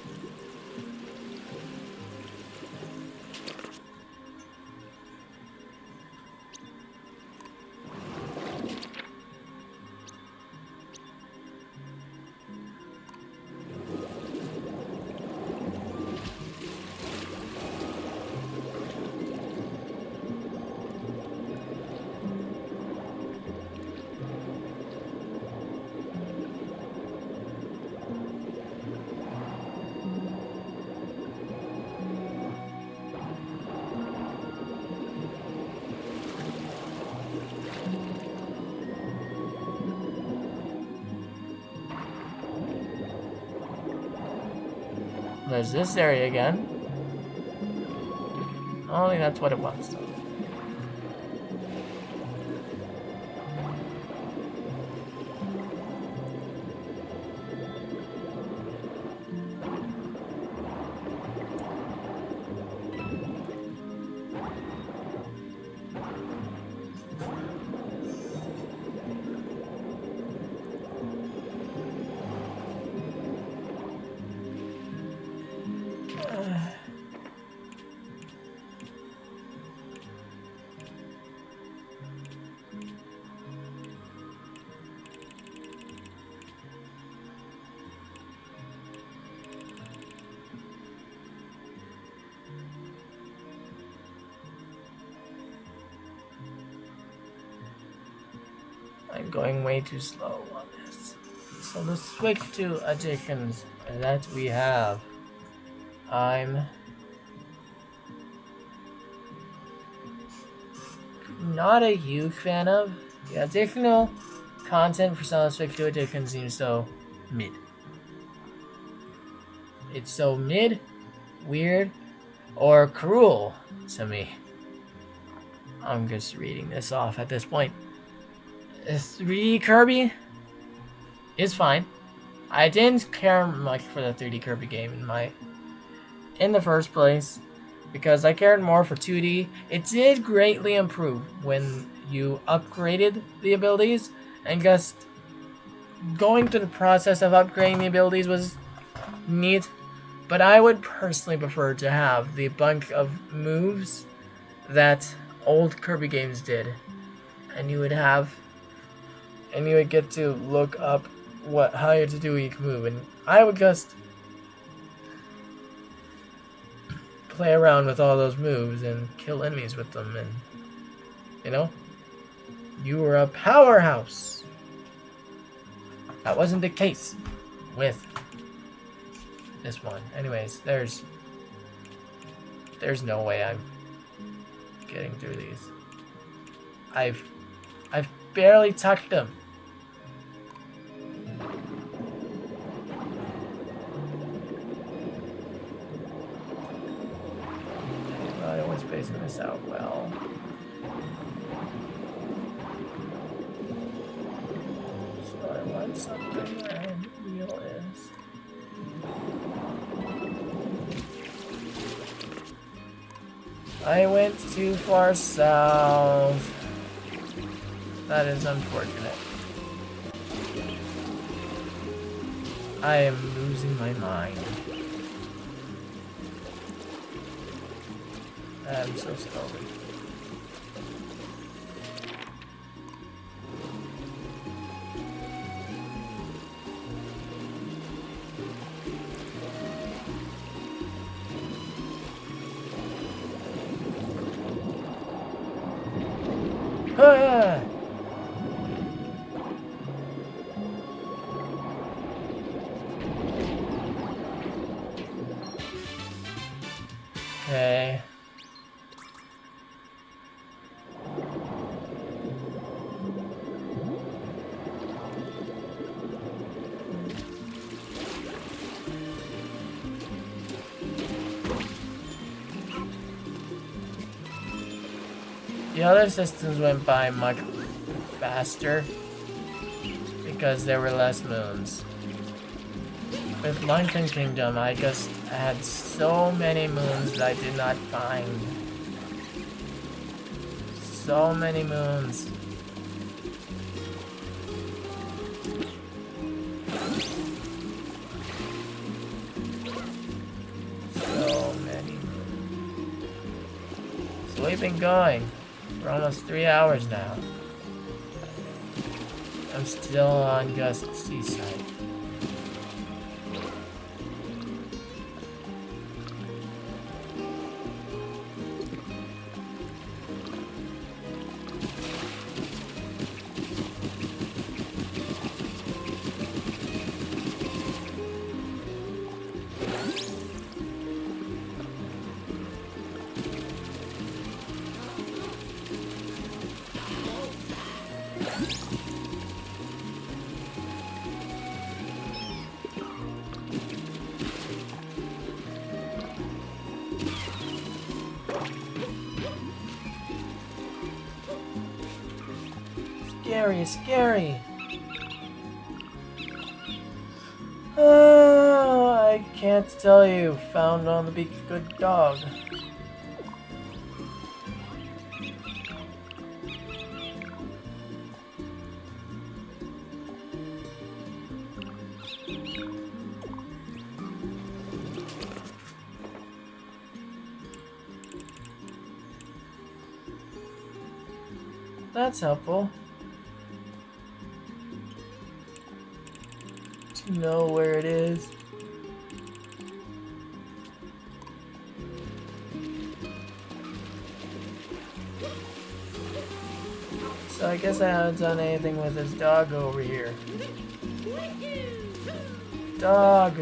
There's this area again. I don't think that's what it was, though. I'm going way too slow on this. So let's switch to additions that we have. I'm not a huge fan of. The additional content for some switch to addiction seems so mid. It's so mid, weird, or cruel to me. I'm just reading this off at this point. 3D Kirby is fine. I didn't care much for the 3D Kirby game in the first place because I cared more for 2D. It did greatly improve when you upgraded the abilities, and just going through the process of upgrading the abilities was neat. But I would personally prefer to have the bunch of moves that old Kirby games did, and you would get to look up how you had to do each move, and I would just play around with all those moves and kill enemies with them, and you were a powerhouse. That wasn't the case with this one. Anyways, there's no way I'm getting through these. I've barely touched them. I was spacing this out well. So I want something where the wheel is. I went too far south. That is unfortunate. I am losing my mind. I'm so slowly. Ah! Okay. The other systems went by much faster because there were less moons. With Luncheon Kingdom, I just had so many moons that I did not find. So many moons. So many moons. So we've been going for almost 3 hours now. I'm still on Gust Seaside. Scary, scary. I can't tell you. Found on the beach, good dog. That's helpful. To know where it is. So I guess I haven't done anything with this dog over here. Dog!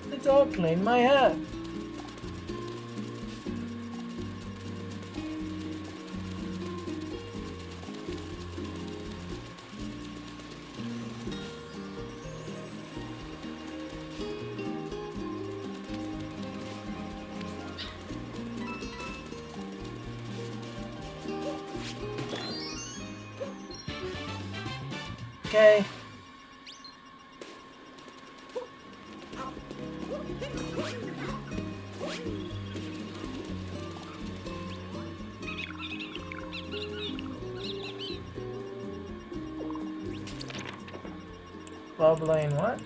The dog cleaned my hat. Okay. Bubbling what?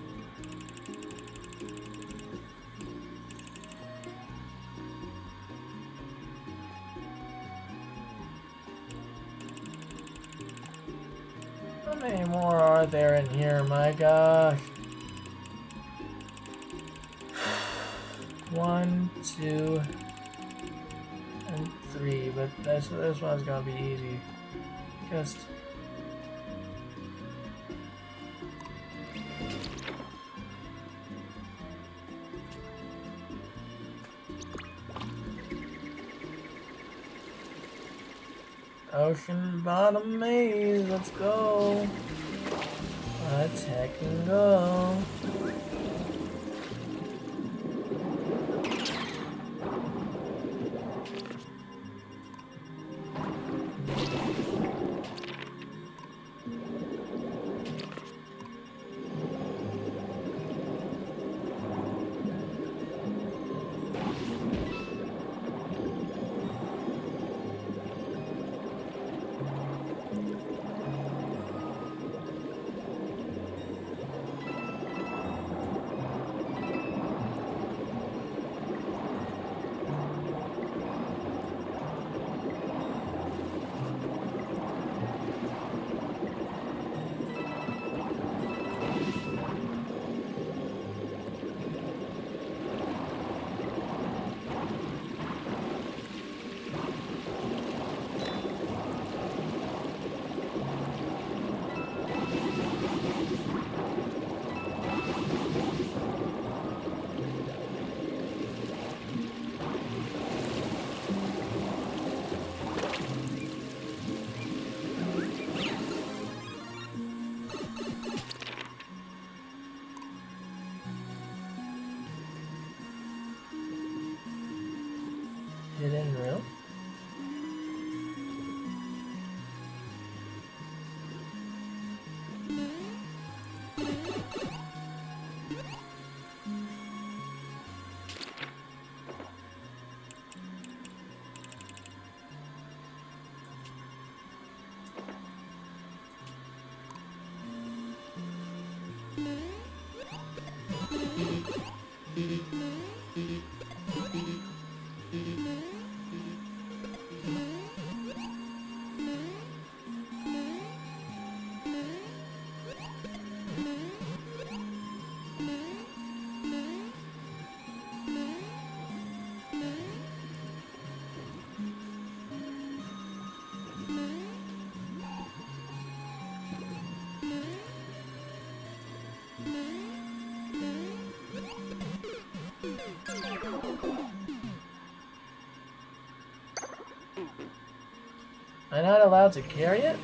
many more are there in here? My gosh. 1, 2, and 3, but this one's gonna be easy. Just ocean bottom maze, let's go. Let's heck and go. Hidden room? Am I not allowed to carry it?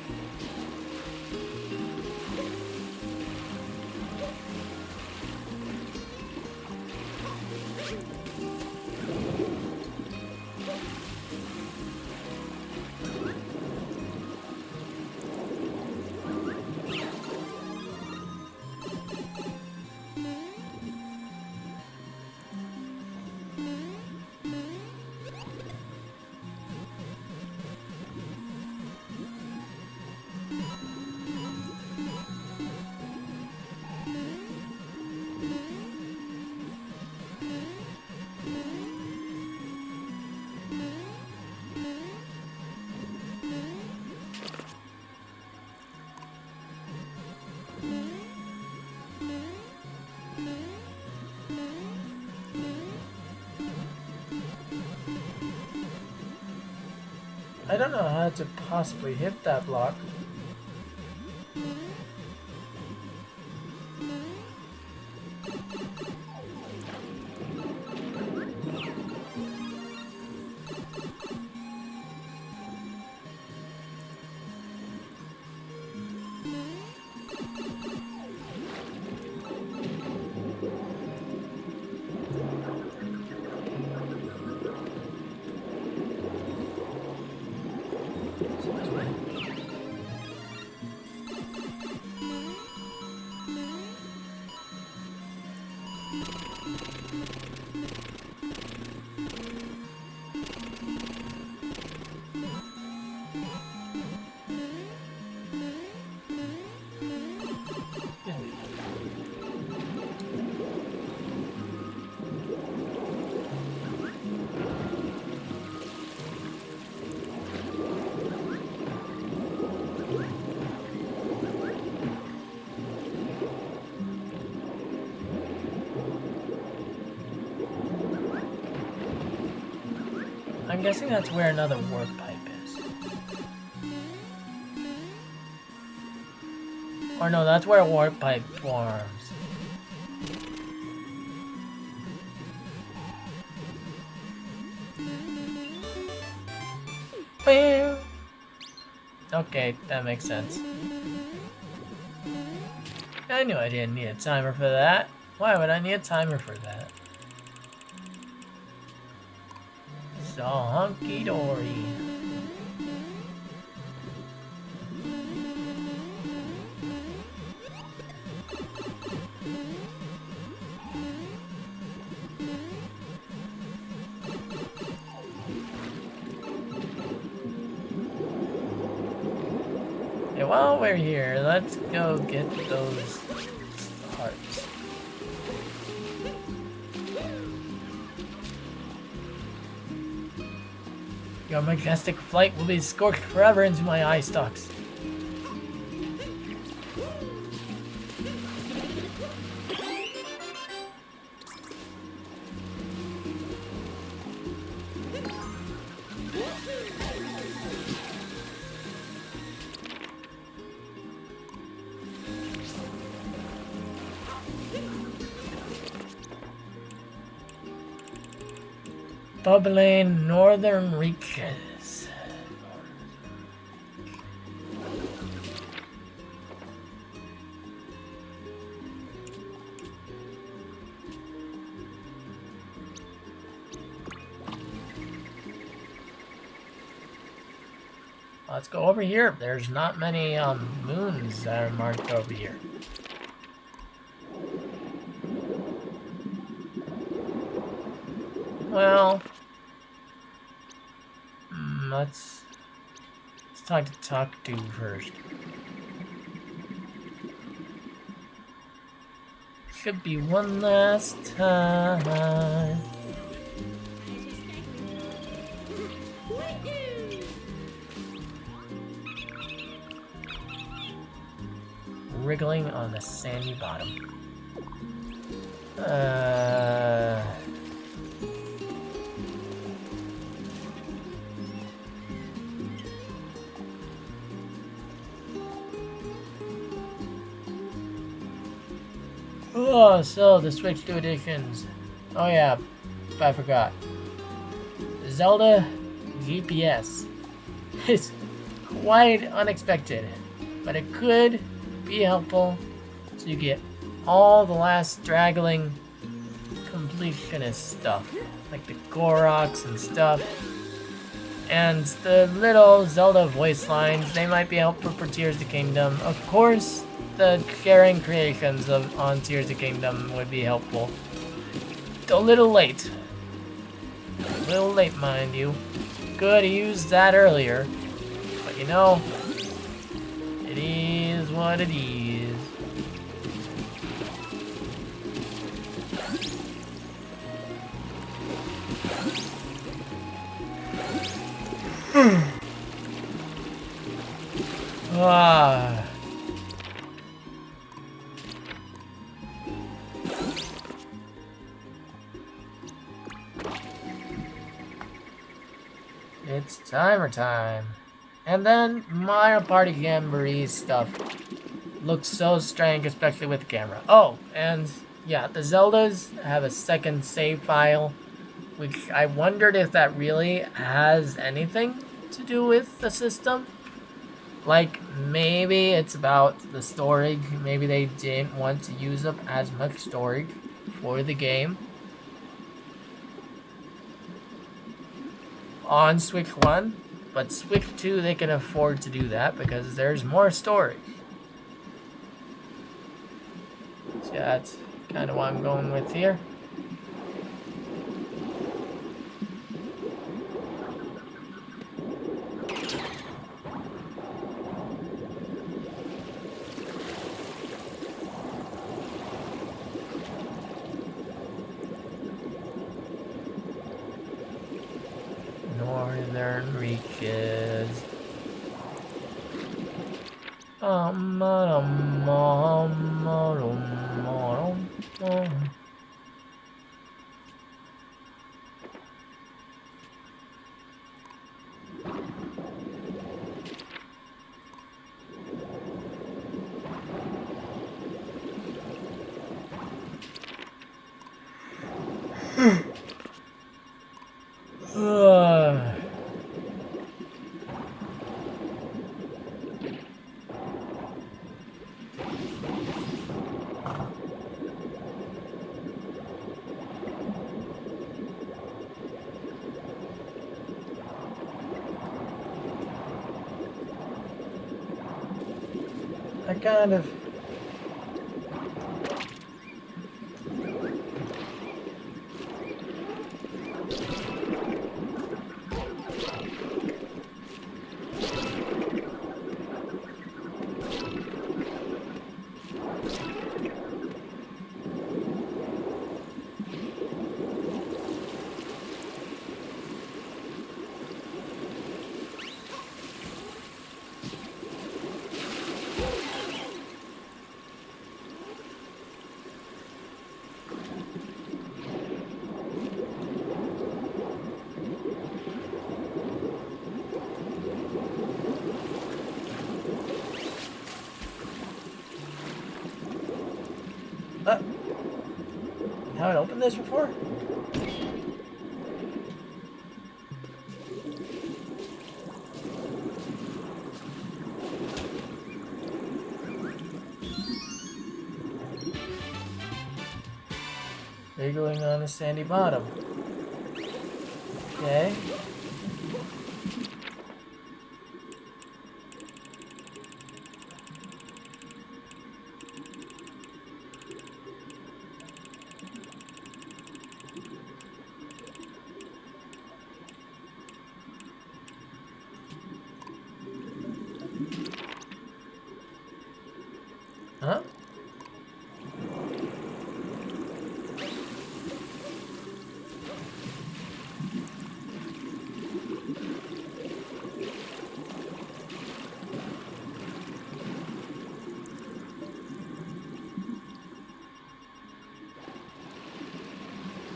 I don't know how to possibly hit that block. I'm guessing that's where another warp pipe is. Or no, that's where a warp pipe forms. Okay, that makes sense. I knew I didn't need a timer for that. Why would I need a timer for that? So hunky-dory. Okay, while we're here, let's go get those hearts. Your majestic flight will be scorched forever into my eye stalks. Bubbling northern reaches. Let's go over here. There's not many moons that are marked over here. Well, let's talk to first. Should be one last time. Wriggling on the sandy bottom. Oh, so the Switch 2 editions. Oh yeah, I forgot. Zelda GPS. It's quite unexpected, but it could be helpful so you get all the last straggling completionist stuff, like the Goroks and stuff. And the little Zelda voice lines, they might be helpful for Tears of the Kingdom. Of course, the sharing creations on Tears of the Kingdom would be helpful. A little late. A little late, mind you. Could have used that earlier. But you know, it is what it is. Ah. It's timer time. And then Mario Party Jamboree stuff looks so strange, especially with the camera. Oh, and yeah, the Zeldas have a second save file, which I wondered if that really has anything to do with the system. Like, maybe it's about the storage. Maybe they didn't want to use up as much storage for the game on Switch 1, but Switch 2 they can afford to do that because there's more storage. So yeah, that's kind of what I'm going with here. Northern reaches. kind of. Haven't opened this before? They're going on a sandy bottom. Okay. Huh?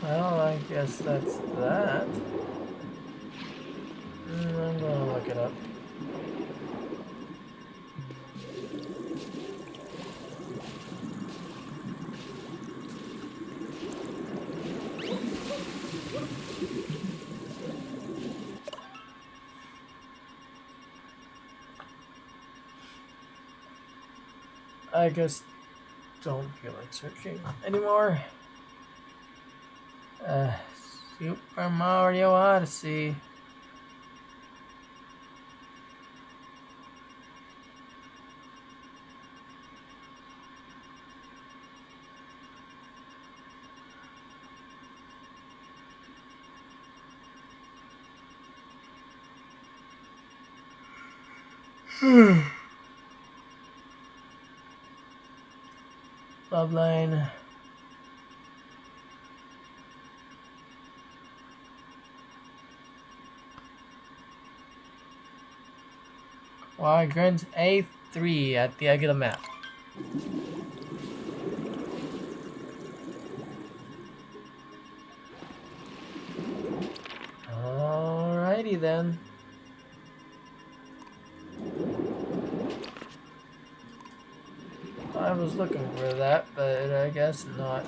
Well, I guess that's that. I'm gonna look it up. I guess don't feel like searching anymore. Super Mario Odyssey. Love line. Quadrant A3 at the egg of the map. Alrighty then. I was looking for that, but I guess not.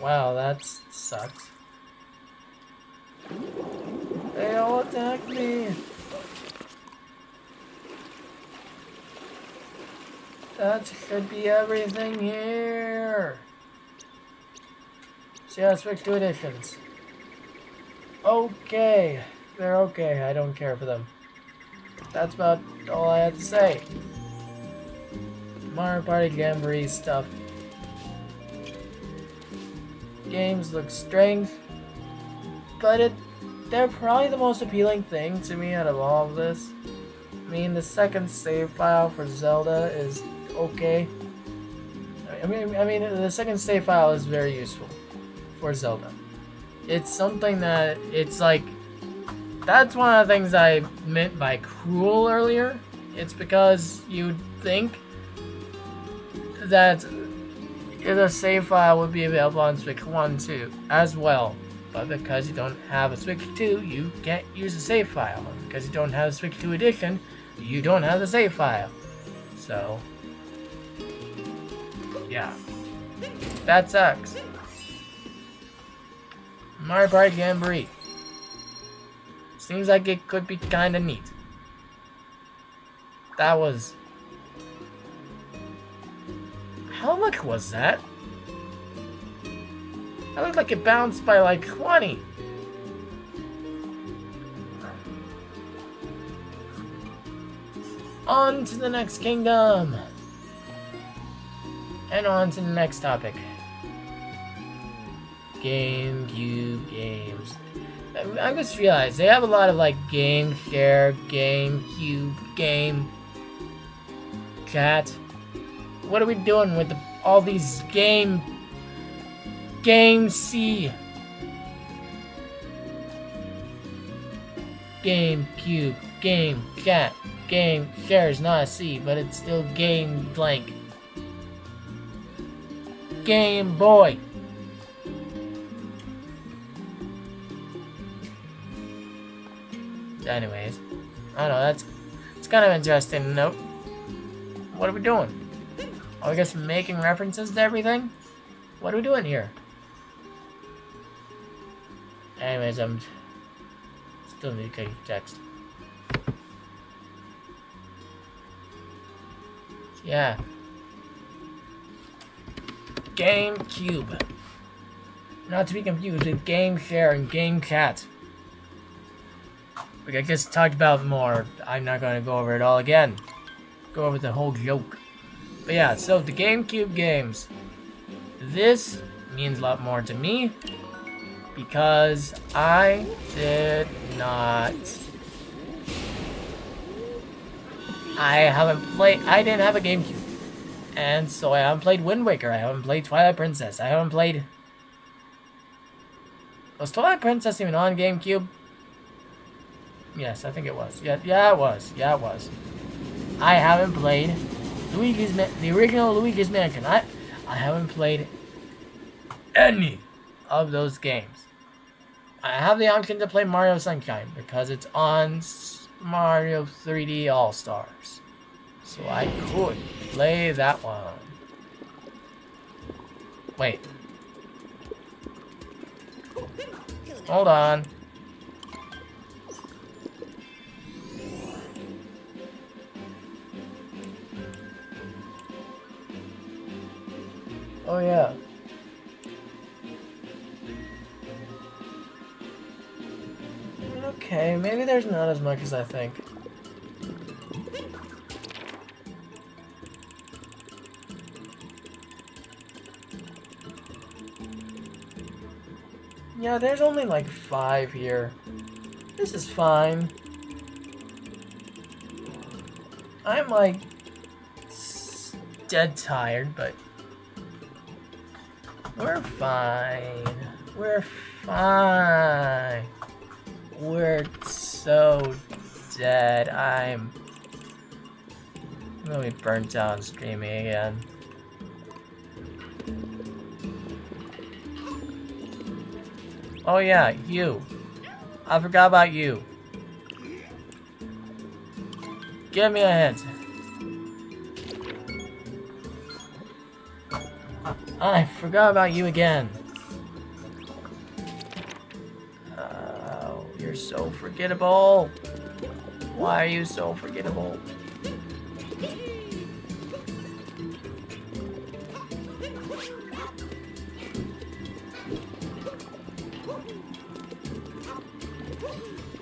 Wow, that sucks. They all attacked me. That should be everything here. So yeah, switch to editions. Okay. They're okay. I don't care for them. That's about all I have to say. Mario Party Jamboree stuff. Games look strange, but they're probably the most appealing thing to me out of all of this. I mean, the second save file for Zelda is okay. I mean, the second save file is very useful for Zelda. It's something that it's like. That's one of the things I meant by cruel earlier. It's because you'd think that the save file would be available on Switch 1 too, as well. But because you don't have a Switch 2, you can't use the save file. And because you don't have a Switch 2 edition, you don't have the save file. So, yeah. That sucks. Mario Party Jamboree. Seems like it could be kinda neat. That was... How much was that? That looked like it bounced by like 20. On to the next kingdom. And on to the next topic. GameCube games. I just realized they have a lot of like GameShare, GameCube, GameChat. What are we doing with all these GameC, GameCube, GameChat, GameShare is not a C, but it's still Game blank. Game Boy. Anyways, I don't know, it's kind of interesting to note. What are we doing? Are we just making references to everything? What are we doing here? Anyways, I'm still need to text. Yeah. GameCube. Not to be confused with GameShare and GameChat. Like I just talked about more. I'm not going to go over it all again. Go over the whole joke. But yeah, so the GameCube games. This means a lot more to me because I did not. I didn't have a GameCube. And so I haven't played Wind Waker. I haven't played Twilight Princess. I haven't played... Was Twilight Princess even on GameCube? Yes, I think it was. Yeah, it was. Yeah, it was. I haven't played the original Luigi's Mansion. I haven't played any of those games. I have the option to play Mario Sunshine because it's on Mario 3D All-Stars. So I could play that one. Wait. Hold on. Oh yeah. Okay, maybe there's not as much as I think. Yeah, there's only like 5 here. This is fine. I'm like dead tired, but we're fine. We're fine. We're so dead. I'm gonna be burnt out streaming again. Oh yeah, you. I forgot about you. Give me a hint. I forgot about you again. You're so forgettable. Why are you so forgettable?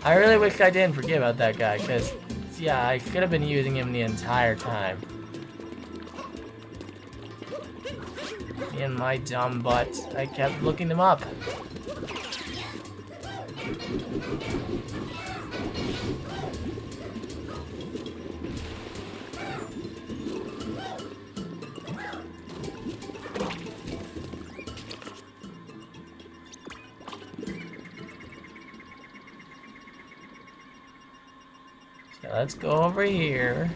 I really wish I didn't forget about that guy, because, yeah, I could have been using him the entire time. Me and my dumb butt, I kept looking them up. So let's go over here.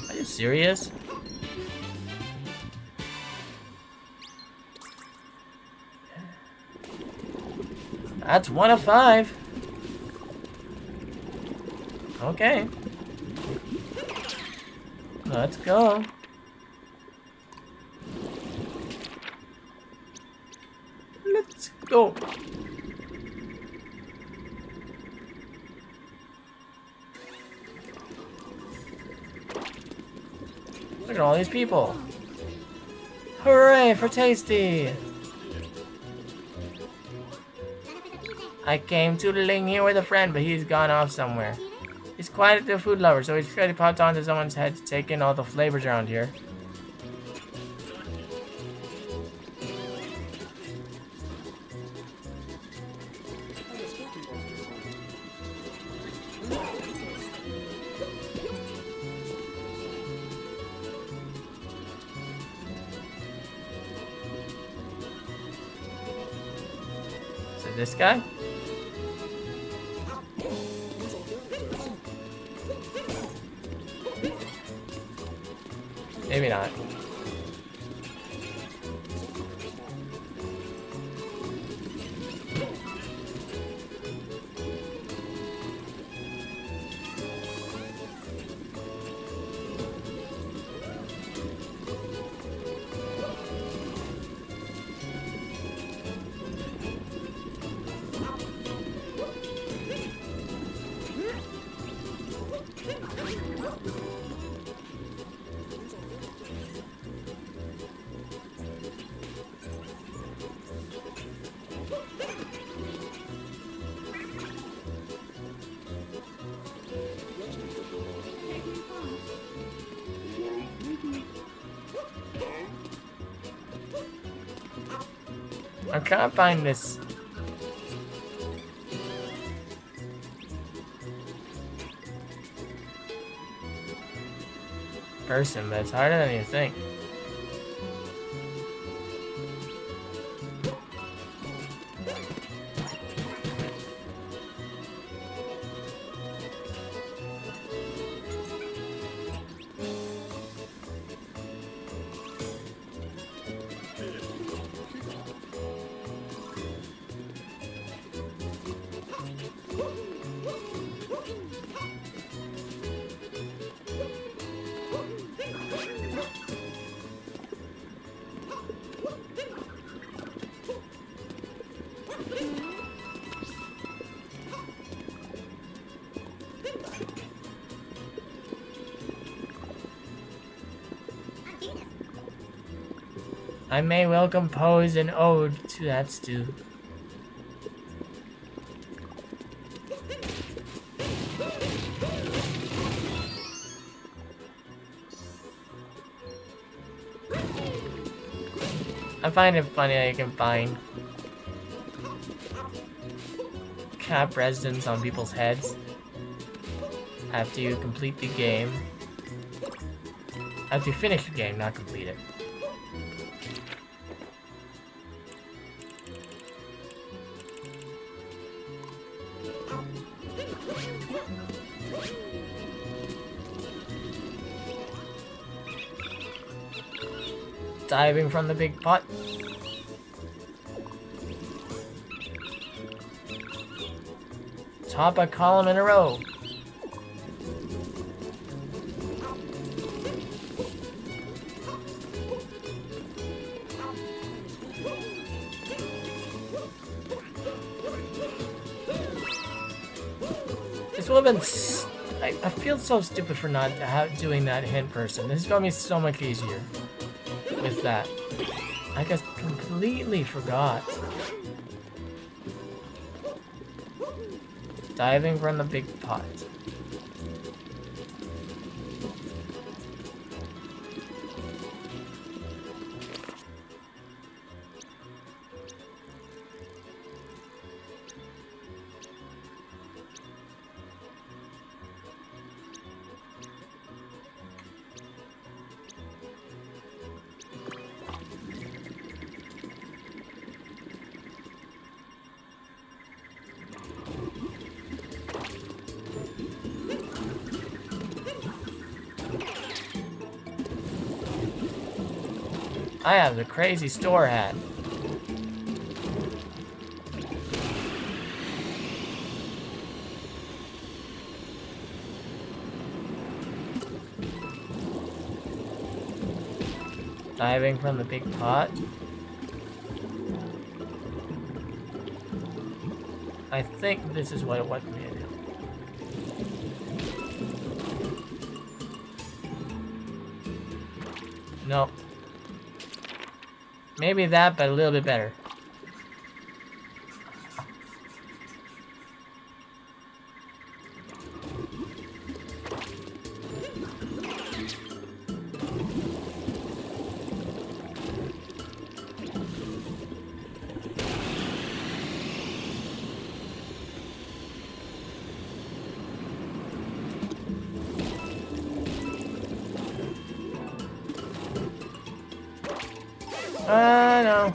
Are you serious? That's 1 of 5. Okay. Let's go. Let's go. Look at all these people. Hooray for Tasty! I came tootling here with a friend, but he's gone off somewhere. He's quite a food lover, so he's clearly popped onto someone's head to take in all the flavors around here. Is it this guy? Maybe not. I can't find this. Person, but it's harder than you think. I may well compose an ode to that stew. I find it funny that you can find cap residence on people's heads after you complete the game. After you finish the game, not complete it. Diving from the big pot. top a column in a row. This would have been... I feel so stupid for not doing that hint person. This is going to be so much easier with that. I just completely forgot. Diving from the big pot. I have the crazy store hat. Diving from the big pot. I think this is what it wants me to do. Nope. Maybe that, but a little bit better. No.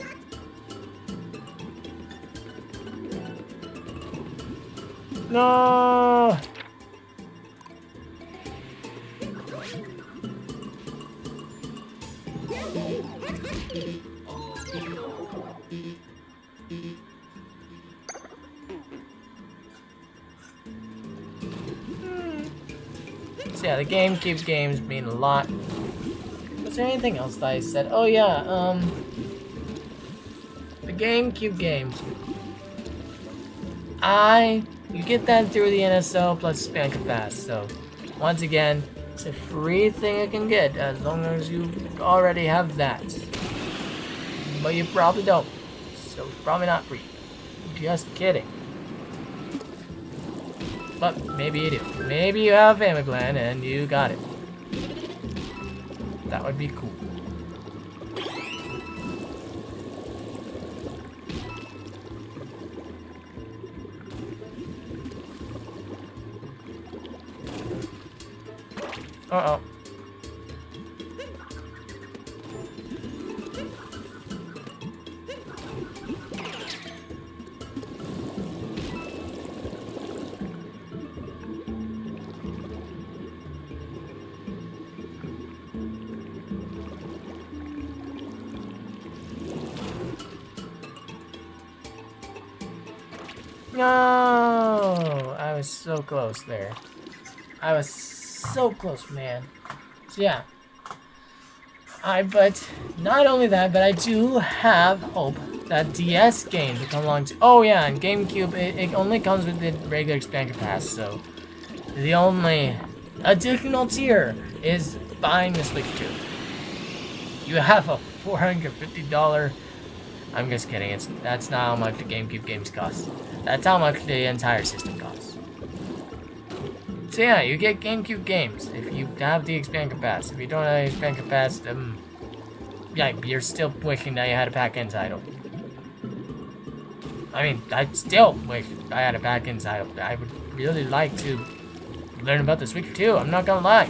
No. So yeah, the GameCube games mean a lot. Was there anything else that I said? Oh yeah, the GameCube games. You get that through the NSO plus Spanker Pass. So once again, it's a free thing you can get as long as you already have that. But you probably don't, so it's probably not free. Just kidding. But maybe you do. Maybe you have Famiglan and you got it. That would be cool. Uh-oh. No! I was so close there. I was so close, man. So yeah. But not only that, but I do have hope that DS games will come along too. Oh yeah, and GameCube, it only comes with the regular expansion pass, so the only additional tier is buying the Switch 2. You have a $450. I'm just kidding. That's not how much the GameCube games cost. That's how much the entire system costs. So yeah, you get GameCube games if you have the expansion pass. If you don't have the expansion pass, yeah, you're still wishing that you had a pack-in title. I mean, I still wish I had a pack-in title. I would really like to learn about the Switch 2. I'm not gonna lie.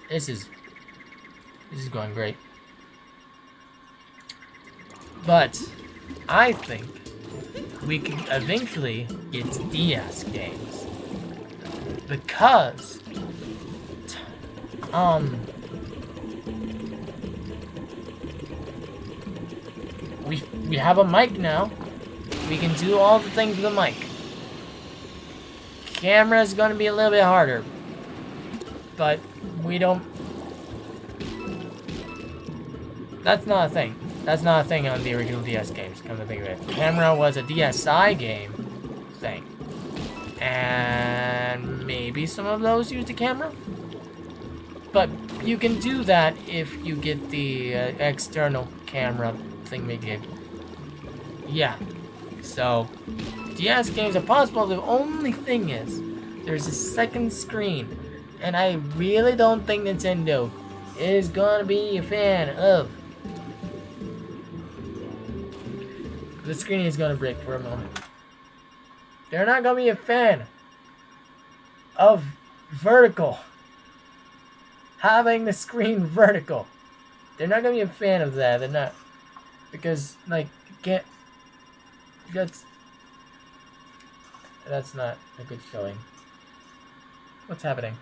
This is going great. But I think we can eventually get DS games. Because we have a mic now. We can do all the things with a mic. Camera's gonna be a little bit harder, but we don't. That's not a thing. That's not a thing on the original DS games. Come to think of it, camera was a DSi game thing, and maybe some of those used a camera. But you can do that if you get the external camera thingamajig. Yeah. So, DS games are possible. The only thing is, there's a second screen. And I really don't think Nintendo is gonna be a fan of. The screen is gonna break for a moment. They're not gonna be a fan of vertical. Having the screen vertical. They're not gonna be a fan of that. They're not. Because, like, you can't. That's not a good showing. What's happening?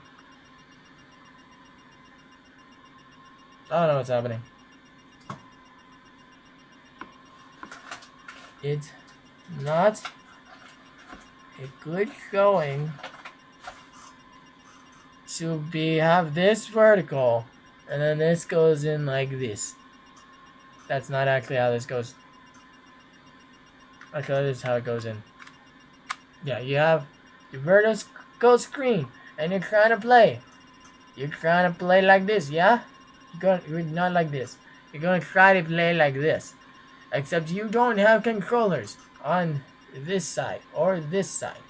I don't know what's happening. It's not a good showing to have this vertical and then this goes in like this. That's not actually how this goes. Okay, this is how it goes in. Yeah, you have your vertical screen and you're trying to play. You're trying to play like this, yeah? You're not like this. You're gonna try to play like this. Except you don't have controllers on this side or this side.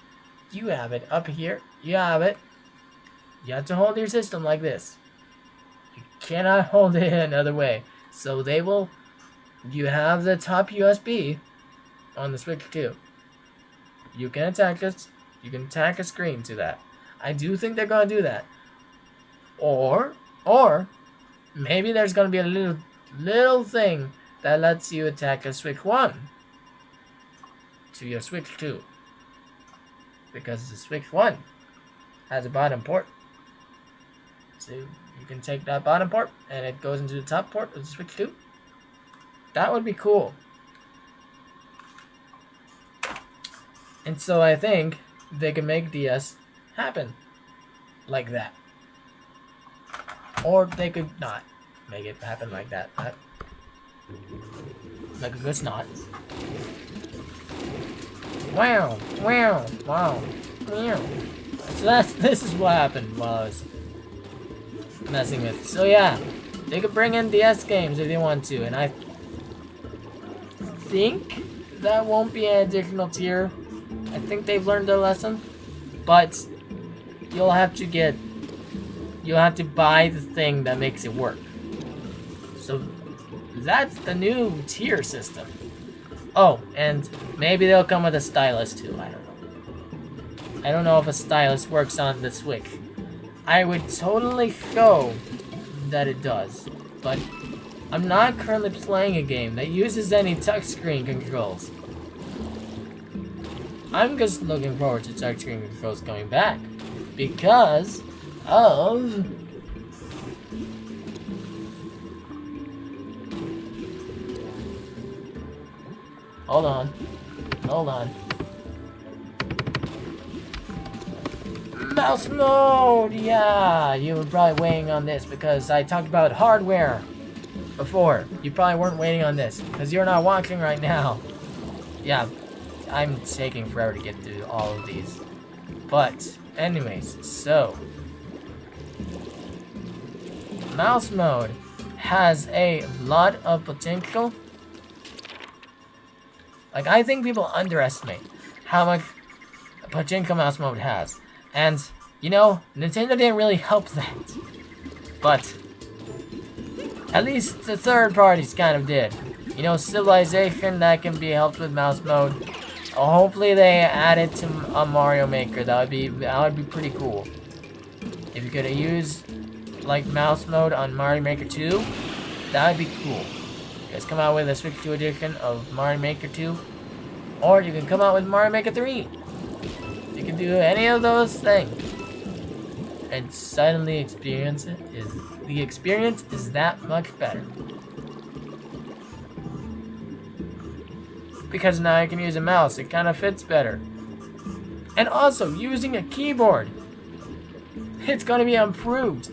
You have it up here. You have it. You have to hold your system like this. You cannot hold it another way. So they will. You have the top USB on the Switch 2. You can attach a screen to that. I do think they're gonna do that. Or maybe there's gonna be a little thing that lets you attach a Switch 1 to your Switch 2. Because the Switch 1 has a bottom port. So you can take that bottom port and it goes into the top port of the Switch 2. That would be cool. And so I think they can make DS happen like that. Or they could not make it happen like that. Like a good snot. Wow. So this is what happened while I was messing with. So yeah, they could bring in DS games if they want to, and I think that won't be an additional tier. I think they've learned their lesson, but you'll have to buy the thing that makes it work. So that's the new tier system. Oh, and maybe they'll come with a stylus too. I don't know. I don't know if a stylus works on the Switch. I would totally show that it does, but I'm not currently playing a game that uses any touchscreen controls. I'm just looking forward to touchscreen controls coming back because of Hold on. Mouse mode! Yeah, you were probably waiting on this because I talked about hardware before. You probably weren't waiting on this because you're not watching right now. Yeah, I'm taking forever to get through all of these. But, anyways, so mouse mode has a lot of potential. Like, I think people underestimate how much potential mouse mode has. And, you know, Nintendo didn't really help that. But at least the third parties kind of did. You know, Civilization, that can be helped with mouse mode. Hopefully they add it to a Mario Maker. That would be pretty cool. If you could use like mouse mode on Mario Maker 2, that would be cool. You guys come out with a Switch 2 edition of Mario Maker 2, or you can come out with Mario Maker 3. You can do any of those things, and suddenly the experience is that much better. because now I can use a mouse. It kind of fits better. And also, using a keyboard. It's going to be improved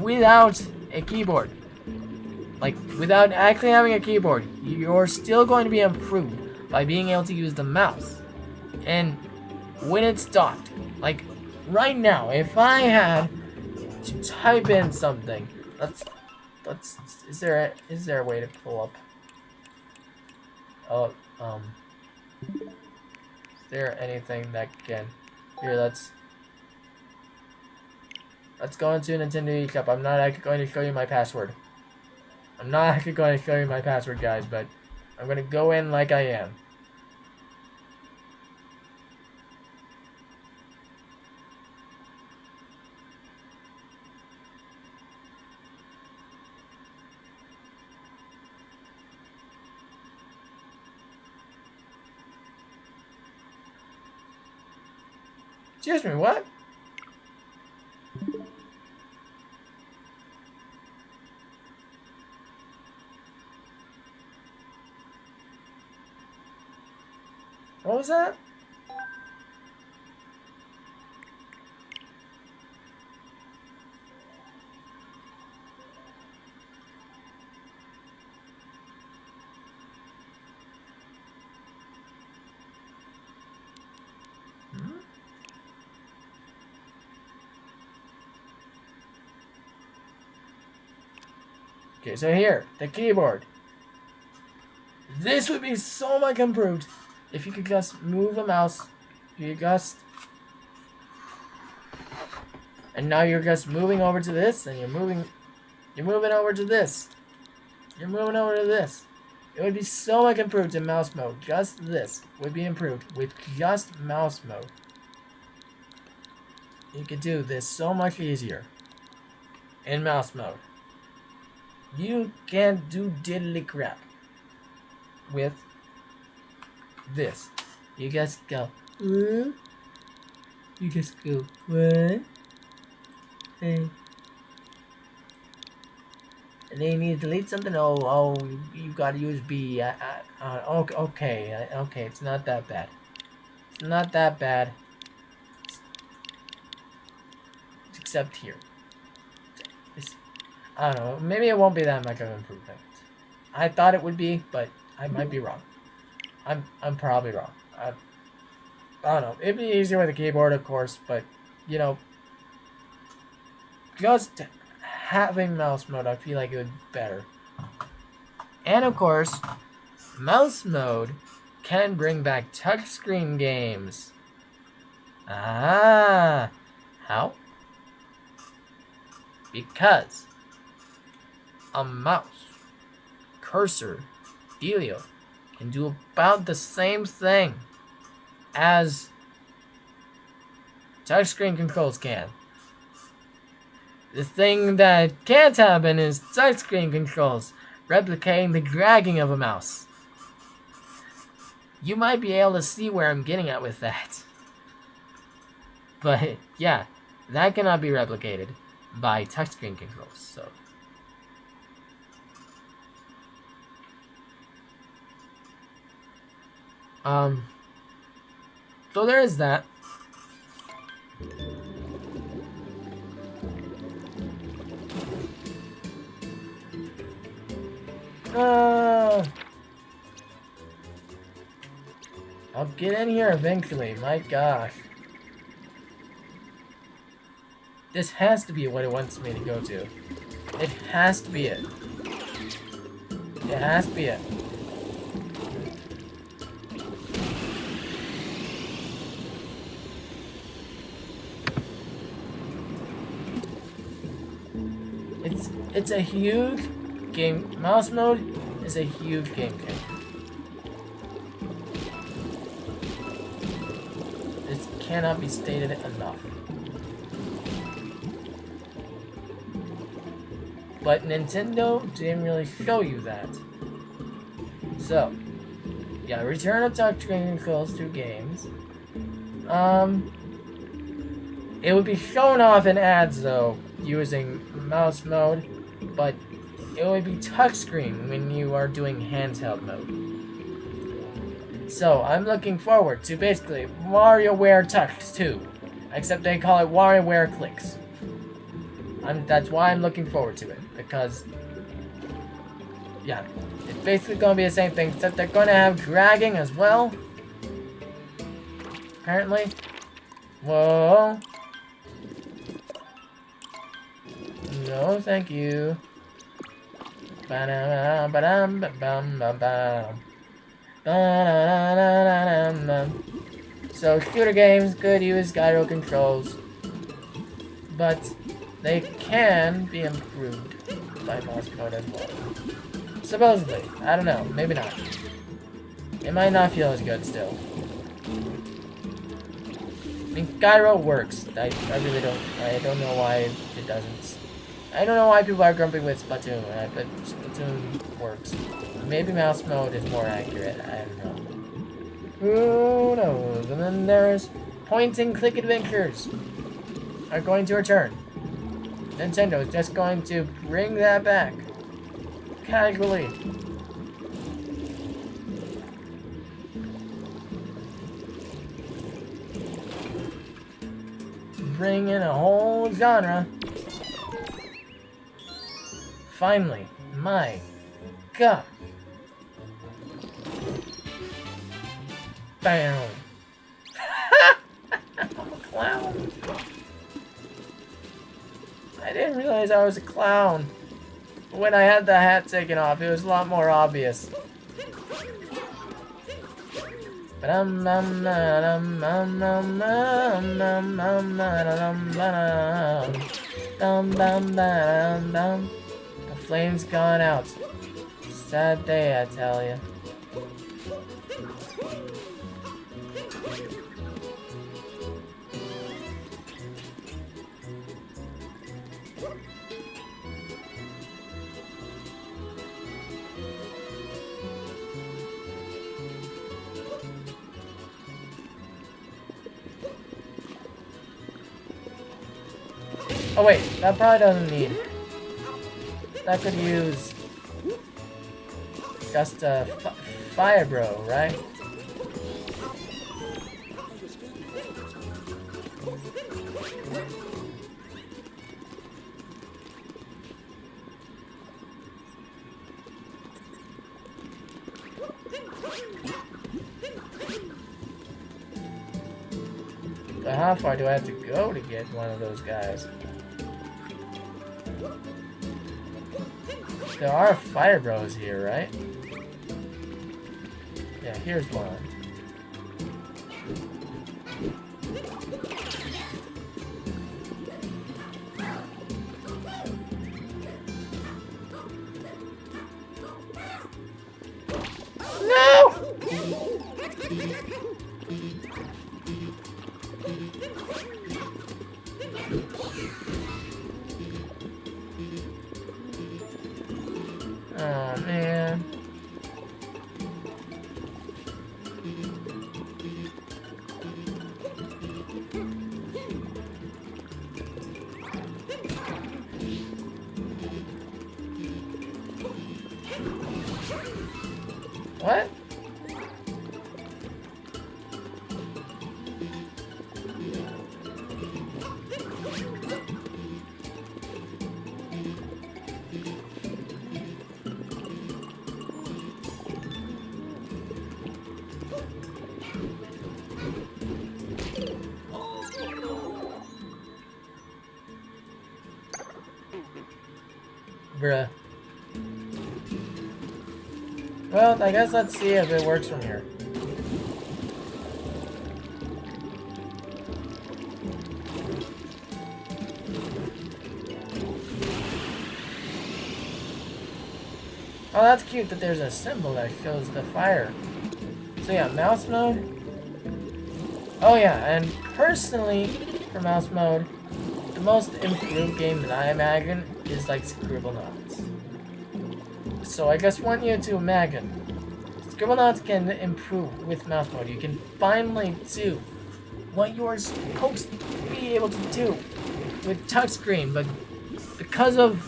without a keyboard. Like, without actually having a keyboard, you're still going to be improved by being able to use the mouse. And when it's docked, like, right now, if I had to type in something, is there a way to pull up? Is there anything that can, here, let's go into Nintendo eShop. I'm not actually going to show you my password. I'm not actually going to show you my password, guys, but I'm going to go in like I am. Excuse me, what? What was that? Okay, so here, the keyboard. This would be so much improved if you could just move a mouse. You just... And now you're just moving over to this, and you're moving over to this. You're moving over to this. It would be so much improved in mouse mode. Just this would be improved with just mouse mode. You could do this so much easier in mouse mode. You can't do diddly crap with this. You just go, you just go, what? Hey. And then you need to delete something. Oh, you gotta use B. Okay, it's not that bad. It's not that bad. Except here. I don't know. Maybe it won't be that much of an improvement. I thought it would be, but I might be wrong. I'm probably wrong. I don't know. It'd be easier with a keyboard, of course, but you know, just having mouse mode, I feel like it would be better. And of course, mouse mode can bring back touchscreen games. Ah, how? Because a mouse, cursor, dealio can do about the same thing as touchscreen controls can. The thing that can't happen is touchscreen controls replicating the dragging of a mouse. You might be able to see where I'm getting at with that. But yeah, that cannot be replicated by touchscreen controls, so. So there is that. I'll get in here eventually, my gosh. This has to be what it wants me to go to. It has to be it. It has to be it. It's a huge game. Mouse mode is a huge game changer. This cannot be stated enough. But Nintendo didn't really show you that. So, yeah, return of touchscreen controls to games. It would be shown off in ads though, using mouse mode, but it would be touchscreen when you are doing handheld mode. So I'm looking forward to basically WarioWare Tux 2, except they call it WarioWare Clicks. That's why I'm looking forward to it, because yeah, it's basically gonna be the same thing, except they're gonna have dragging as well. Apparently. Whoa. No, thank you. So shooter games could use gyro controls, but they can be improved by mouse code as well. Supposedly. I don't know. Maybe not. It might not feel as good still. I mean, gyro works. I really don't. I don't know why it doesn't. I don't know why people are grumpy with Splatoon, but Splatoon works. Maybe mouse mode is more accurate. I don't know. Who knows? And then there's point and click adventures are going to return. Nintendo is just going to bring that back casually. Bring in a whole genre. Finally, my God. Bam. I'm a clown. I didn't realize I was a clown. But when I had the hat taken off, it was a lot more obvious. The flame's gone out. Sad day, I tell you. Oh wait, that probably doesn't need. That could use just a fire bro, right? But how far do I have to go to get one of those guys? There are fire bros here, right? Yeah, here's one. No! Oh man. What? Bruh. Well, I guess let's see if it works from here. Oh, that's cute that there's a symbol that shows the fire. So yeah, mouse mode. Oh yeah, and personally, for mouse mode, the most improved game that I imagine is like Scribblenauts. So I just want you to imagine, Scribblenauts can improve with mouse mode. You can finally do what you're supposed to be able to do with touchscreen, but because of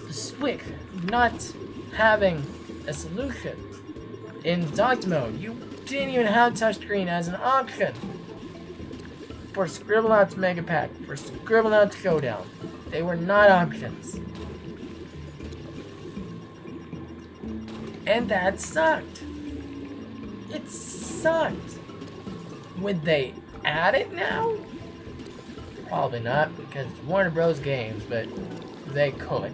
the Switch not having a solution in docked mode, you didn't even have touchscreen as an option for Scribblenauts Mega Pack, for Scribblenauts Showdown. They were not options. And that sucked. It sucked. Would they add it now? Probably not, because it's Warner Bros. Games, but they could.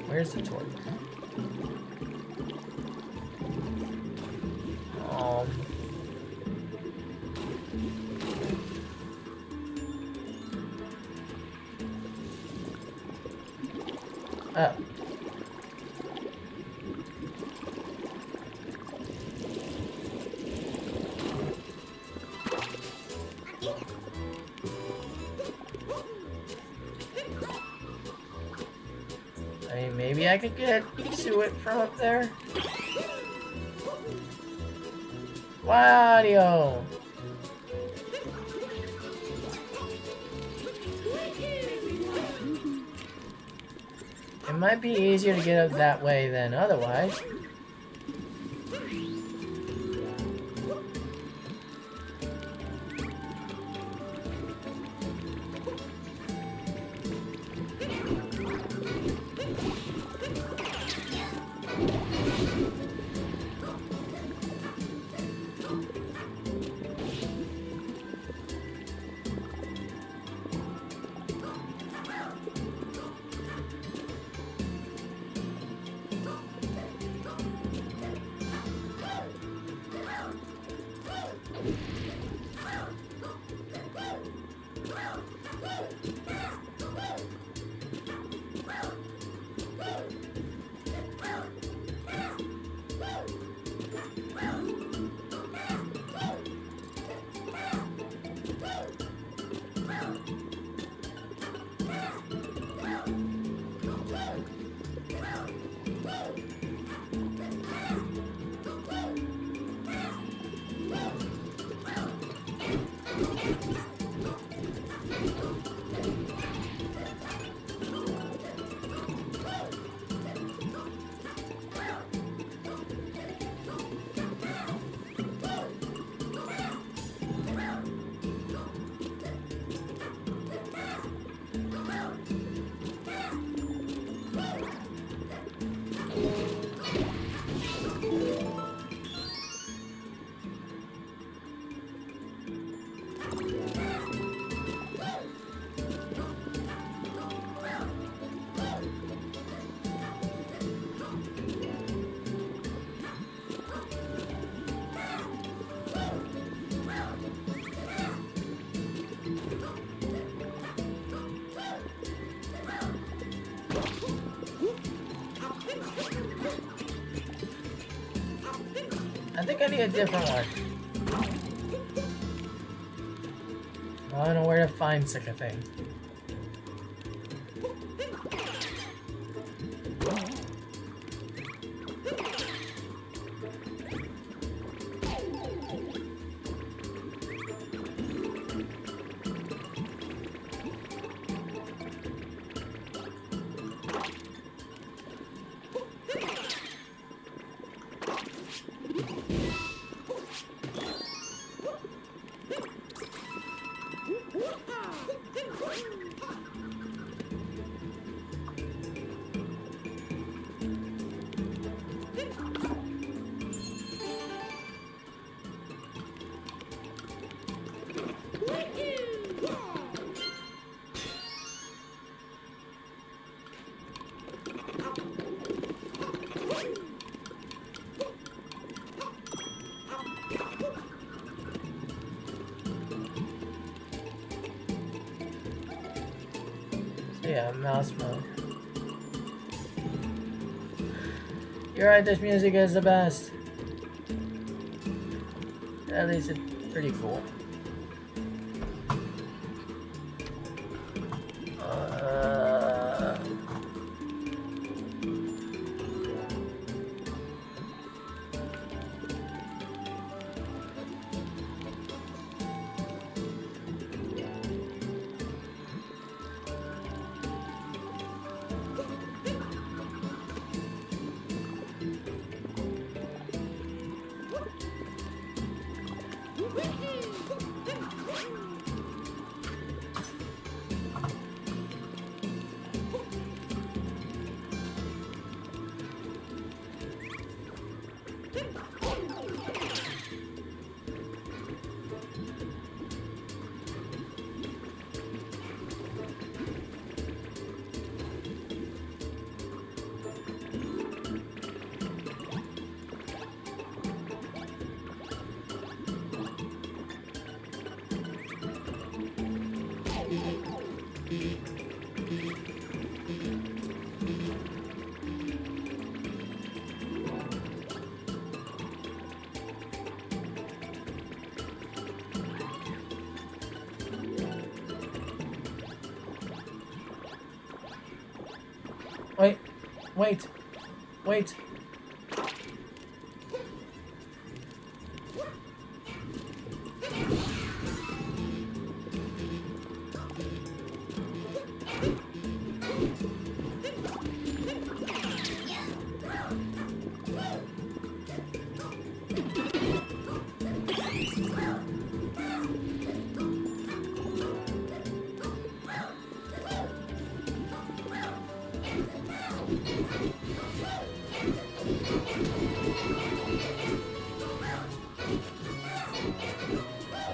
Where's the torch? Oh. I mean, maybe I could get to it from up there. Wario! It might be easier to get up that way than otherwise. I think I need a different one. I don't know where to find such a thing. Yeah, mouse mode. You're right, this music is the best. At least it's pretty cool. Wait, wait, wait.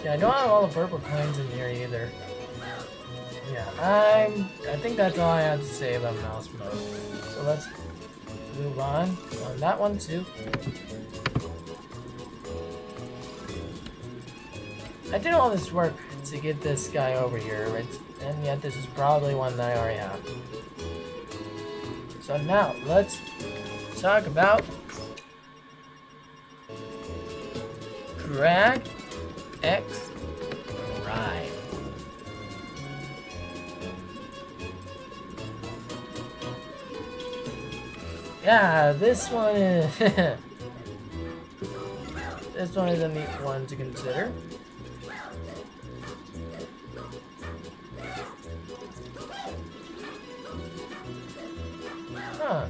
Yeah, I don't have all the purple coins in here either. Yeah, I think that's all I have to say about mouse mode. So let's move on that one too. I did all this work to get this guy over here, and yet this is probably one that I already have. So now, let's talk about Drag X Ride. Yeah, this one is this one is a neat one to consider. Huh.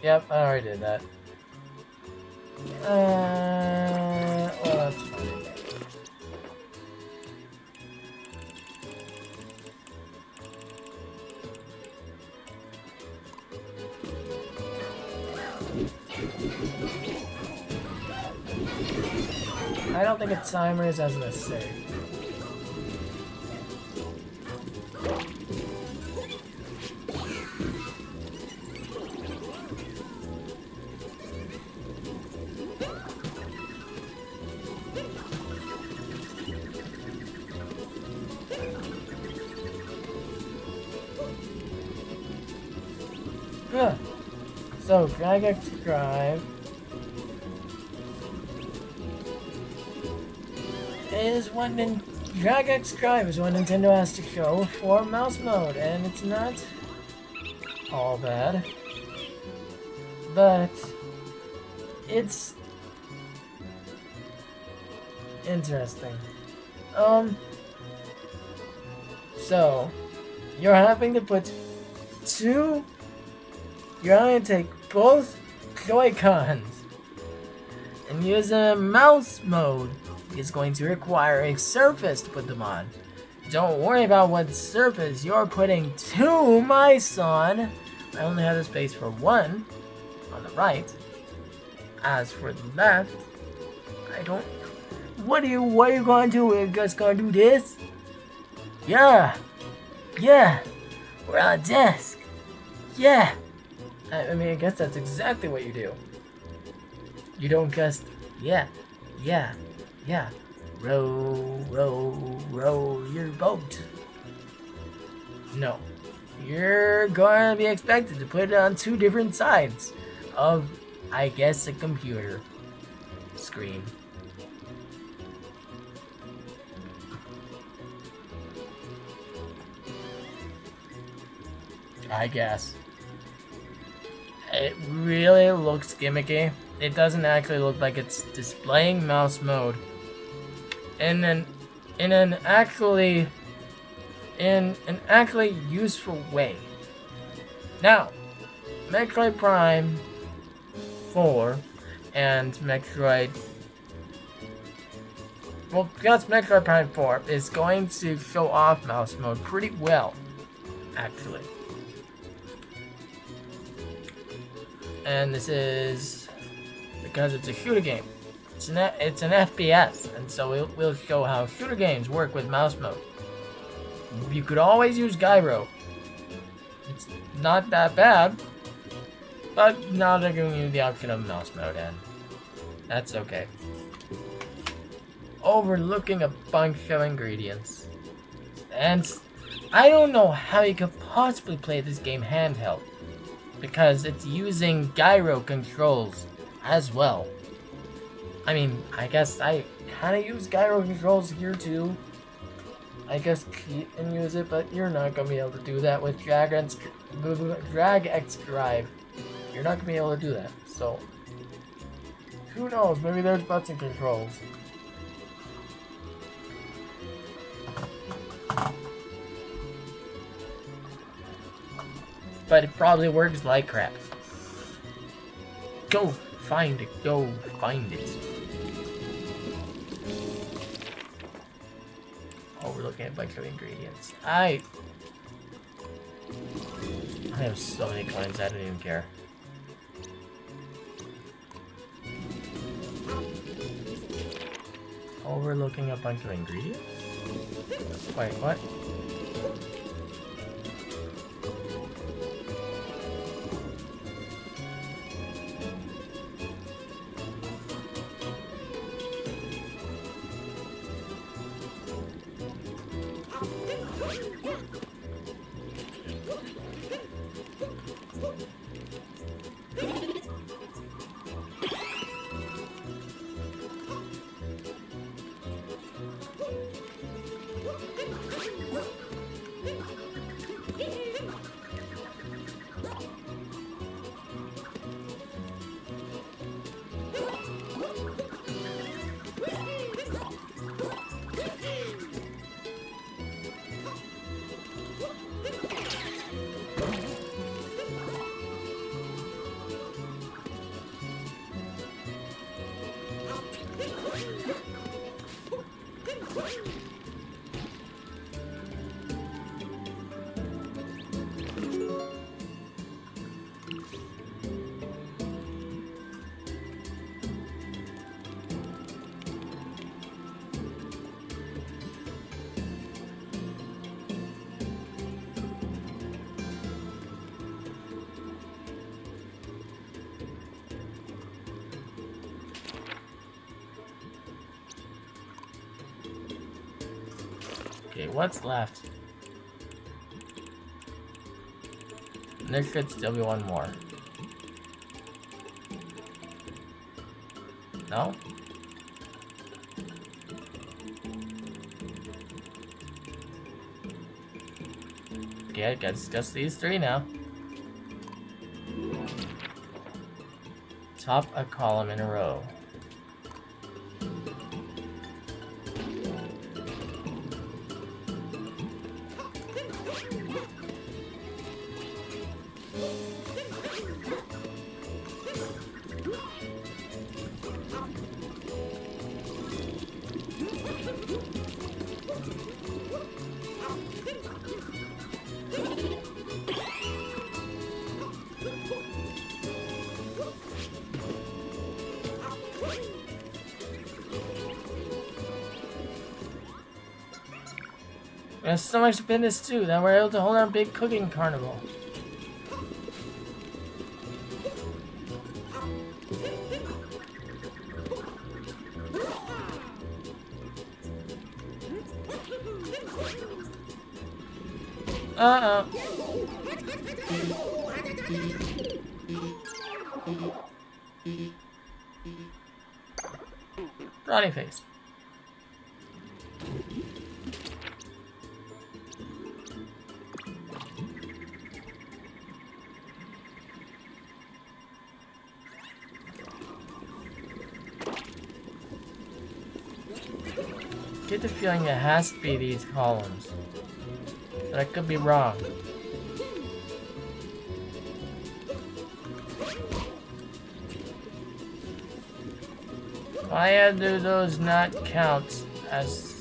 Yep, I already did that. Well, that's fine. I don't think a timer is as necessary. So, Drag X Drive is what Drag X Drive is what Nintendo has to show for mouse mode, and it's not all bad, but it's interesting. So you're having to put you're having to take both Joy-Cons and use a mouse mode. It's going to require a surface to put them on. Don't worry about what surface you're putting two mice on. I only have the space for one on the right. As for the left, I don't. What are you going to do? Are you guys going to do this? Yeah. We're on a desk. Yeah. I mean, I guess that's exactly what you do. You don't just, yeah. Row your boat. No. You're going to be expected to put it on two different sides of, I guess, a computer screen. I guess. It really looks gimmicky. It doesn't actually look like it's displaying mouse mode in an actually useful way. Now, Metroid Prime 4 and Metroid... Well, because Metroid Prime 4 is going to show off mouse mode pretty well, actually. And this is because it's a shooter game. It's an FPS, and so we'll show how shooter games work with mouse mode. You could always use gyro. It's not that bad, but now they're giving you the option of mouse mode, and that's okay. Overlooking a bunch of ingredients. And I don't know how you could possibly play this game handheld, because it's using gyro controls as well. I mean, I guess I kind of use gyro controls here too. I guess you can use it, but you're not going to be able to do that with drag X drive. You're not going to be able to do that, so who knows, maybe there's button controls. But it probably works like crap. Go find it. Go find it. Oh, we're looking at a bunch of ingredients. I have so many coins, I don't even care. Overlooking a bunch of ingredients? Wait, what? Okay, what's left? There should still be one more. No? Okay, I guess just these three now. Top a column in a row. There's so much to this too that we're able to hold our big cooking carnival. Uh-oh. Brownie face. Get the feeling it has to be these columns, but I could be wrong. Why do those not count as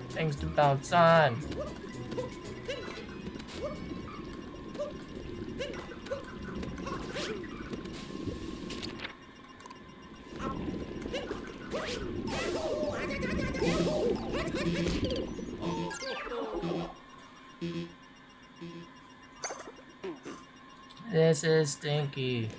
things to bounce on? This is stinky.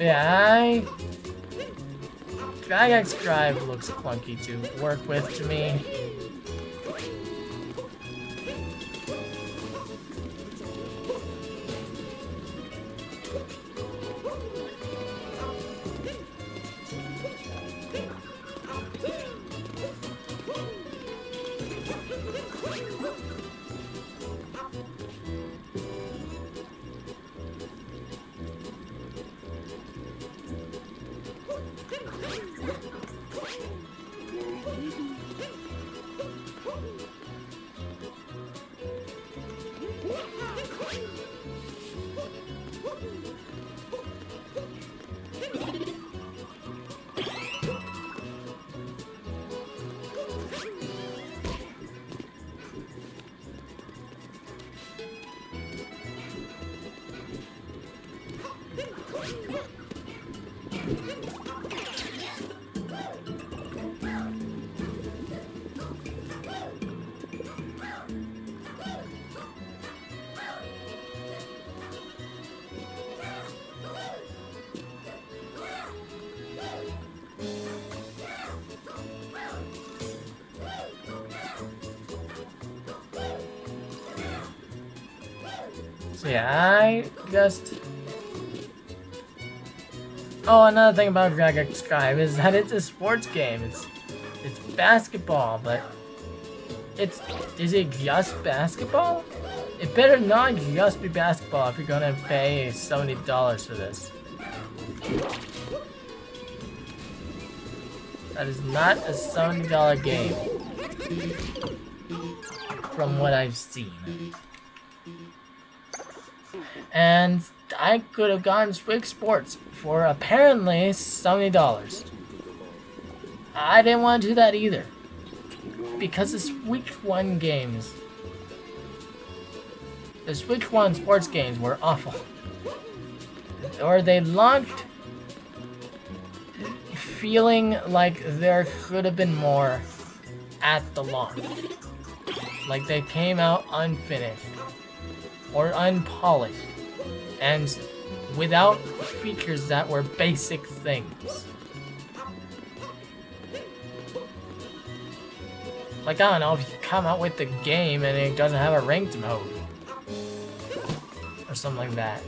Yeah, DragX Drive looks clunky to work with to me. So yeah, I just... Oh, another thing about DragX Drive is that it's a sports game. It's basketball, but is it just basketball? It better not just be basketball if you're gonna pay $70 for this. That is not a $70 game. From what I've seen. And I could have gotten Swig Sports for apparently $70. I didn't want to do that either. Because the Switch 1 games, the Switch 1 sports games were awful. Or they launched feeling like there could have been more at the launch. Like they came out unfinished. or unpolished, and without features that were basic things. Like, I don't know, if you come out with the game and it doesn't have a ranked mode. Or something like that.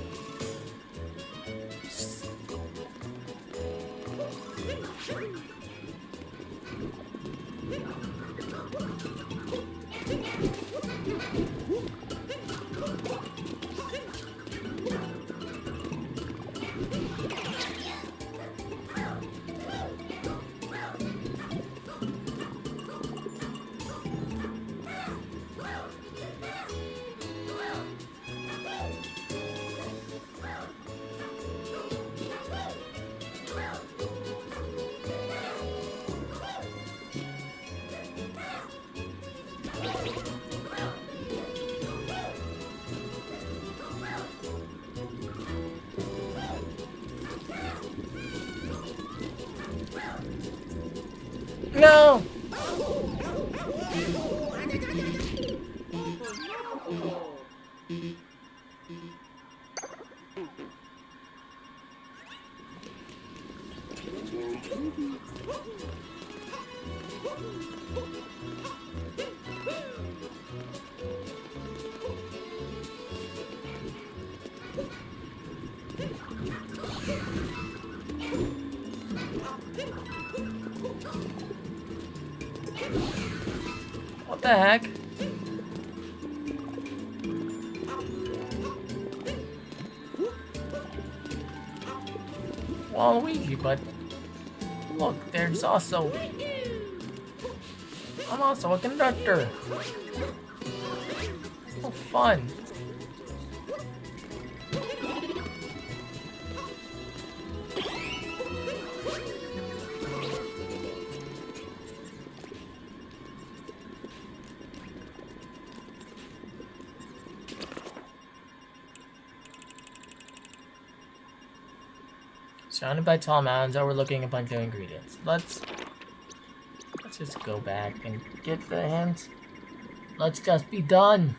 No! What the heck? Waluigi, but look, there's also... I'm also a conductor. So fun. Surrounded by tall mountains overlooking a bunch of ingredients. Let's just go back and get the hint. Let's just be done.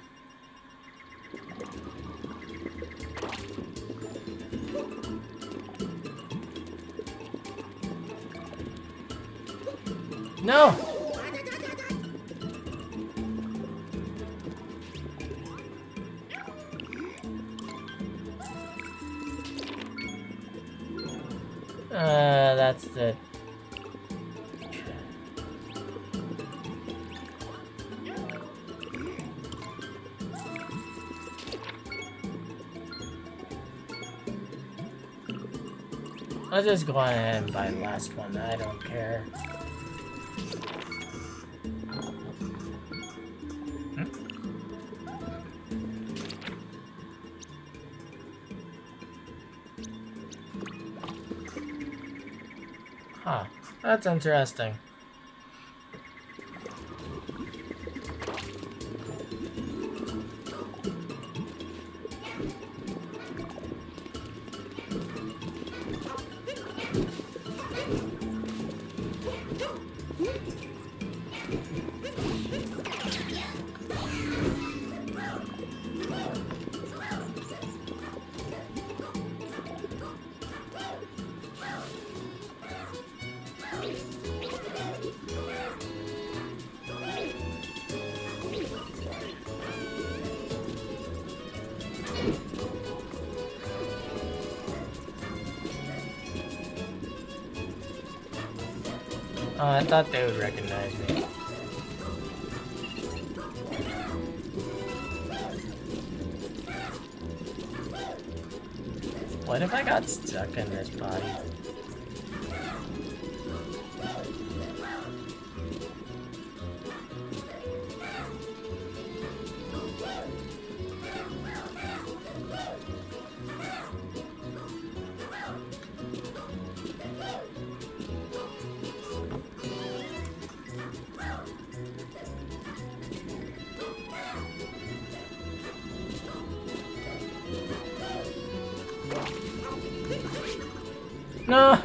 No! That's the... Let's just go ahead and buy the last one. I don't care. Huh. That's interesting. I thought they would recognize me. What if I got stuck in this body? No!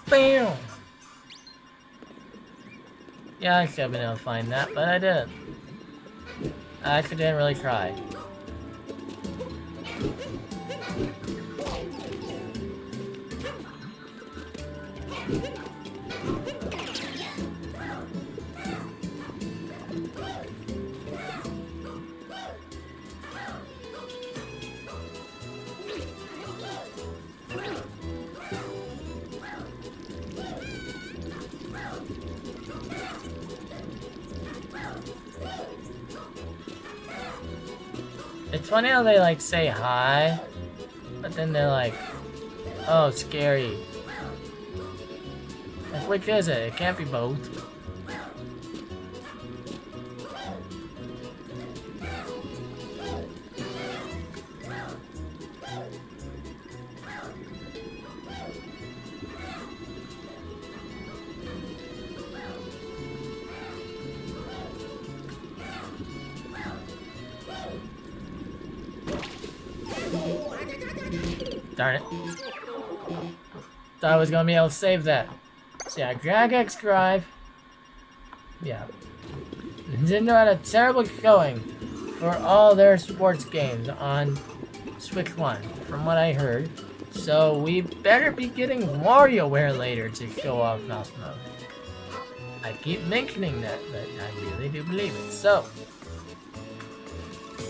Bam! Yeah, I should have been able to find that, but I didn't. I actually didn't really try. It's funny how they like say hi, but then they're like, oh, scary. Like, which is it? It can't be both. Darn it. Thought I was gonna be able to save that. So yeah, drag X drive. Yeah. Nintendo had a terrible showing for all their sports games on Switch 1, from what I heard. So we better be getting WarioWare later to show off mouse mode. I keep mentioning that, but I really do believe it. So,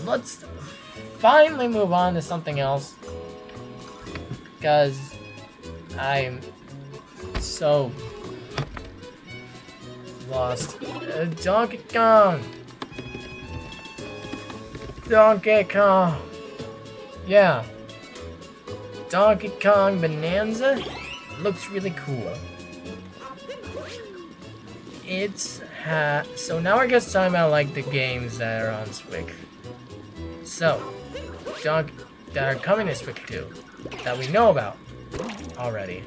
let's finally move on to something else. Because I'm so lost. Donkey Kong! Donkey Kong! Yeah. Donkey Kong Bananza looks really cool. So now we're just talking about like the games that are on Switch. So, that are coming to Switch 2. That we know about already.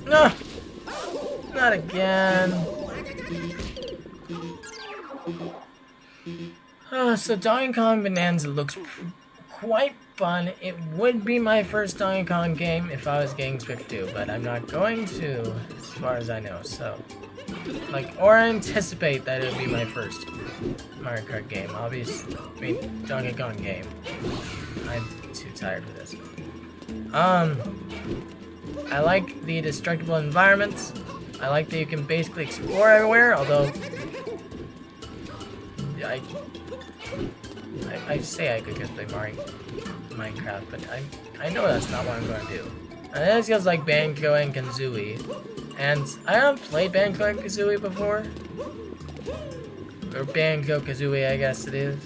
No! Not again. So Donkey Kong Bonanza looks quite fun. It would be my first Donkey Kong game if I was getting Switch 2, but I'm not going to, as far as I know, so. Or anticipate that it would be my first Mario Kart game. Donkey Kong game. I'm too tired for this. I like the destructible environments. I like that you can basically explore everywhere, although I say I could just play Minecraft, but I know that's not what I'm going to do. And then it feels like Banjo and Kazooie, and I haven't played Banjo and Kazooie before, or Banjo Kazooie, I guess it is.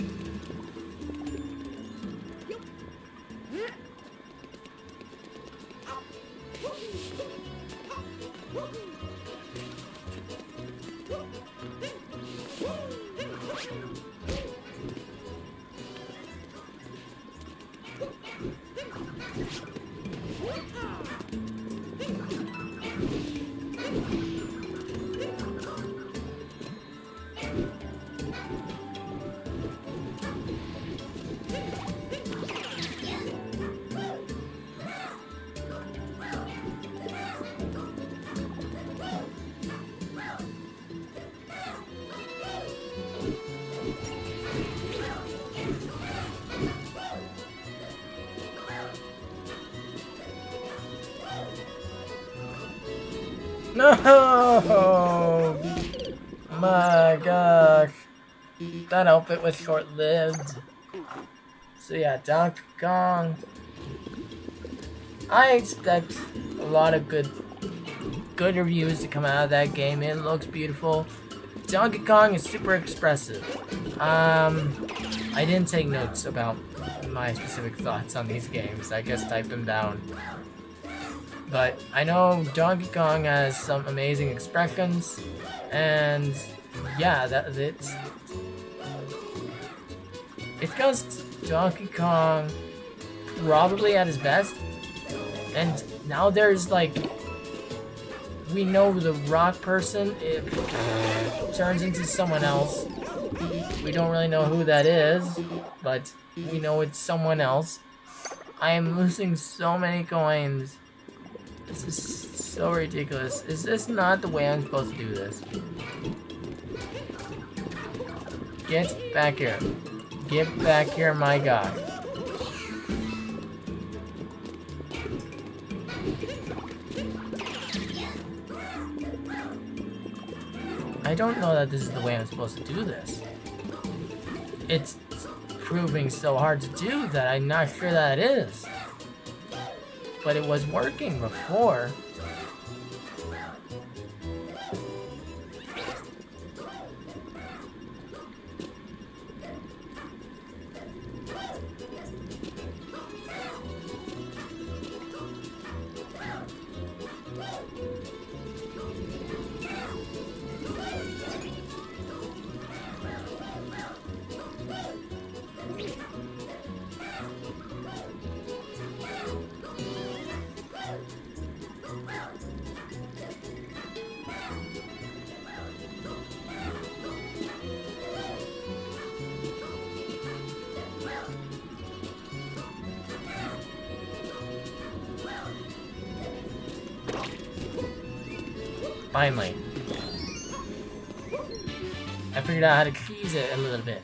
No! My gosh. That outfit was short-lived. So yeah, Donkey Kong. I expect a lot of good reviews to come out of that game. It looks beautiful. Donkey Kong is super expressive. I didn't take notes about my specific thoughts on these games. I just typed them down. But I know Donkey Kong has some amazing expressions, and yeah, it's just Donkey Kong probably at his best. And now there's like, we know the rock person, it turns into someone else. We don't really know who that is, but we know it's someone else. I am losing so many coins. This is so ridiculous. Is this not the way I'm supposed to do this? Get back here. Get back here, my god. I don't know that this is the way I'm supposed to do this. It's proving so hard to do that I'm not sure that it is. But it was working before. Finally. I figured out how to cheese it a little bit.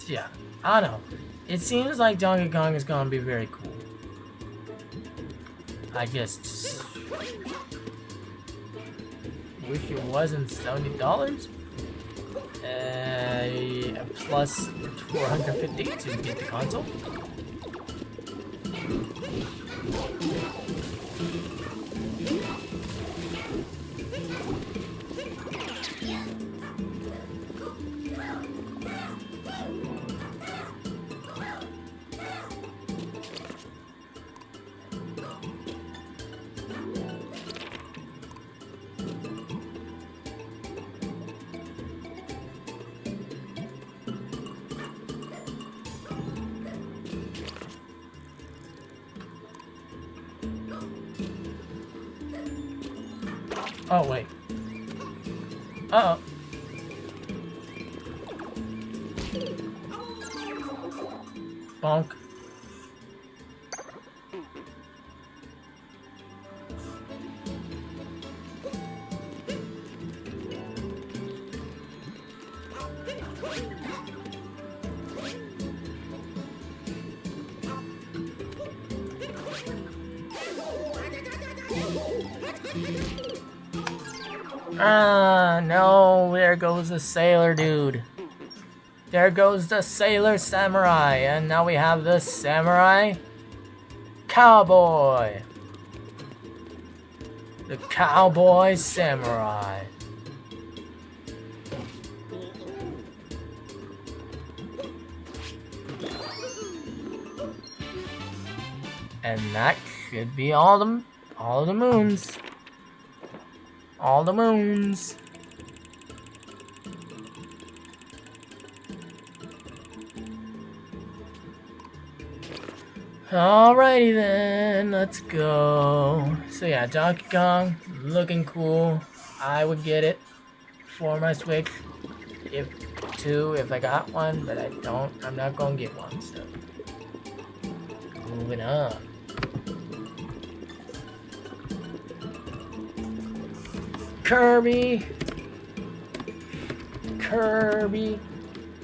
Yeah, I don't know. It seems like Donkey Kong is gonna be very cool. I just wish it wasn't $70. Plus 450 to get the console. Oh, wait. Uh-oh. Bonk. Ah, no, there goes the sailor dude. There goes the sailor samurai, and now we have the samurai cowboy. The cowboy samurai. And that should be all the moons. All the moons. Alrighty then, let's go. So yeah, Donkey Kong, looking cool. I would get it for my Switch, if I got one, but I don't. I'm not gonna get one. So moving on. Kirby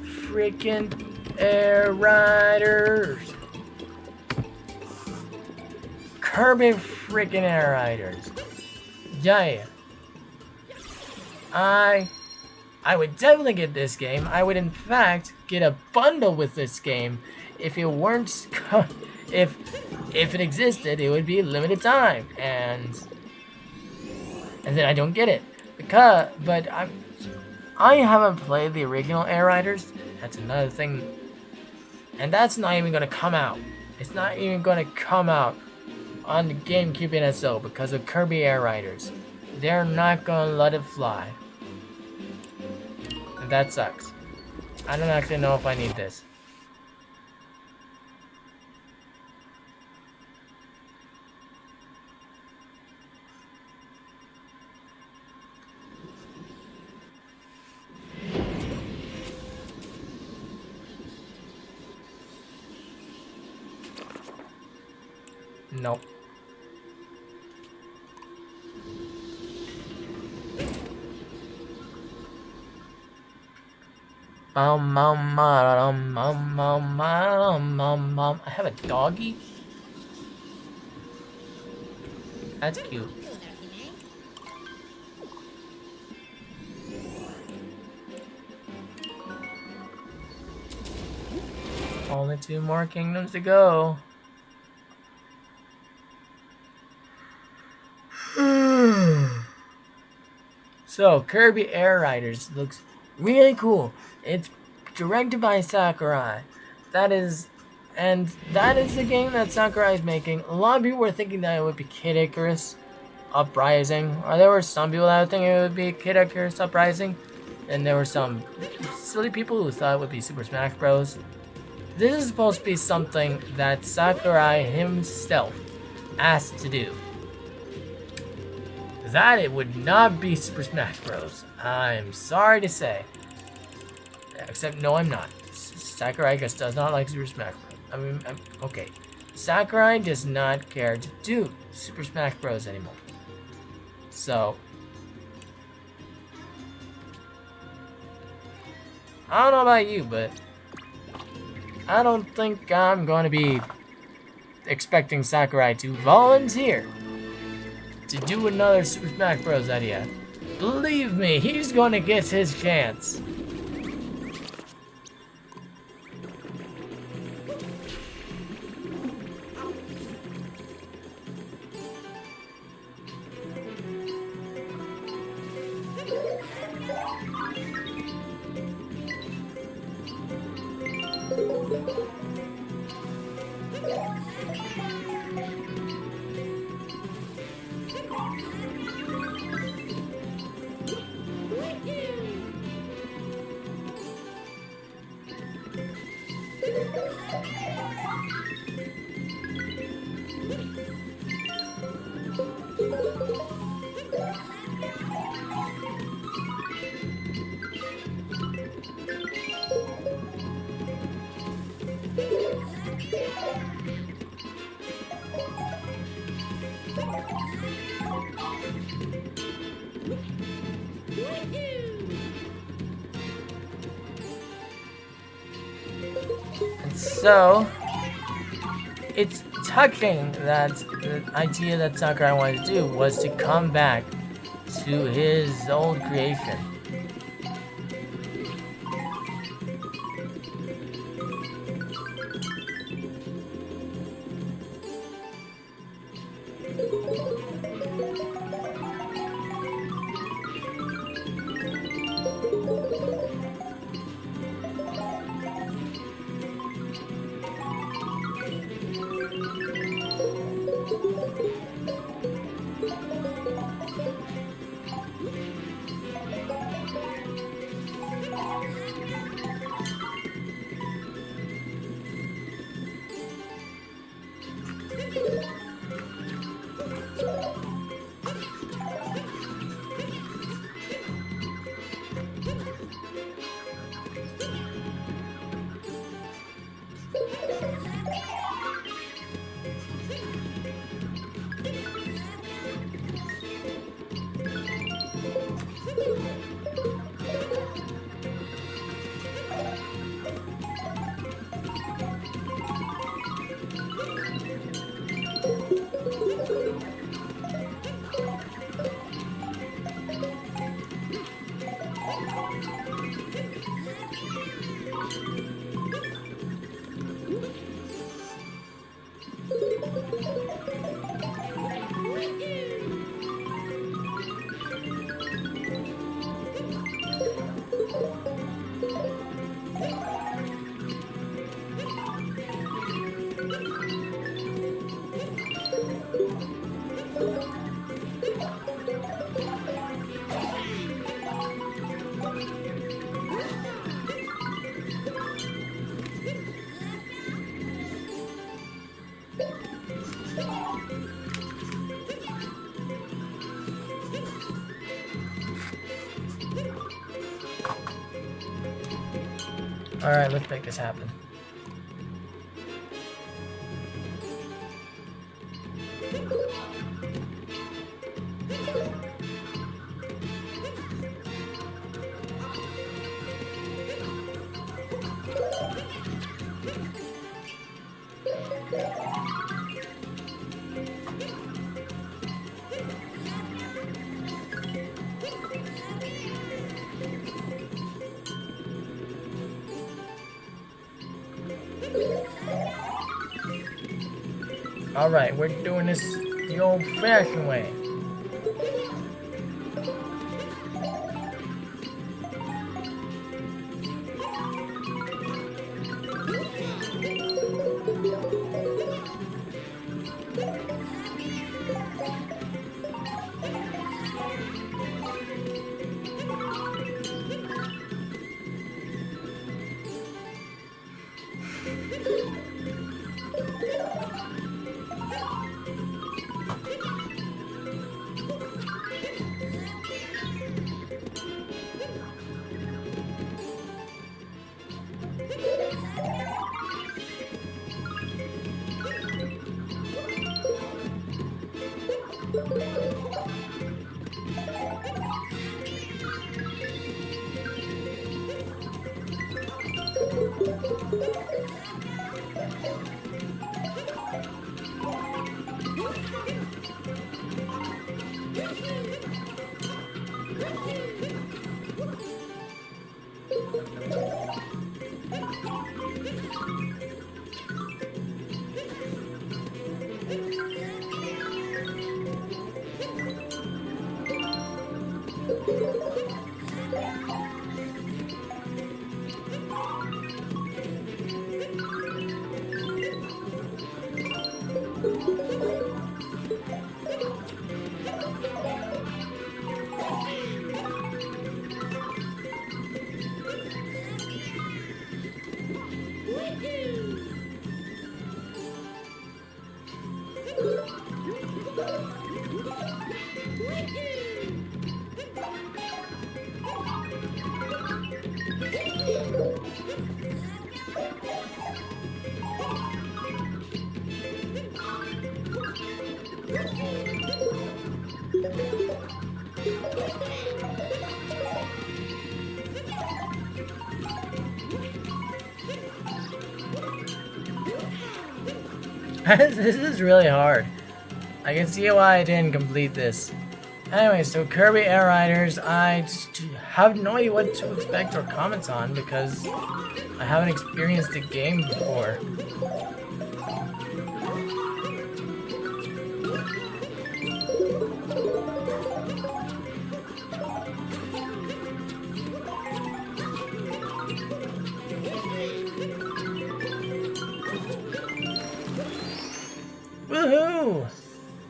freaking Air Riders. Kirby freaking Air Riders. Yeah. I would definitely get this game. I would in fact get a bundle with this game if it weren't if it existed, it would be limited time, and then I don't get it but I haven't played the original Air Riders. That's another thing, and that's not even gonna come out. It's not even gonna come out on the GameCube NSO because of Kirby Air Riders. They're not gonna let it fly. And that sucks. I don't actually know if I need this. Nope. I have a doggy? That's cute. Only 2 more kingdoms to go. So, Kirby Air Riders looks really cool. It's directed by Sakurai. That is the game that Sakurai is making. A lot of people were thinking that it would be Kid Icarus Uprising. Or there were some people that were thinking it would be Kid Icarus Uprising. And there were some silly people who thought it would be Super Smash Bros. This is supposed to be something that Sakurai himself asked to do. That it would not be Super Smash Bros. I'm sorry to say. Except, no, I'm not. Sakurai just does not like Super Smash Bros. Okay. Sakurai does not care to do Super Smash Bros. Anymore. So, I don't know about you, but I don't think I'm going to be expecting Sakurai to volunteer to do another Super Smash Bros. Idea. Believe me, he's going to get his chance. And so, it's touching that the idea that Sakurai wanted to do was to come back to his old creation. Alright, let's make this happen. Alright, we're doing this the old-fashioned way. This is really hard. I can see why I didn't complete this. Anyway, so Kirby Air Riders, I just have no idea what to expect or comments on because I haven't experienced the game before. Woohoo!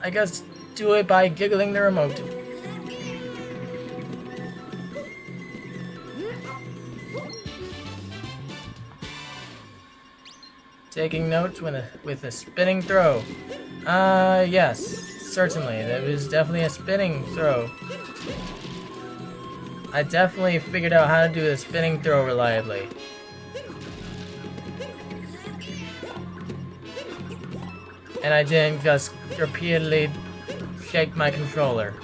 I guess do it by giggling the remote. Taking notes with a spinning throw. Yes, certainly. That was definitely a spinning throw. I definitely figured out how to do the spinning throw reliably. And I didn't just repeatedly shake my controller.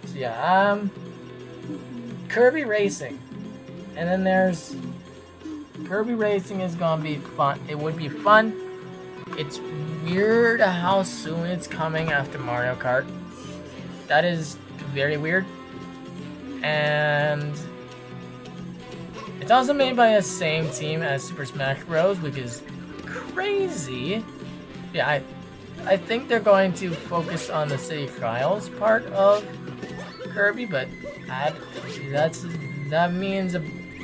So yeah, Kirby Racing. And then there's Kirby Racing is gonna be fun. It would be fun. It's weird how soon it's coming after Mario Kart. That is very weird. And it's also made by the same team as Super Smash Bros, which is crazy. Yeah, I think they're going to focus on the City Trials part of Kirby, but that means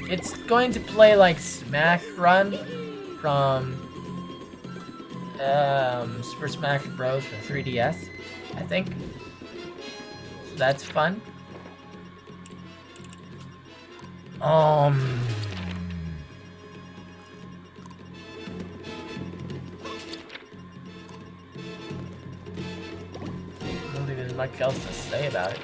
it's going to play like Smash Run from Super Smash Bros. For 3DS, I think. So that's fun. I don't think there's much else to say about it.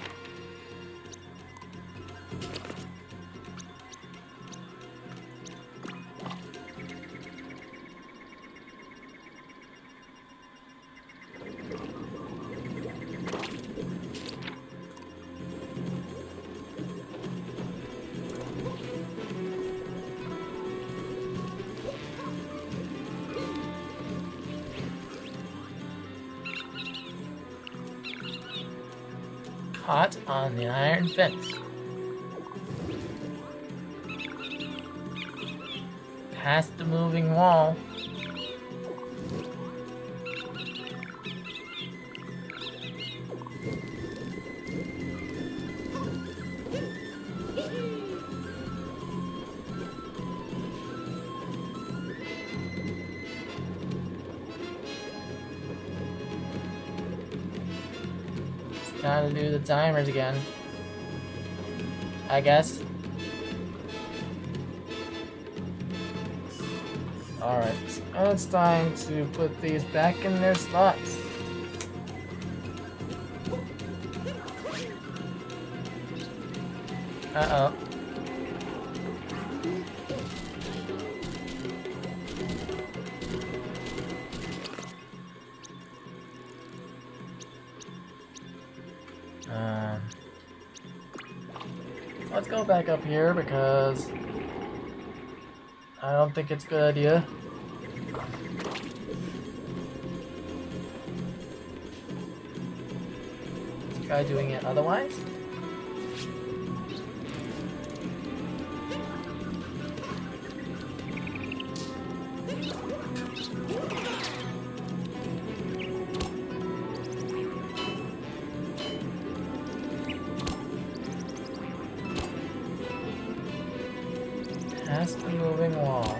Caught on the iron fence. Past the moving wall. Time to do the timers again, I guess. Alright, now it's time to put these back in their slots. Uh-oh. Let's go back up here because I don't think it's a good idea. Let's try doing it otherwise. Past the moving wall.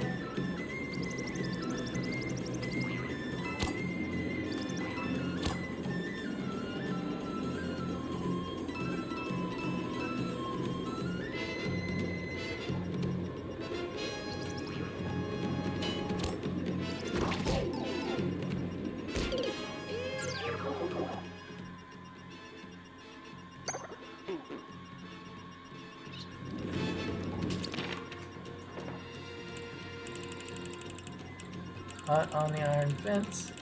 Hot on the iron fence.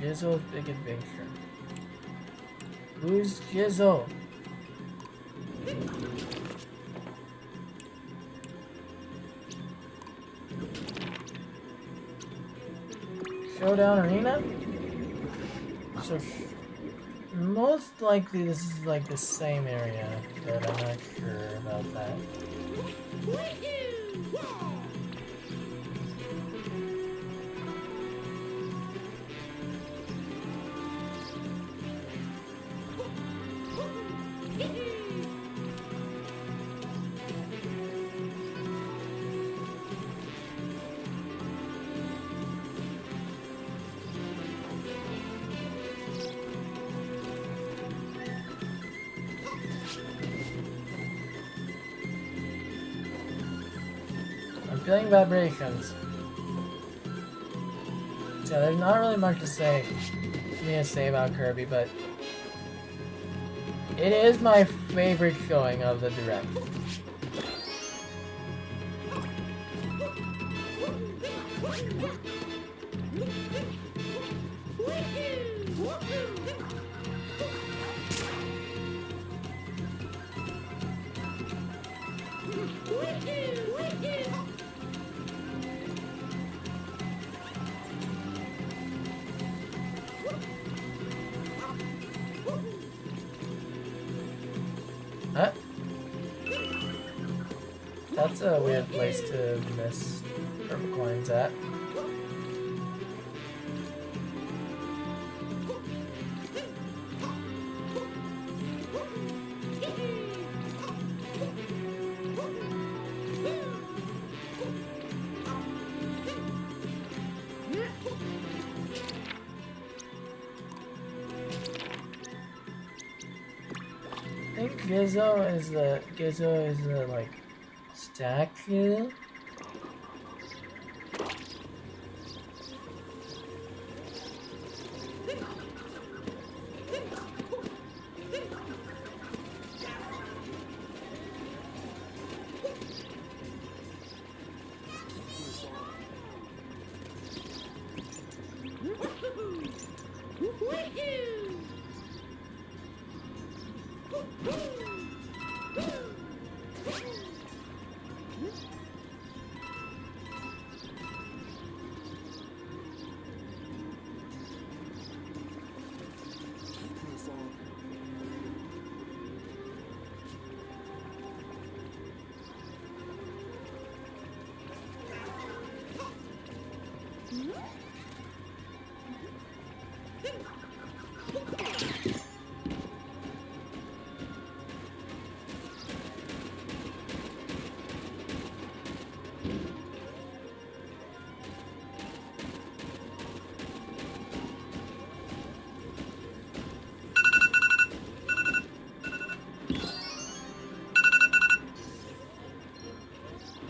Jizzle's Big Adventure. Who's Jizzle? Showdown Arena? So, most likely this is like the same area, but I'm not sure about that. Feeling vibrations. So there's not really much to say about Kirby, but it is my favorite showing of the Direct. Huh? That's a weird place to miss purple coins at. I think Gizzo is the like statue.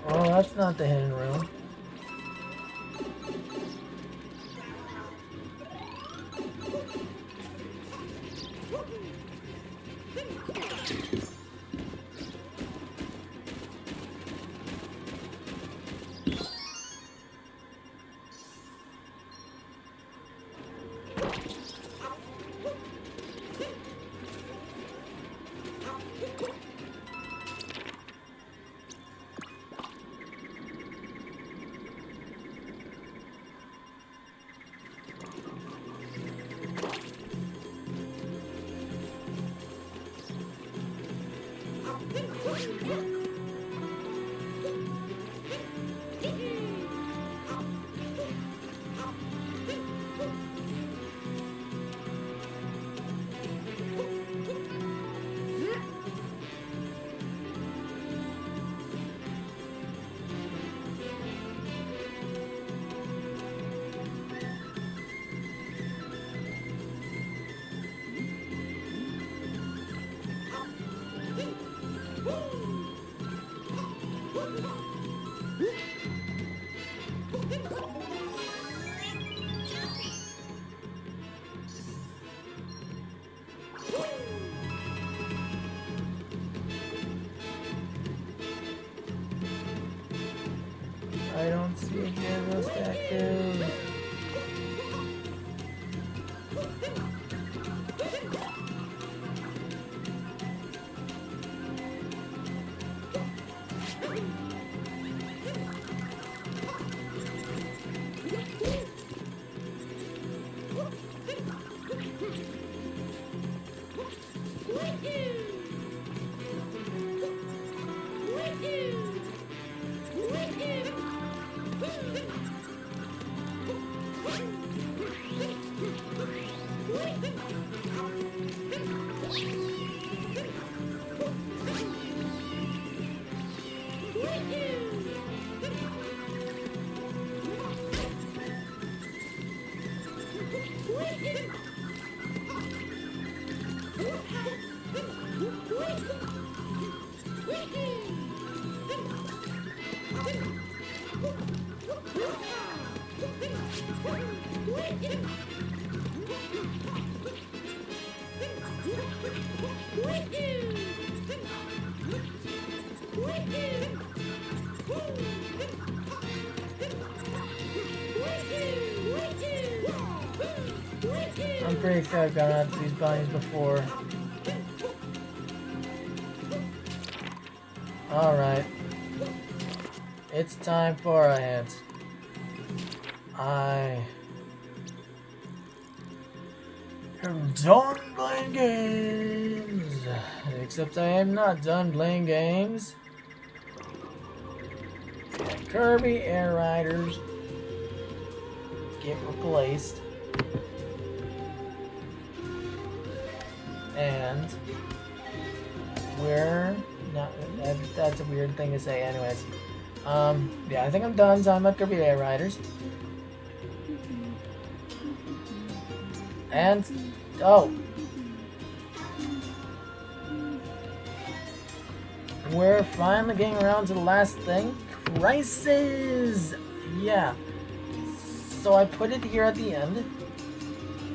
Oh, that's not the hidden room. was that dude? I'm pretty sure I've gone out to these bunnies before. Alright. It's time for a hint. I am done playing games. Except I am not done playing games. Kirby Air Riders get replaced. And we're not, that's a weird thing to say anyways. Yeah, I think I'm done talking about Kirby Air Riders. And, oh. We're finally getting around to the last thing. Prices! Yeah. So I put it here at the end.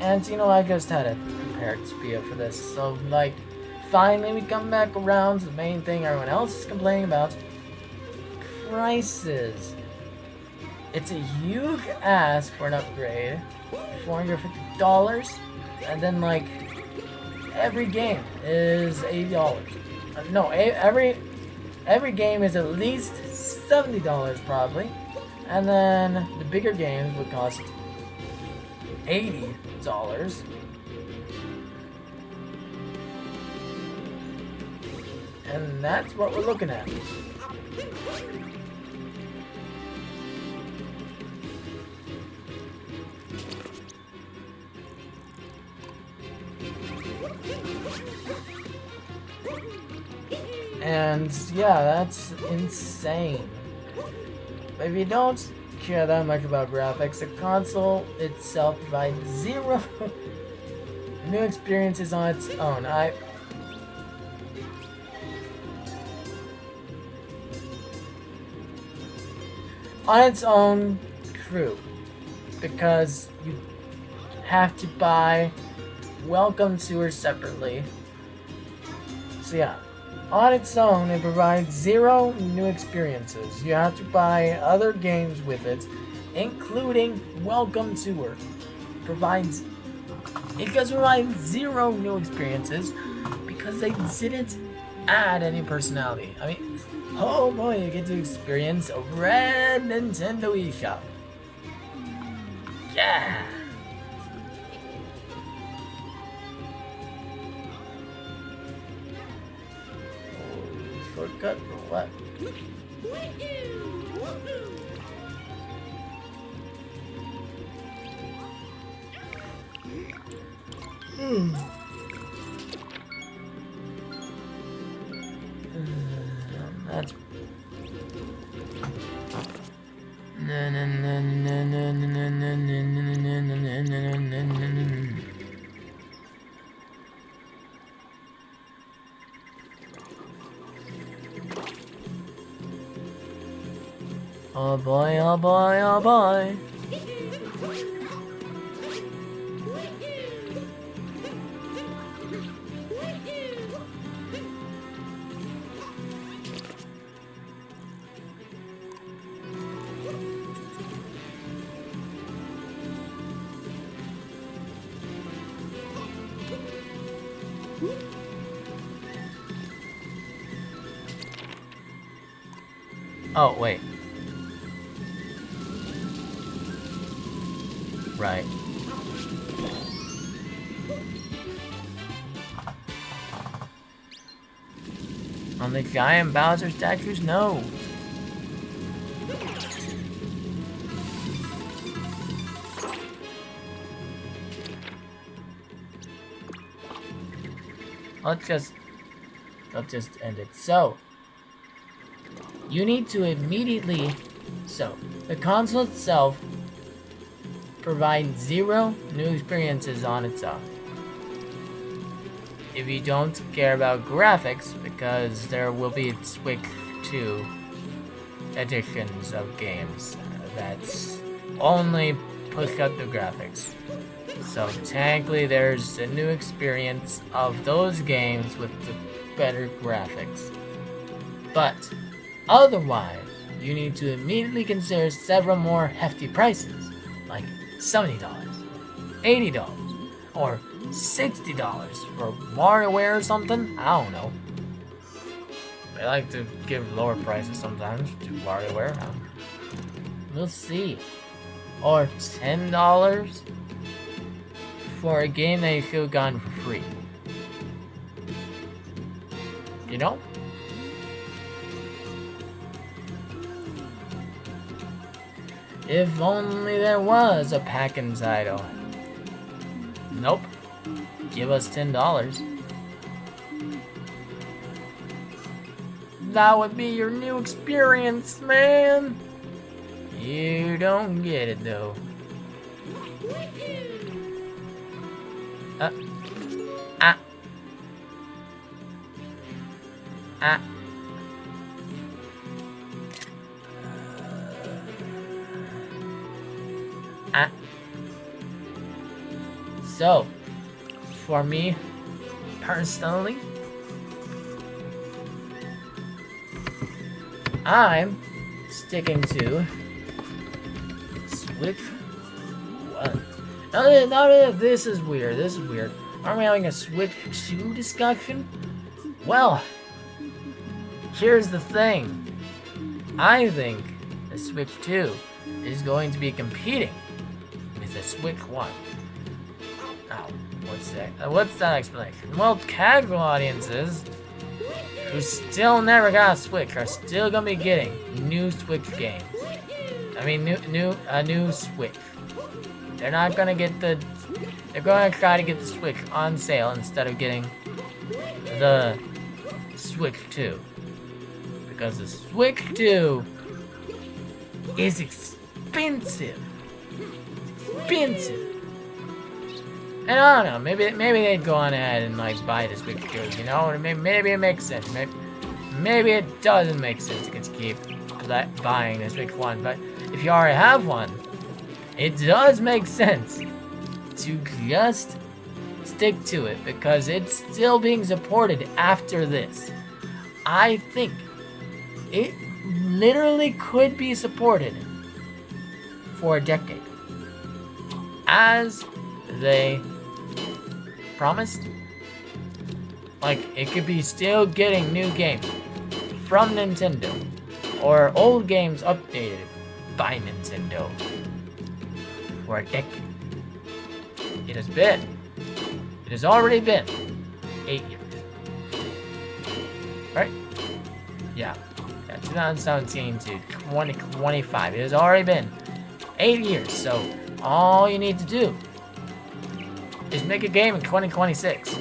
And, you know, I just had a prepared spiel for this. So, like, finally we come back around to the main thing everyone else is complaining about. Prices. It's a huge ask for an upgrade. $450. And then, like, every game is $80. No, every game is at least $70 probably. And then the bigger games would cost $80. And that's what we're looking at. And yeah, that's insane. But if you don't care that much about graphics, the console itself provides zero new experiences on its own. On its own, true. Because you have to buy Welcome Tour separately. So yeah. On its own, it provides zero new experiences. You have to buy other games with it, including Welcome Tour. It does provide zero new experiences because they didn't add any personality. I mean, oh boy, you get to experience a red Nintendo eShop. Yeah! Shortcut for what? That's oh boy, oh boy, oh boy. Oh, wait. Right. On the guy in Bowser's statue's nose. Let's just end it. So, you need to immediately... So, the console itself provides 0 new experiences on its own. If you don't care about graphics, because there will be Switch 2 editions of games that's only push up the graphics. So technically there's a new experience of those games with the better graphics. But otherwise, you need to immediately consider several more hefty prices, like $70, $80, or $60 for WarioWare or something? I don't know. They like to give lower prices sometimes to WarioWare. We'll see. Or $10 for a game that you could have gotten for free. You know? If only there was a pack-in title. Nope. Give us $10. That would be your new experience, man. You don't get it though. Ah. So, for me, personally, I'm sticking to Switch 1. Now, this is weird. Aren't we having a Switch 2 discussion? Well, here's the thing. I think the Switch 2 is going to be competing with the Switch 1. Oh, what's that explanation? Well, casual audiences who still never got a Switch are still gonna be getting new Switch games. I mean, new Switch. They're not gonna get they're gonna try to get the Switch on sale instead of getting the Switch 2. Because the Switch 2 is expensive. And I don't know, maybe they'd go on ahead and like buy the Switch 2, you know? Maybe it makes sense. Maybe it doesn't make sense to keep buying the Switch 1, but if you already have one, it does make sense to just stick to it because it's still being supported after this. I think it literally could be supported for a decade. As they promised. Like, it could be still getting new games from Nintendo. Or old games updated by Nintendo. For a decade. It has already been 8 years. Right? Yeah. 2017 to 2025. It has already been 8 years, so all you need to do is make a game in 2026.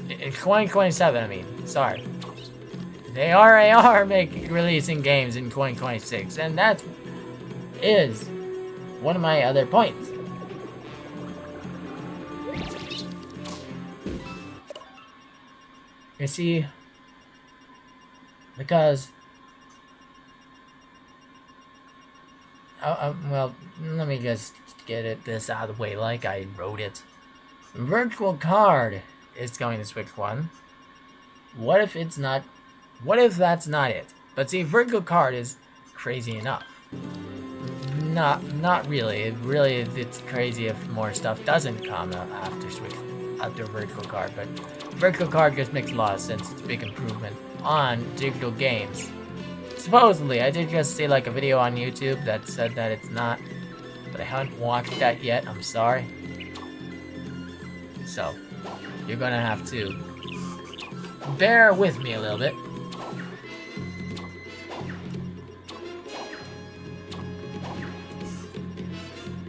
In 2027, I mean. Sorry. They already are releasing games in 2026, and that is one of my other points. You see, because well, let me just get this out of the way like I wrote it. Virtual Card is going to Switch 1. What if that's not it? But see, Virtual Card is crazy enough. Not really. It's crazy if more stuff doesn't come after Virtual Card. But Virtual Card just makes a lot of sense. It's a big improvement on digital games Supposedly, I did just see like a video on YouTube that said that it's not, but I haven't watched that yet. I'm sorry. So, you're gonna have to bear with me a little bit.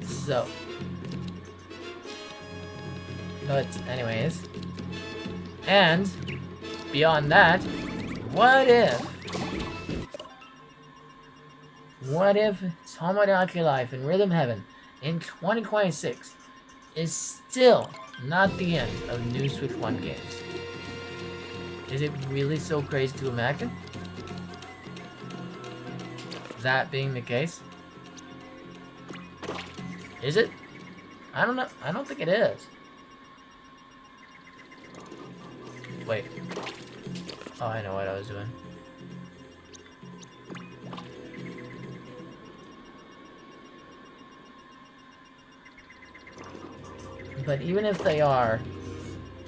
So, but anyways, and beyond that, what if Tomodachi Life in Rhythm Heaven in 2026 is still not the end of new Switch 1 games? Is it really so crazy to imagine that being the case? Is it? I don't know. I don't think it is. Wait. Oh, I know what I was doing. But even if they are,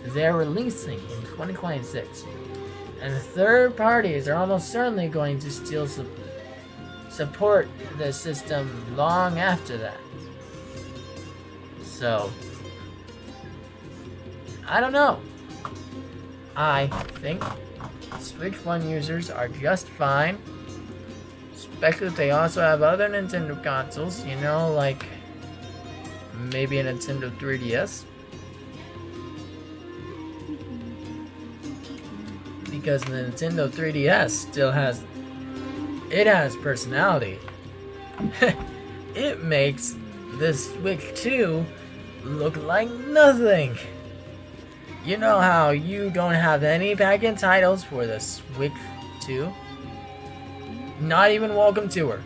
they're releasing in 2026. And third parties are almost certainly going to still support the system long after that. So, I don't know. I think Switch 1 users are just fine. Especially if they also have other Nintendo consoles, you know, like maybe a Nintendo 3DS. Because the Nintendo 3DS still has personality. It makes the Switch 2 look like nothing. You know how you don't have any pack-in titles for the Switch 2? Not even Welcome Tour.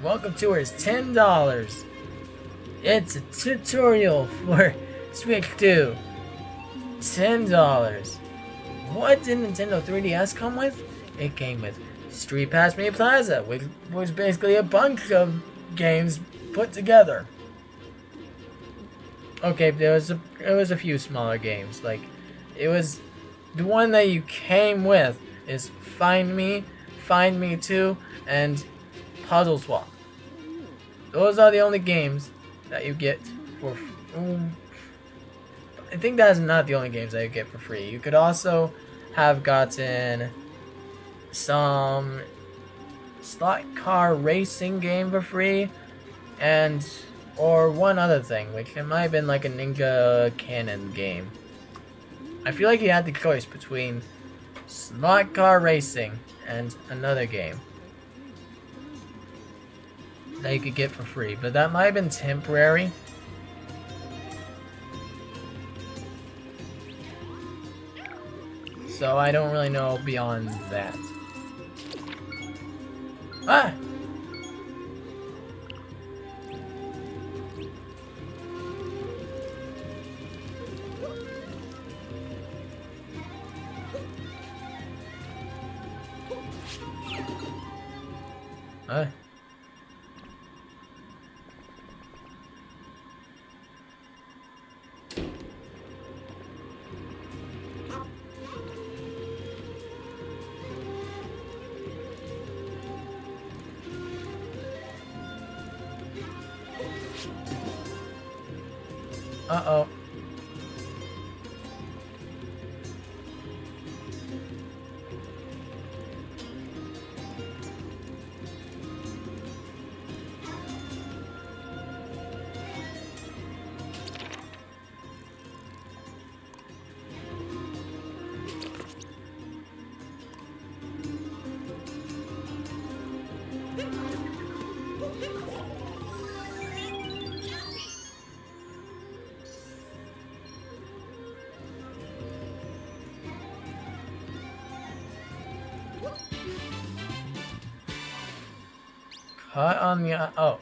Welcome Tour is $10. It's a tutorial for Switch 2. $10. What did Nintendo 3DS come with? It came with Street Pass Me Plaza, which was basically a bunch of games put together. Okay, there was a few smaller games. Like, it was the one that you came with is Find Me 2, and Puzzle Swap. Those are the only games that you get for. I think that's not the only games that you get for free. You could also have gotten some slot car racing game for free, and or one other thing, which it might have been like a Ninja Cannon game. I feel like you had the choice between slot car racing and another game that you could get for free, but that might have been temporary. So I don't really know beyond that. Ah! Huh? Uh-oh. Cut on the oh.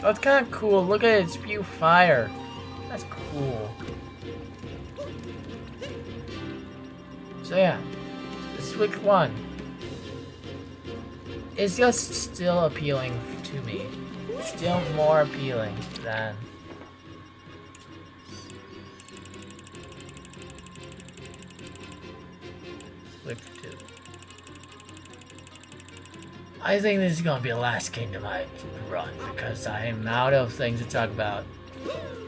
That's kind of cool. Look at it spew fire. That's cool. So yeah, the Switch 1 is just still appealing to me. still more appealing than Switch 2. I think this is gonna be the last Kingdom I run because I am out of things to talk about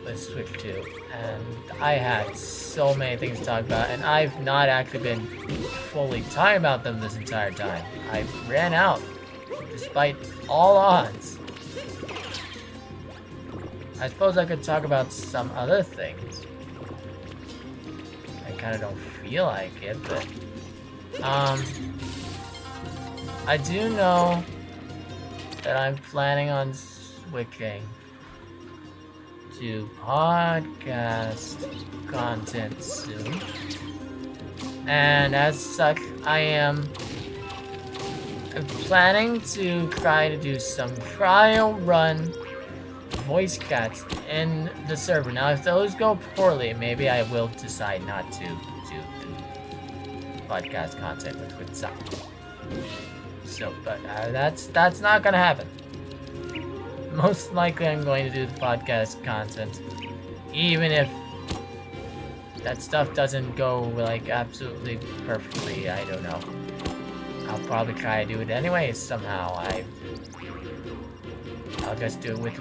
with Switch 2. And I had so many things to talk about, and I've not actually been fully talking about them this entire time. I ran out, despite all odds. I suppose I could talk about some other things. I kind of don't feel like it, but... I do know that I'm planning on switching to podcast content soon. And as such, I am planning to try to do some trial run voice chats in the server. Now, if those go poorly, maybe I will decide not to do podcast content, which would suck. So, but that's not gonna happen. Most likely, I'm going to do the podcast content, even if that stuff doesn't go like absolutely perfectly. I don't know. I'll probably try to do it anyways somehow. I'll just do it with.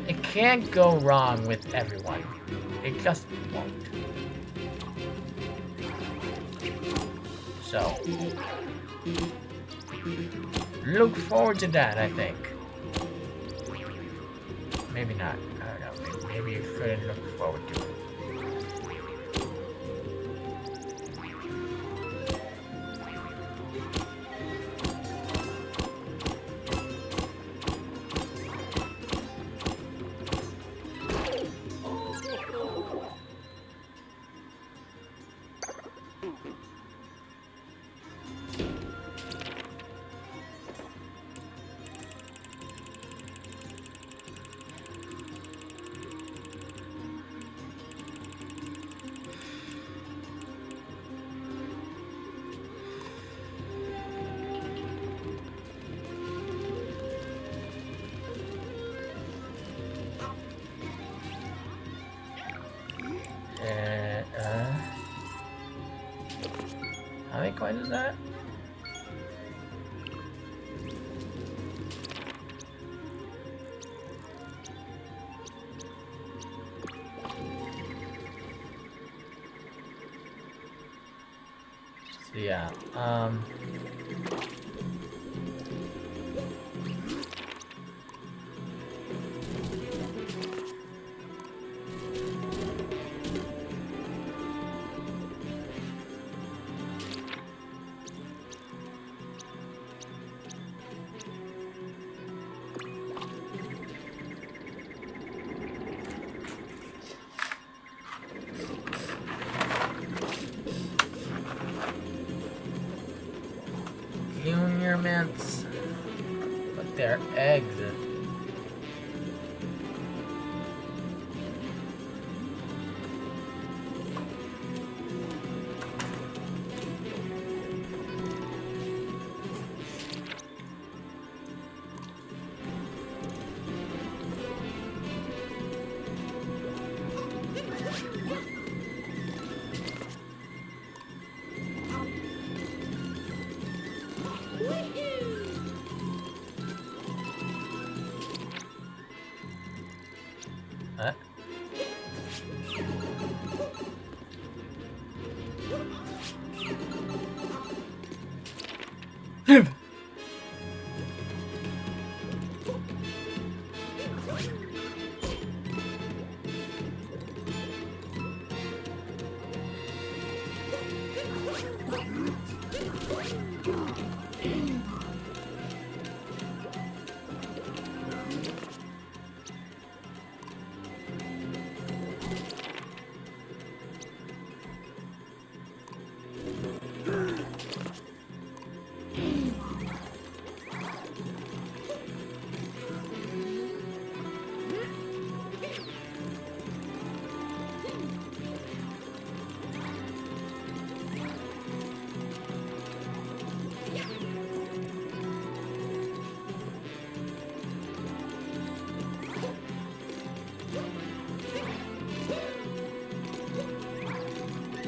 It can't go wrong with everyone. It just won't. So, look forward to that, I think. Maybe not. I don't know. Maybe you couldn't look forward to it. How many coins is that? So yeah, Junior mints, but they're eggs. Huh?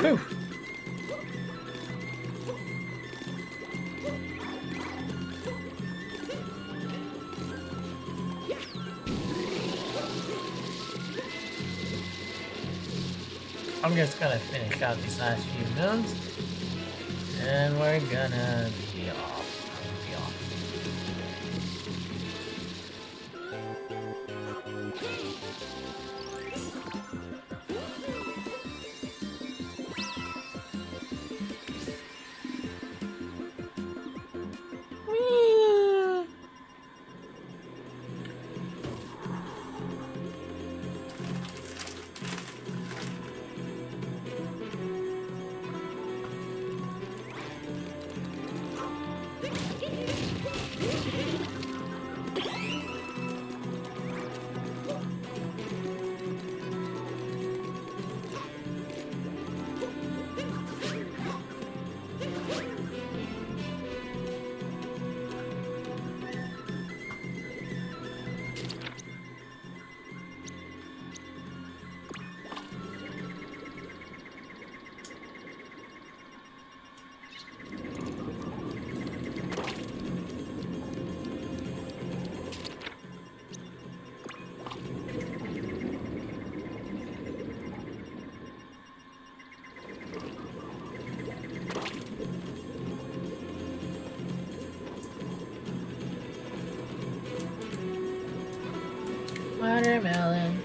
Whew. I'm just gonna finish out these last few moons, and we're gonna be off. Whee! Watermelon.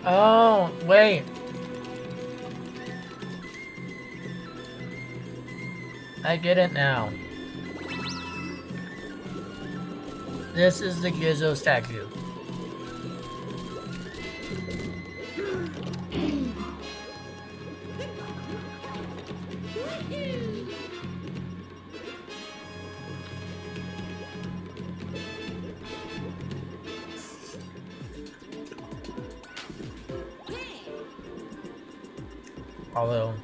Oh, wait. I get it now. This is the Gizzo statue. Although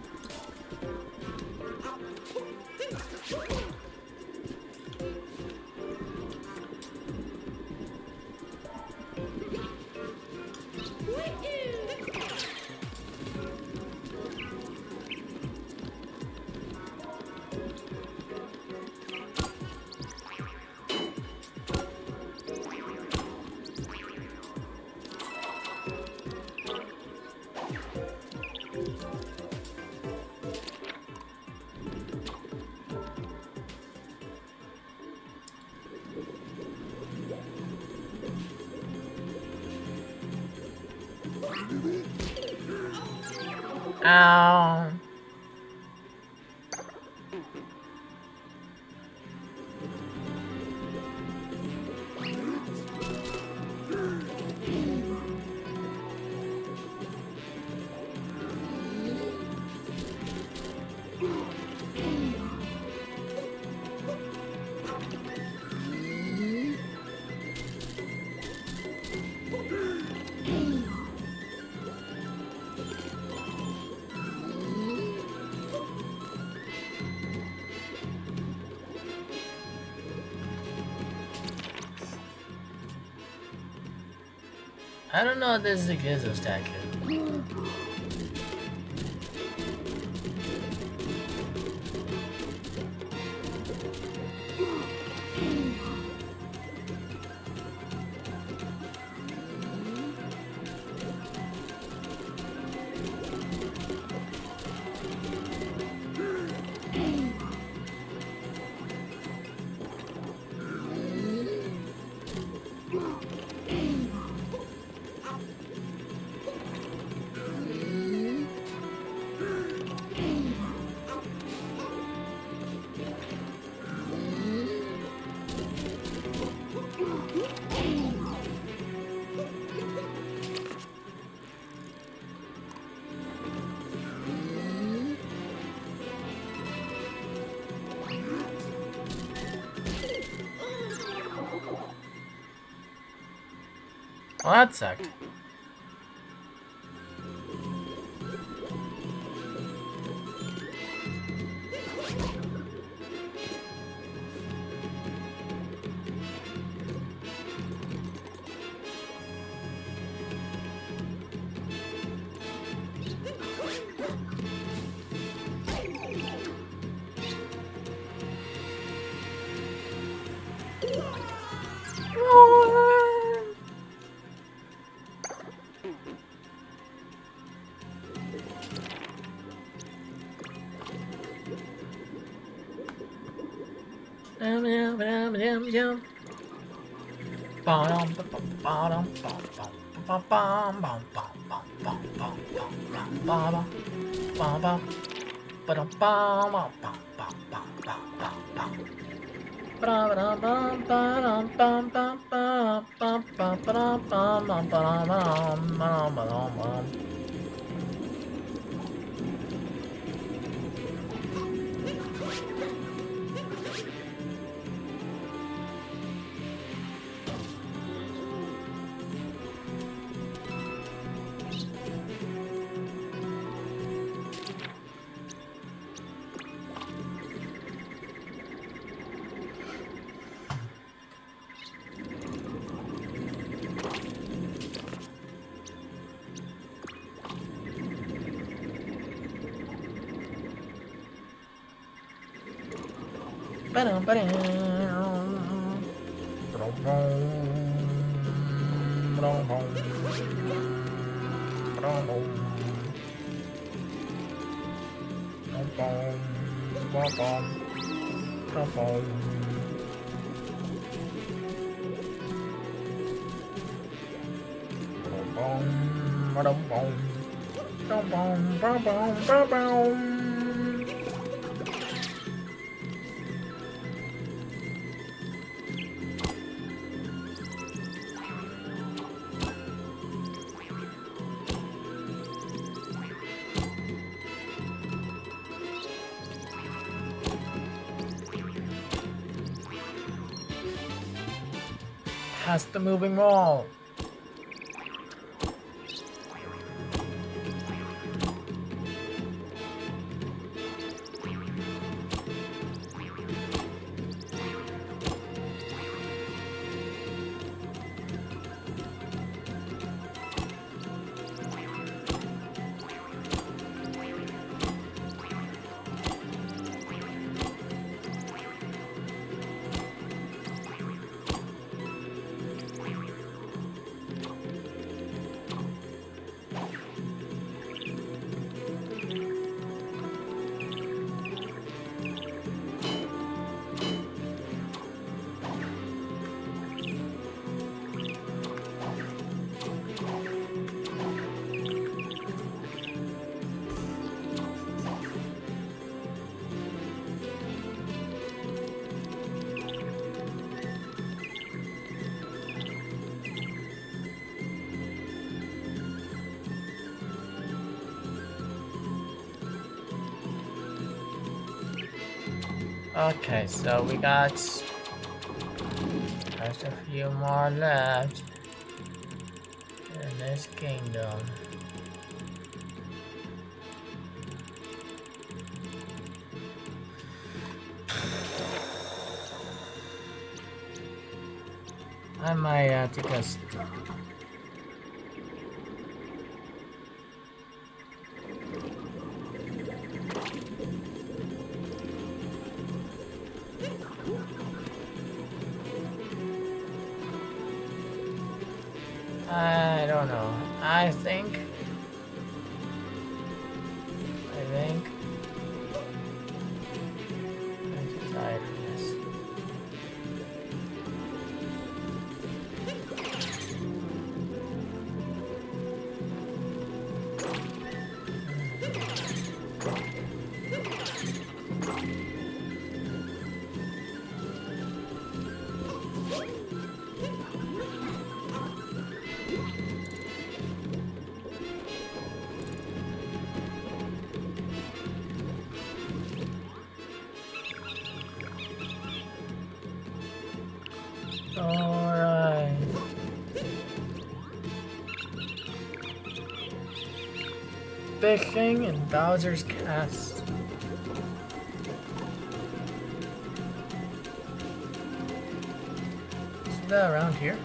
ow. I don't know if this is a Gizzo statue. Well, that sucked. Past the moving wall. Okay, so we got just a few more left in this kingdom. I might have to just I don't know. I think I'm too tired of this. Alright. Fishing in Bowser's Cast. Isn't that around here?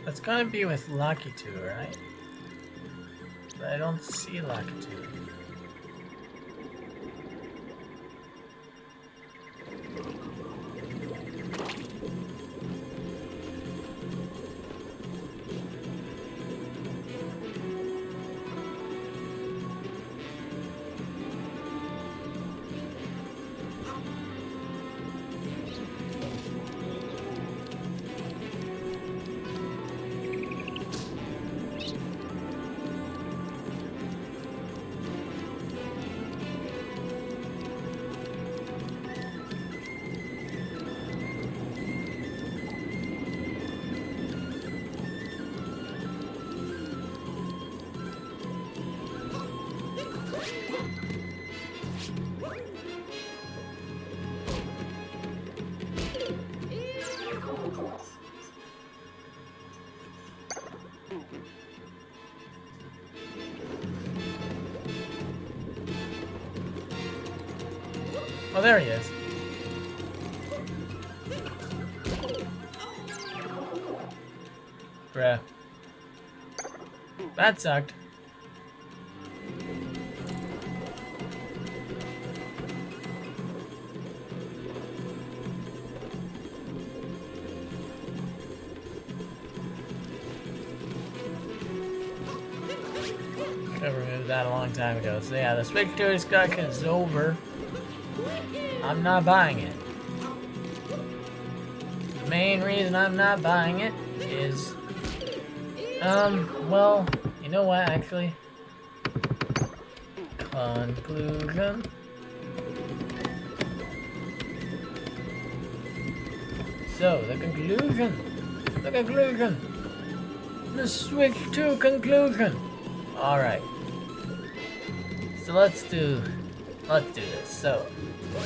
That's gonna be with Lucky 2, right? But I don't see Lucky 2. Oh, there he is. Bruh. That sucked. Should have removed that a long time ago. So yeah, the Switch 2 discussion is over. I'm not buying it. The main reason I'm not buying it is, well, you know what, actually? Conclusion. So, the conclusion. The Switch 2 conclusion. Alright. So let's do this. So,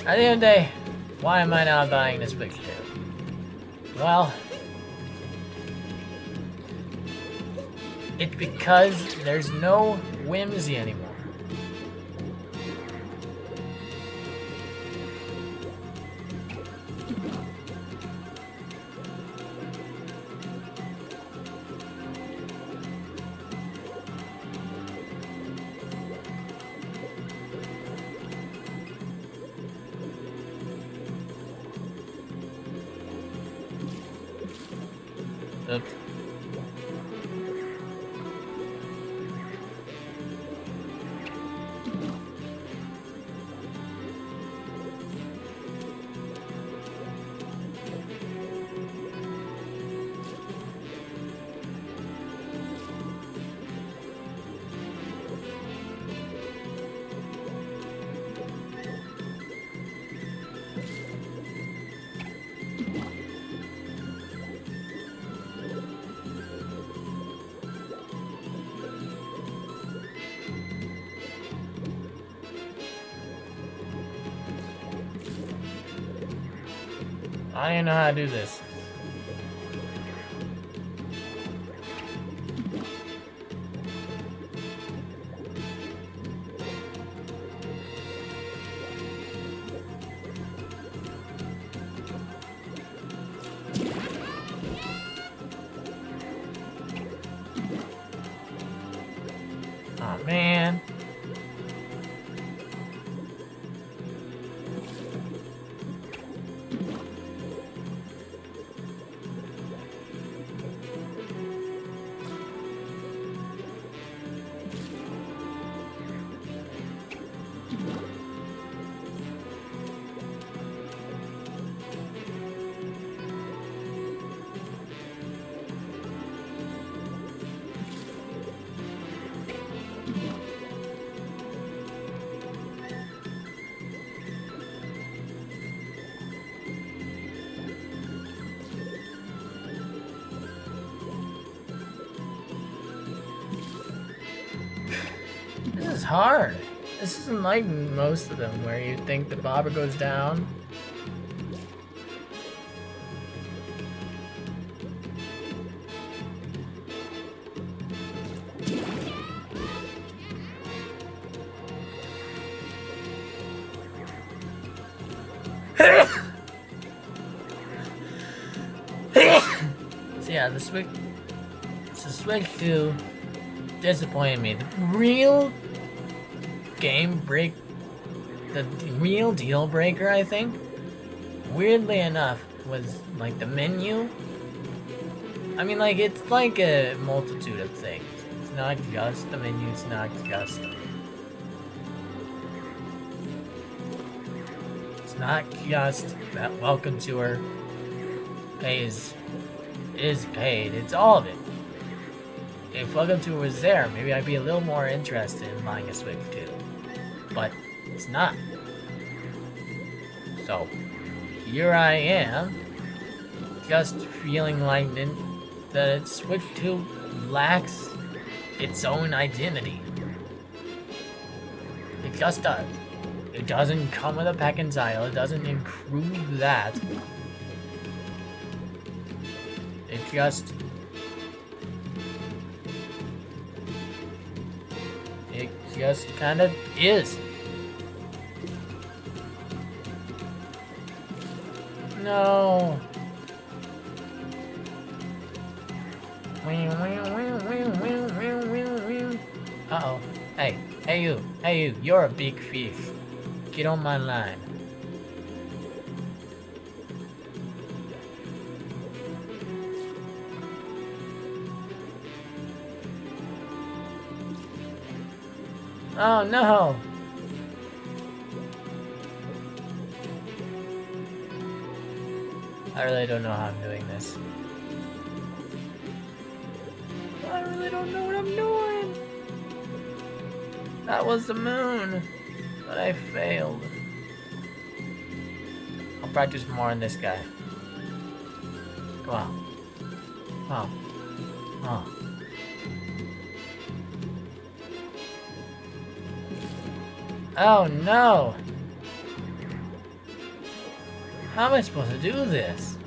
at the end of the day, why am I not buying the Switch 2? Well, it's because there's no whimsy anymore. Oops. I don't even know how to do this. Oh man. This is hard. This isn't like most of them where you think the bobber goes down. So yeah, the Switch Switch 2 disappointed me. The real the real deal breaker, I think, weirdly enough, was like the menu. I mean, like, it's like a multitude of things. It's not just the menu, it's not just... It's not just that welcome tour is paid, it's all of it. If welcome tour was there, maybe I'd be a little more interested in buying a Switch 2. But it's not. So, here I am, just feeling like that Switch 2 lacks its own identity. It just does. It doesn't come with a pack and tile, it doesn't improve that. It just kind of is. No. Uh-oh. Hey you, you're a big fish. Get on my line. Oh no! I really don't know how I'm doing this. I really don't know what I'm doing! That was the moon, but I failed. I'll practice more on this guy. Come on. Oh. Oh no! How am I supposed to do this?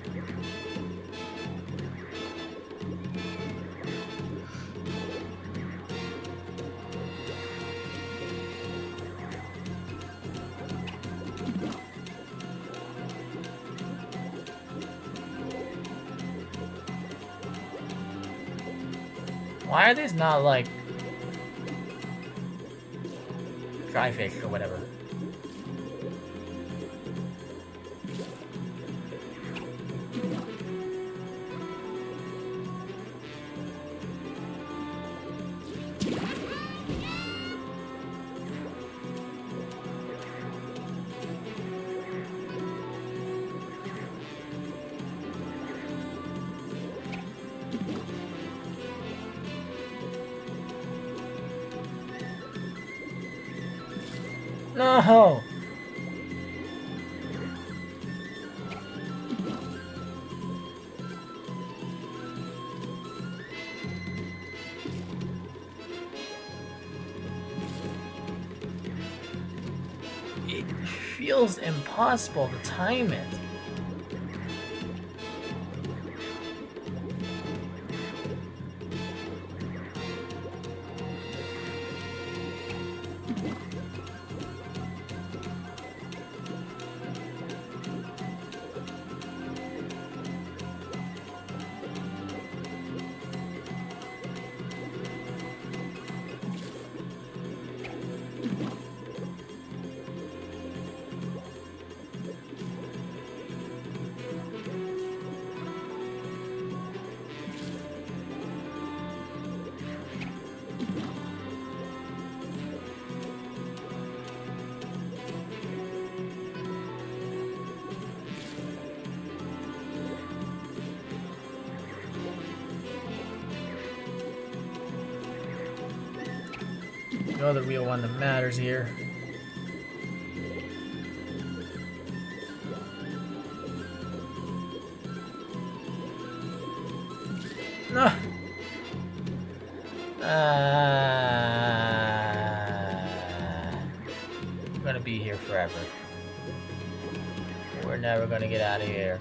Why are these not like dry fish or whatever? No! It feels impossible to time it. You're the real one that matters here. No. We're gonna be here forever. We're never gonna get out of here.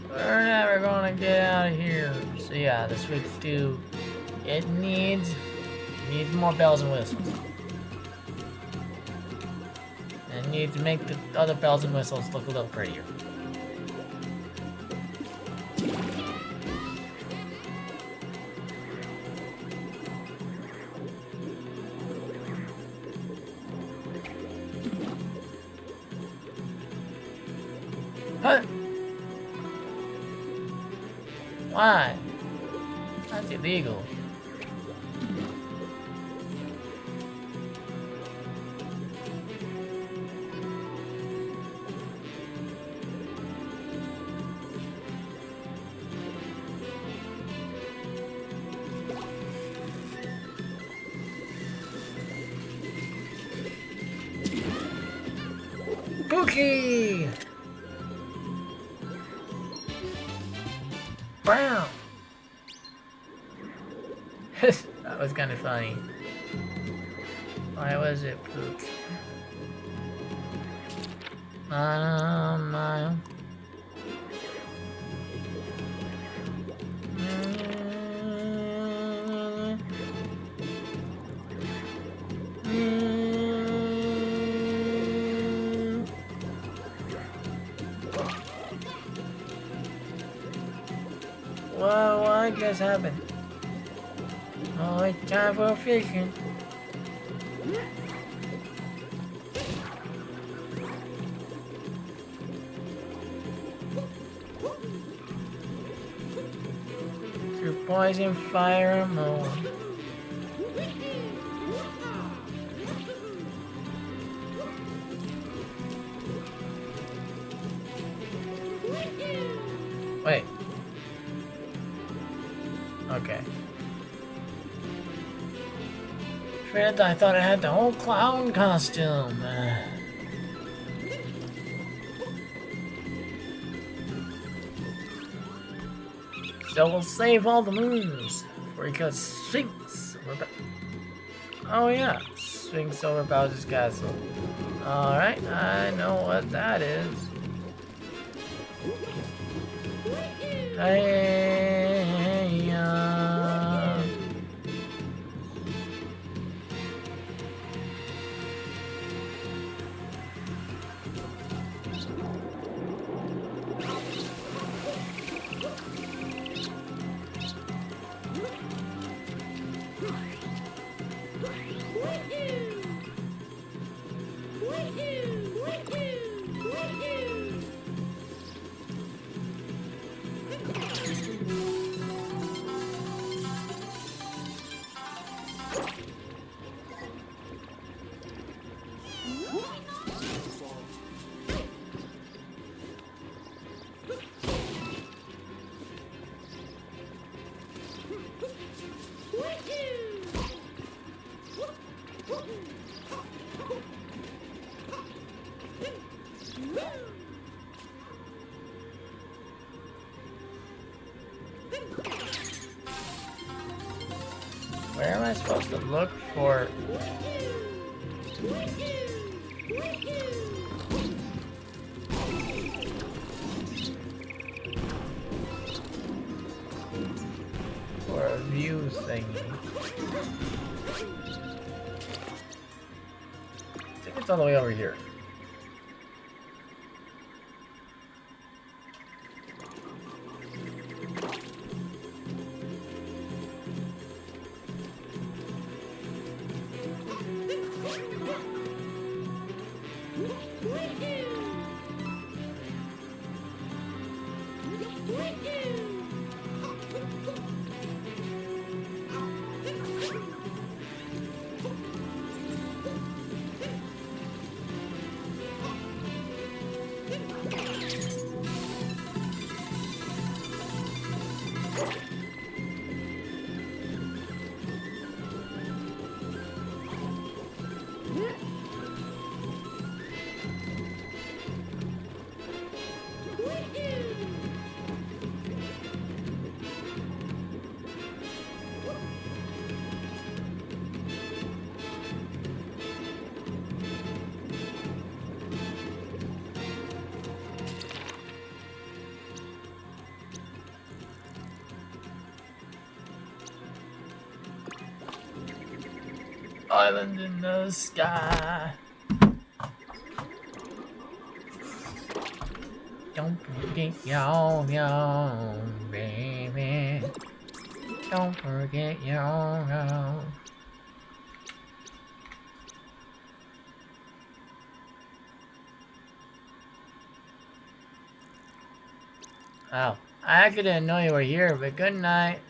We're never gonna get out of here. So yeah, the Switch 2, it needs more bells and whistles. And it needs to make the other bells and whistles look a little prettier. What? Why? That's illegal. Cookie! Brown! That was kind of funny. Why was it poop? Whoa, what just happened? Oh, it's time for fishing. Through poison, fire, and mold. Wait. Okay. Fred, I thought I had the whole clown costume. So we'll save all the moons. Because Sphinx. Oh yeah, Sphinx over Bowser's castle. Alright, I know what that is. Hey, where am I supposed to look for? For a view thingy. I think it's all the way over here. Island in the sky. Don't forget your baby. Don't forget your. Wow. I actually didn't know you were here, but good night.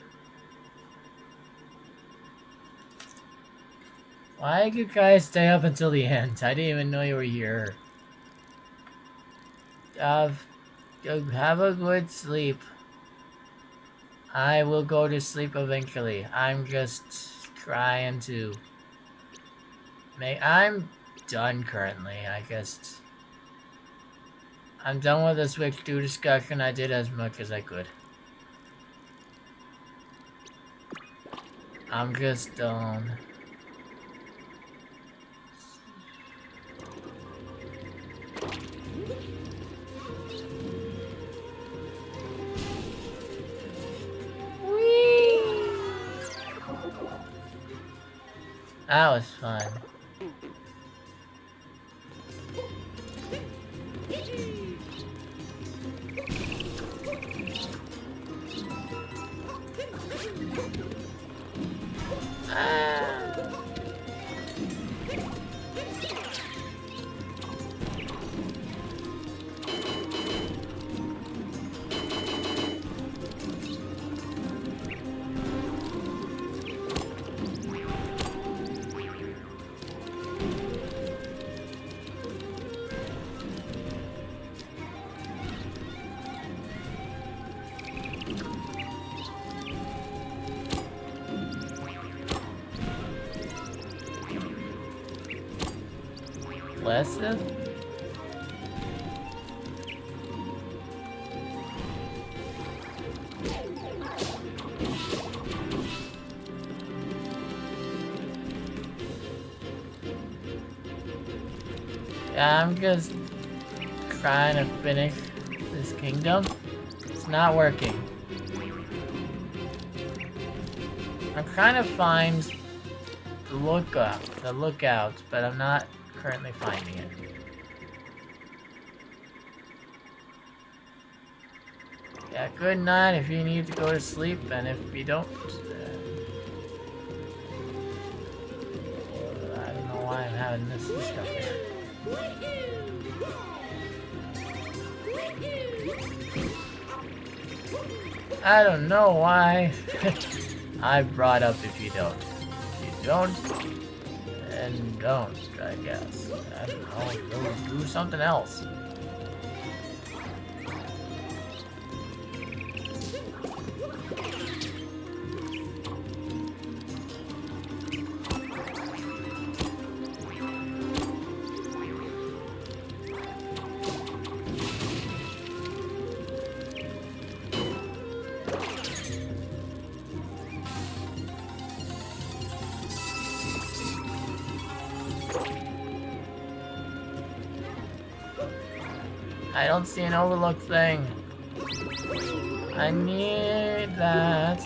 Why did you guys stay up until the end? I didn't even know you were here. Have a good sleep. I will go to sleep eventually. I'm just trying to I'm done currently. I'm done with the Switch 2 discussion. I did as much as I could. I'm just done. That was fun. Aggressive? Yeah, I'm just trying to finish this kingdom. It's not working. I'm trying to find the lookout, but I'm not currently finding it. Yeah, good night if you need to go to sleep, and if you don't, I don't know why I'm having this discussion. I don't know why. I brought up if you don't. If you don't, then don't, I guess. I don't know, go do something else. I don't see an overlook thing. I need that.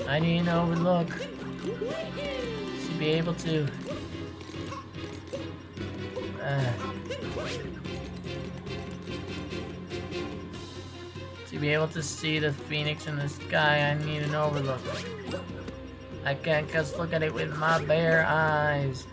I need an overlook to be able to see the phoenix in the sky. I need an overlook. I can't just look at it with my bare eyes.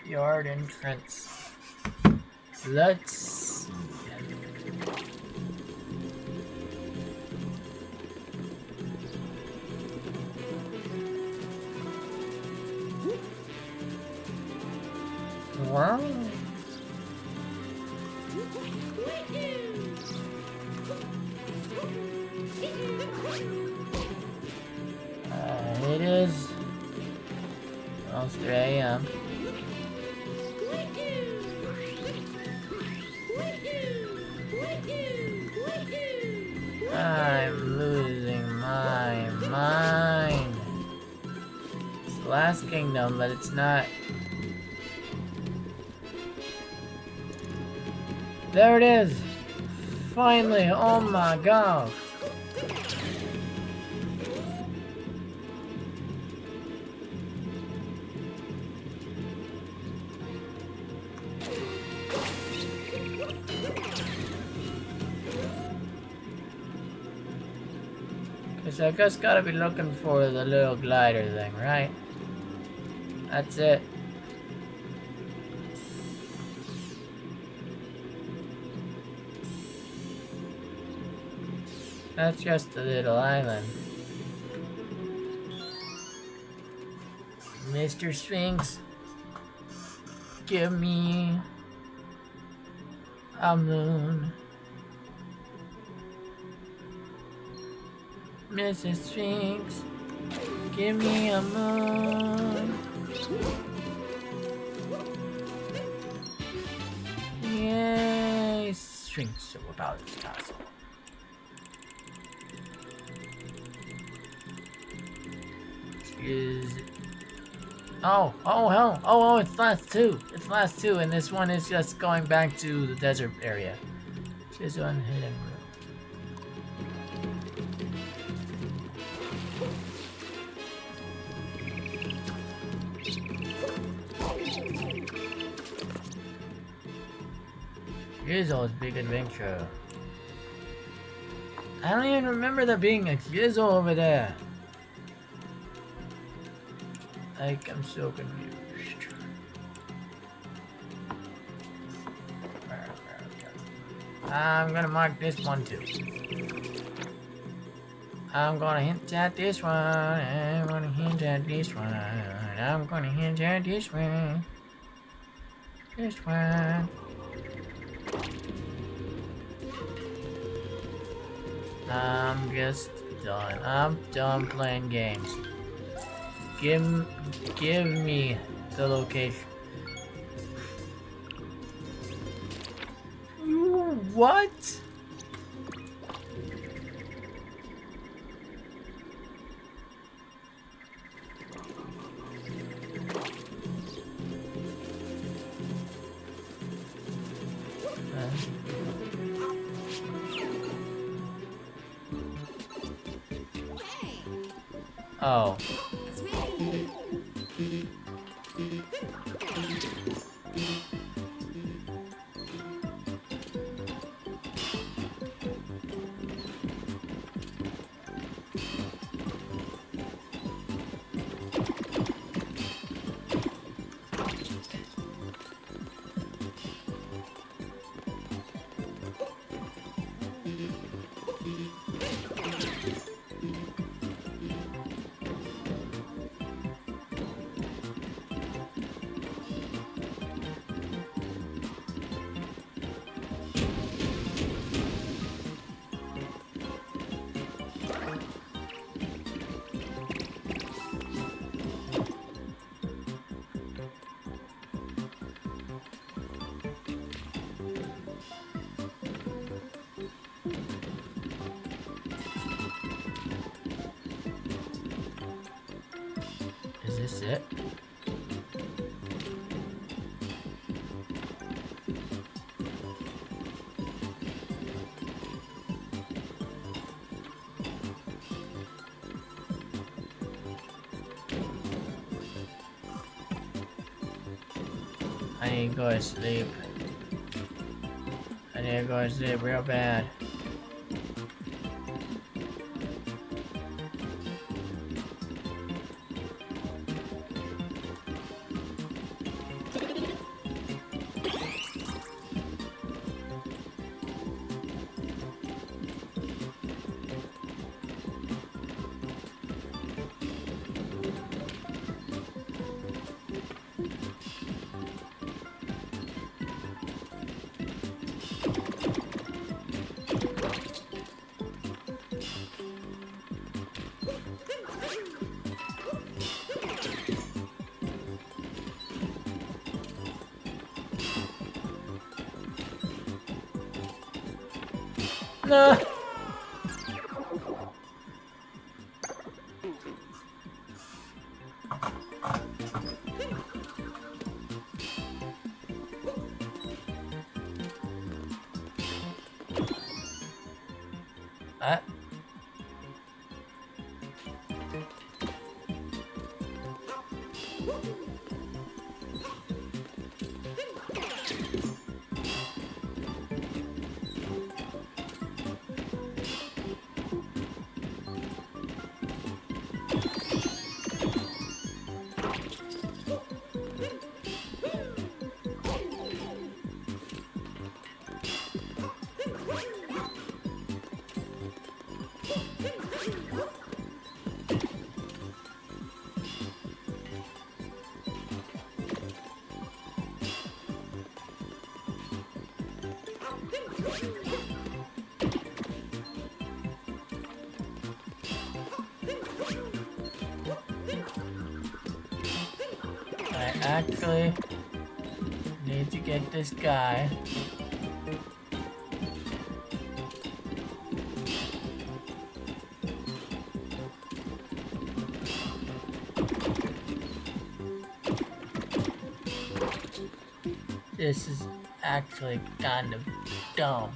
Yard entrance. Let's see. Wow. It is. Well, almost 3 a.m. I'm losing my mind. It's the last kingdom, but it's not. There it is! Finally! Oh my god! So I just gotta be looking for the little glider thing, right? That's it. That's just a little island. Mr. Sphinx, give me a moon. Mrs. Sphinx, give me a moon. Yay! Sphinx, so about this castle. Is oh, it's last two. It's last two, and this one is just going back to the desert area. Just one hidden room. Grizzle's Big Adventure. I don't even remember there being a Grizzle over there. Like, I'm so confused. I'm gonna mark this one too. I'm gonna hint at this one. I'm gonna hint at this one. I'm gonna hint at this one. This one. I'm just done. I'm done playing games. Give me the location. What? Oh. Is this it? I need to go to sleep. I need to go to sleep real bad. No. I actually need to get this guy. This is actually kind of dumb.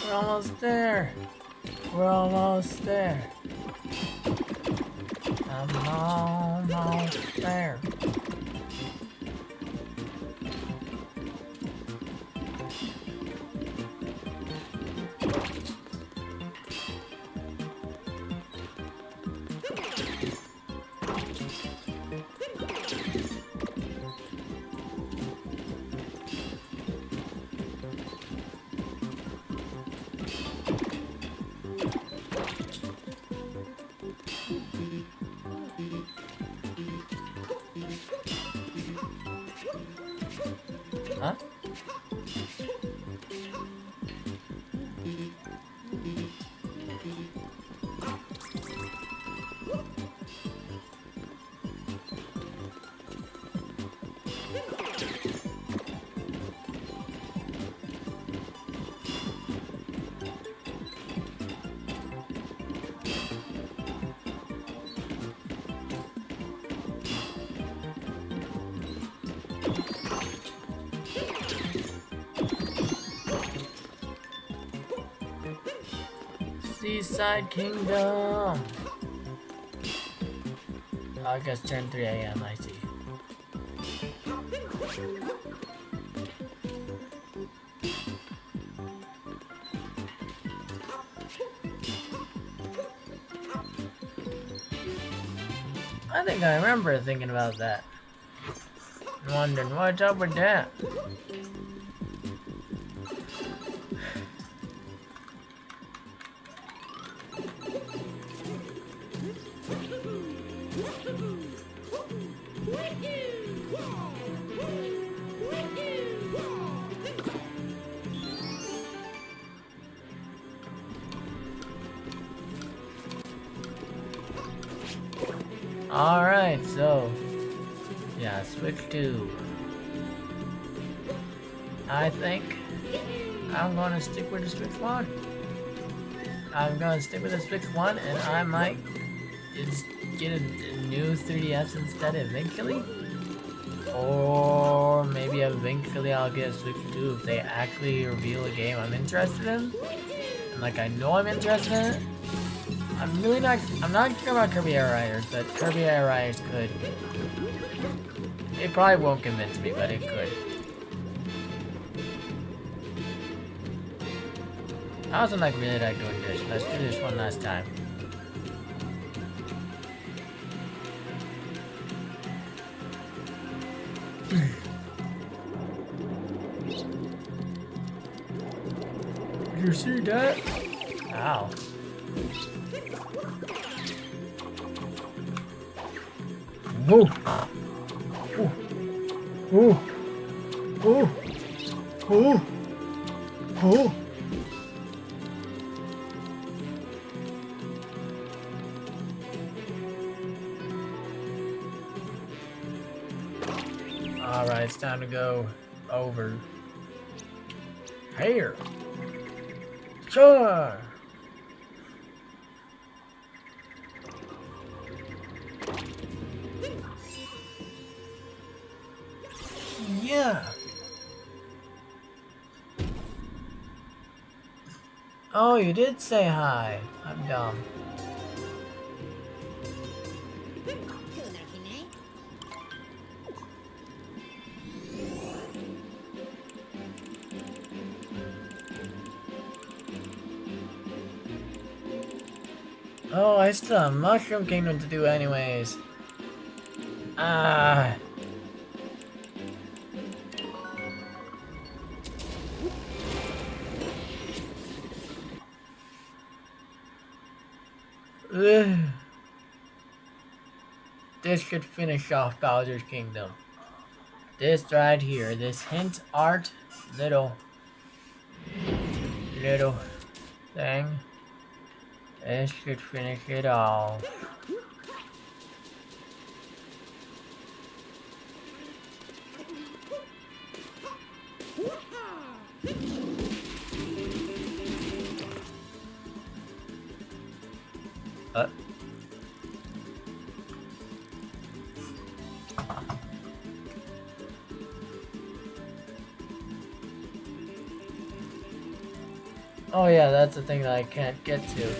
We're almost there. We're almost there. I'm almost there. Huh? Seaside Kingdom. August turned 3 a.m. I see. I think I remember thinking about that. Wondering what's up with that. Alright, so yeah, Switch 2. I think I'm gonna stick with the Switch 1. I'm gonna stick with the Switch 1 and I might get a new 3DS instead eventually. Or maybe eventually I'll get a Switch too if they actually reveal a game I'm interested in. And like I know I'm interested in it. I'm not sure about Kirby Air Riders, but Kirby Air Riders could. It probably won't convince me, but it could. I also really like doing this. Let's do this one last time. Did you see that? Ow. Whoa. Oh. Oh. Oh. Oh. Alright, it's time to go over here. Sure. Yeah. Oh, you did say hi. I'm dumb. Oh, I still have Mushroom Kingdom to do anyways. Ah. Ugh. This should finish off Bowser's Kingdom. This right here, this hint art little thing. This should finish it all. Oh yeah, that's the thing that I can't get to.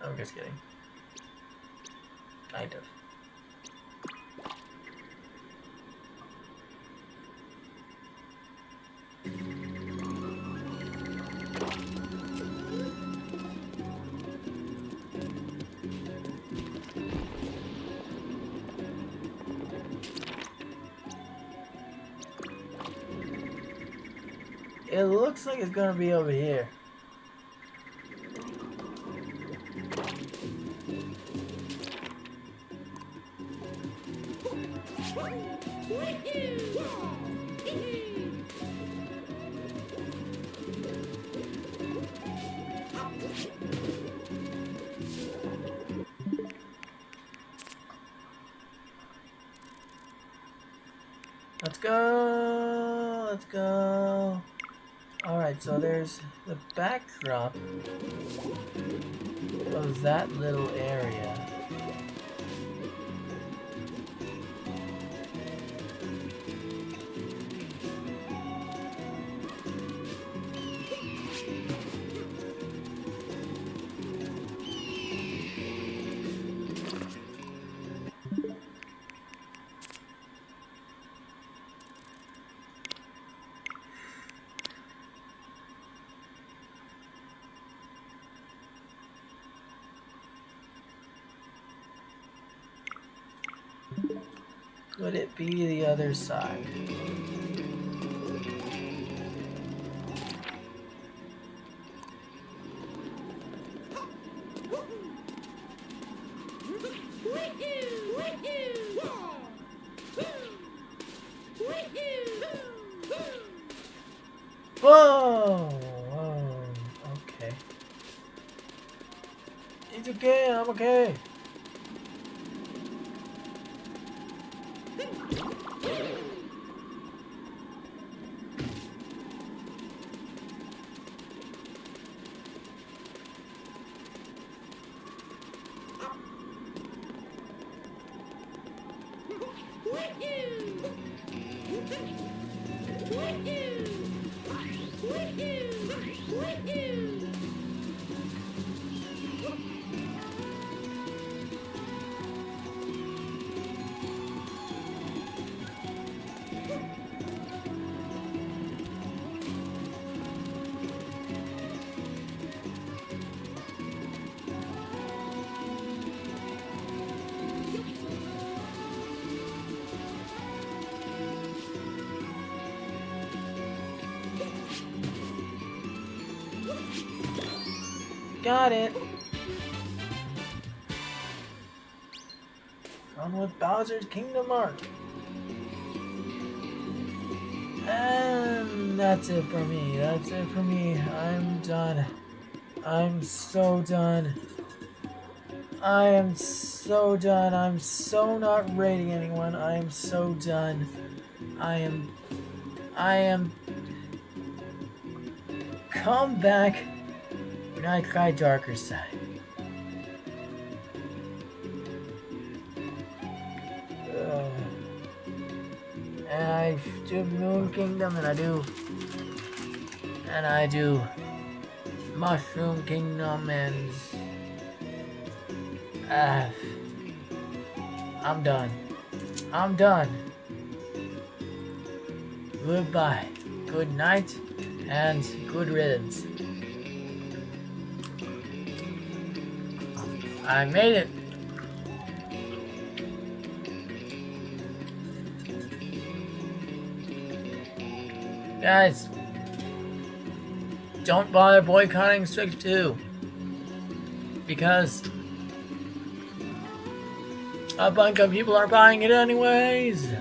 I'm just kidding. Kind of. It looks like it's gonna be over here. Let's go. Let's go. Alright, so there's the backdrop of that little area. Could it be the other side? Whoa! Whoa! Okay. It's okay, I'm okay. Got it. On with Bowser's Kingdom Arc. And that's it for me. That's it for me. I'm done. I'm so done. I am so done. I'm so not rating anyone. I am so done. I am. Come back when I cry darker side. And I do Moon Kingdom, and I do Mushroom Kingdom, and I'm done. I'm done. Goodbye. Good night, and good riddance. I made it. Guys, don't bother boycotting Switch 2 because a bunch of people are buying it anyways.